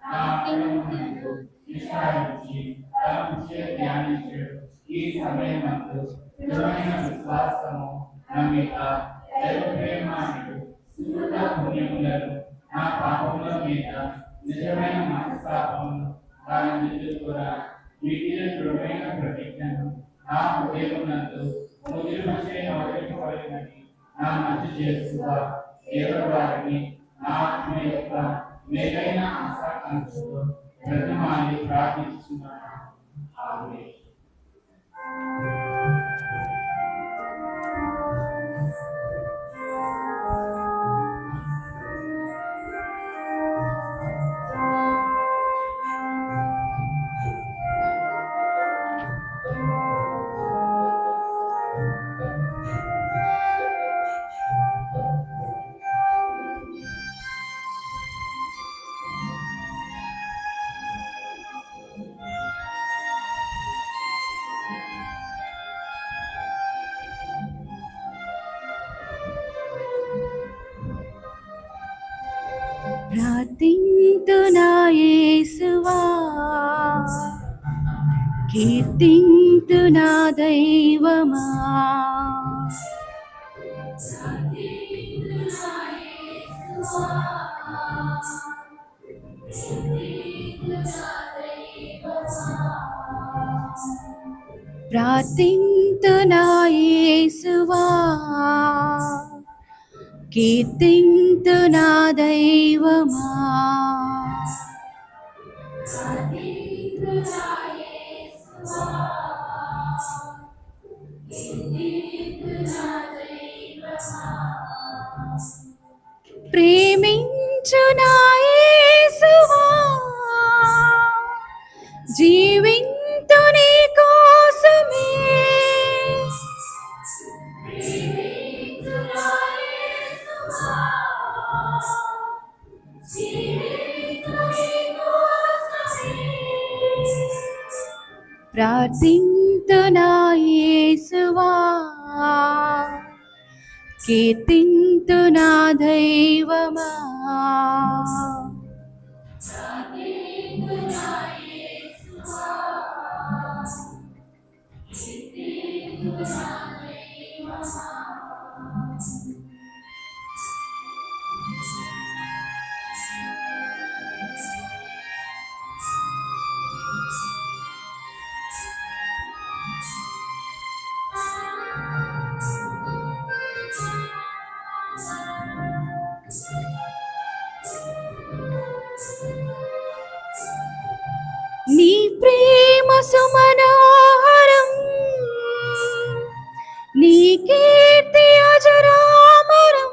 Speaker 9: నా అంతరంగమందు విశ్రామించి తలంచే ధ్యానించడు ఈ సమయమందు దృఢమైన విశ్వాసము, నమ్మిక, దైవ ప్రేమ అంటూ సుకృత పుణ్యములను నా పాపముల మీద నిజమైన మనస్తాపమును దాని నిధులు కూడా మిగిలిన దృఢమైన ప్రతిజ్ఞను నా హృదయమునందు ముద్రించే నవరింపబడినని నా మంచి చేసుగా దేవుడు వారిని నా ఆత్మ యొక్క మేలైన ఆశాకాంక్షతో ప్రతిమాని ప్రార్థిస్తున్నాను. ఆమేన్.
Speaker 1: ప్రార్థింతునా యేసువా, కీర్తింతునా దైవమా. ప్రార్థింతునా యేసువా, కీర్తింతునా దైవమా. ప్రేమించునా యేసువా, జీవింతు నీ కోసమే. ప్రార్థింతునా యేసువా, కీర్తింతునా దైవమా. నీ ప్రేమ సుమనోహరం, నీ కీర్తి అజరామరం.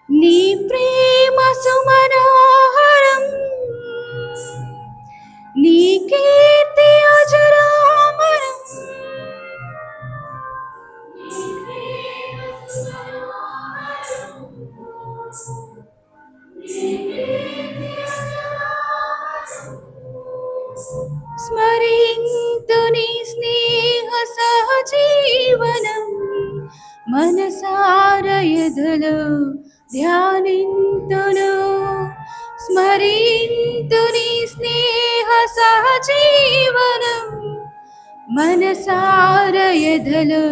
Speaker 1: నీ ప్రేమ సుమనోహరం, నీ కీర్తి అజరామరం. స్మరింతు నీ స్నేహ సహజీవనం, మనసార ఎదలో ధ్యానింతును స్మరింతు నీ స్నేహ సహజీవనం మనసార ఎదలు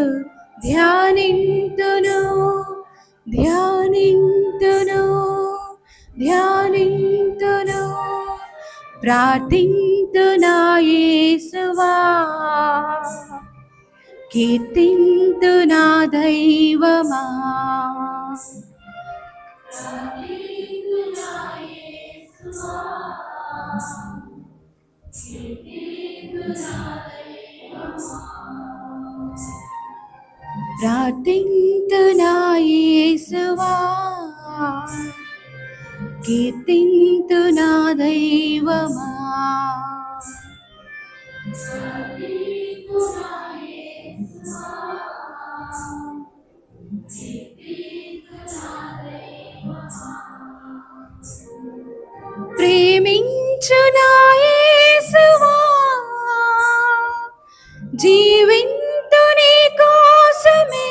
Speaker 1: ధ్యానింతును ధ్యానింతును ధ్యానింతును ప్రార్థింతునా యేసువా కీర్తింతునా దైవమా ప్రార్థింతునా యేసువా కీర్తింతునా దైవమా ప్రేమించునా యేసువా జీవింతు నీ కోసమే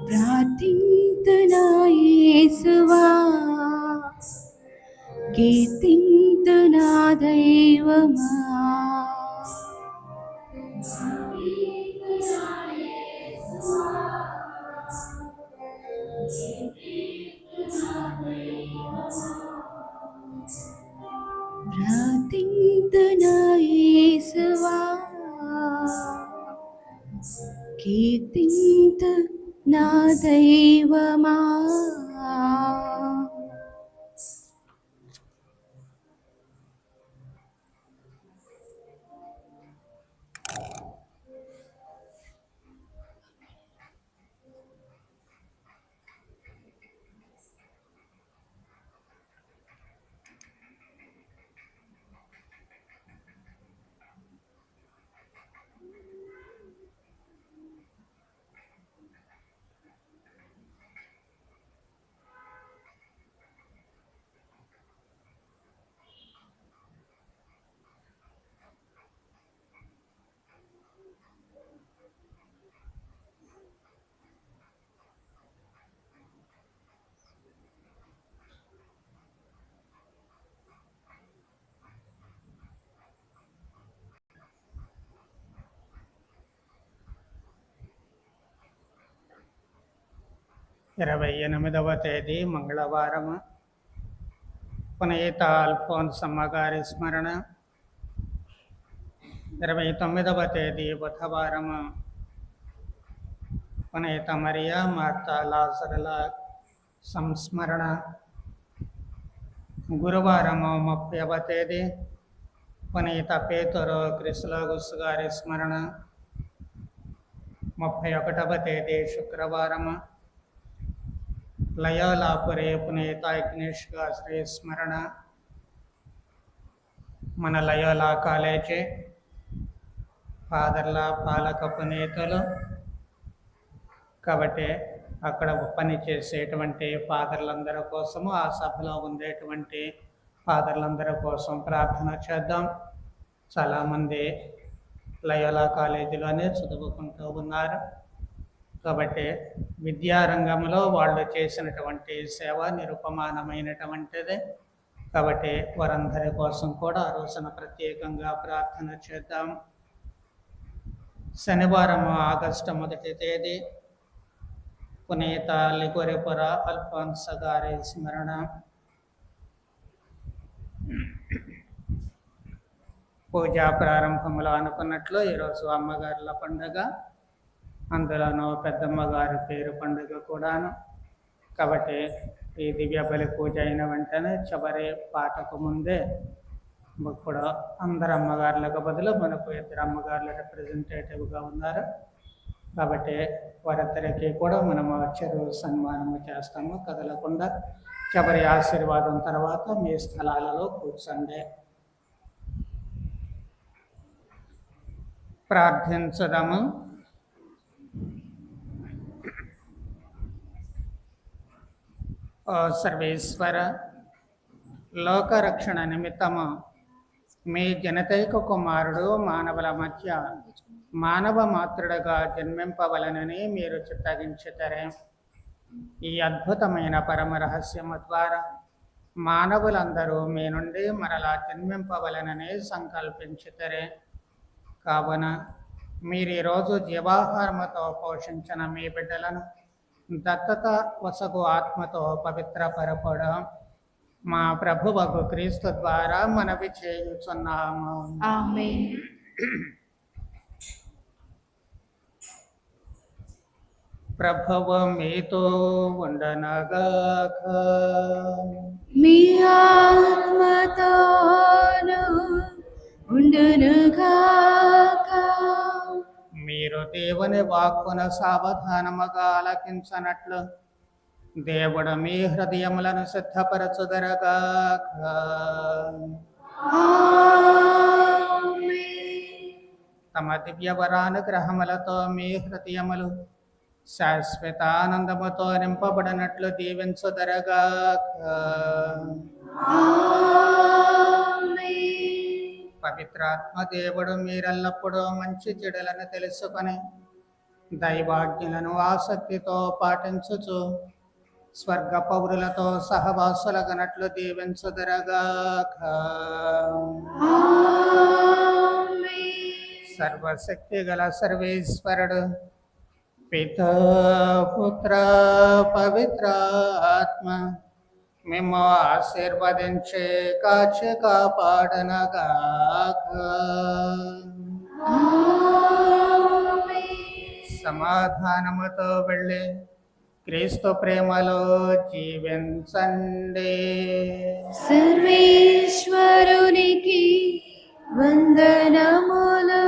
Speaker 1: ప్రార్థింతునా యేసువా కీర్తింతునా దైవమా ప్రార్థింతునా యేసువా కీర్తింతునా దైవమా.
Speaker 2: ఇరవై 28వ తేదీ మంగళవారం పునీత అల్ఫోన్సమ్మ గారి స్మరణ. 29వ తేదీ బుధవారం పునీత మరియా మార్తా లాజరుల సంస్మరణ. గురువారము 30వ తేదీ పునీత పేతురు క్రిస్లాగుస్ గారి స్మరణ. 31వ తేదీ శుక్రవారం లయోలాపురి పునీత ఇగ్నేష్ గారి స్మరణ. మన లయోలా కాలేజీ ఫాదర్ల పాలక పునీతులు కాబట్టి అక్కడ పని చేసేటువంటి ఫాదర్లందరి కోసము, ఆ సభలో ఉండేటువంటి ఫాదర్లందరి కోసం ప్రార్థన చేద్దాం. చాలామంది లయోలా కాలేజీలోనే చదువుకుంటూ ఉన్నారు కాబట్టి విద్యారంగంలో వాళ్ళు చేసినటువంటి సేవ నిరుపమానమైనటువంటిది కాబట్టి వారందరి కోసం కూడా ఆ రోజున ప్రత్యేకంగా ప్రార్థన చేద్దాం. శనివారం ఆగస్టు 1వ తేదీ పునీత లిగొరిపుర అల్ఫోన్స్ గారి స్మరణ. పూజా ప్రారంభంలో అనుకున్నట్లు ఈరోజు అమ్మగారుల పండుగ, అందులోనూ పెద్దమ్మ గారి పేరు పండుగ కూడాను కాబట్టి ఈ దివ్య బలి పూజ అయిన వెంటనే చివరి పాటకు ముందే ఇప్పుడు అందరు అమ్మగారులకు బదులు మనకు 2 అమ్మగారులు రిప్రజెంటేటివ్గా ఉన్నారు కాబట్టి వారిద్దరికీ కూడా మనము చెరు సన్మానము చేస్తాము. కదలకుండా చివరి ఆశీర్వాదం తర్వాత మీ స్థలాలలో కూర్చోండి. ప్రార్థించుదాము. ఓ సర్వేశ్వర, లోకరక్షణ నిమిత్తము మీ జనతైక కుమారుడు మానవుల మధ్య మానవ మాతృడుగా జన్మింపవలనని మీరు చిత్తగించుతారే. ఈ అద్భుతమైన పరమ రహస్యము ద్వారా మానవులందరూ మీ నుండి మరలా జన్మింపవలనని సంకల్పించుతారే. కావున మీరు ఈరోజు జీవాహారముతో పోషించిన మీ బిడ్డలను దత్తత వసగు ఆత్మతో పవిత్రపరపడం మా ప్రభువగు క్రీస్తు ద్వారా మనవి చేయుచున్నాము.
Speaker 1: ఆమేన్.
Speaker 2: ప్రభువు మీతో ఉండనగాక.
Speaker 1: మీ ఆత్మతోను ఉండునుగాక.
Speaker 2: మీరు దేవుని వాక్కును సావధానముగా ఆలకించనట్లు దేవుడు మీ హృదయములను సిద్ధపరచుదరగాక. తమ దివ్య వరానుగ్రహములతో మీ హృదయములు శాశ్వతానందముతో నింపబడినట్లు దీవించుదరగాక. పవిత్రాత్మ దేవుడు మీరెల్లప్పుడూ మంచి చెడులను తెలుసుకొని దైవాజ్ఞలను ఆసక్తితో పాటించుచు స్వర్గ పౌరులతో సహవాసులగనట్లు దీవించుదరగాక. సర్వశక్తి గల సర్వేశ్వరుడు పితా పుత్ర పవిత్ర ఆత్మ మేము ఆశీర్వదించే కాచి కాపాడనగాక. సమాధానముతో వెళ్ళి క్రీస్తు ప్రేమలో జీవించండి.
Speaker 1: సర్వేశ్వరునికి వందనములు.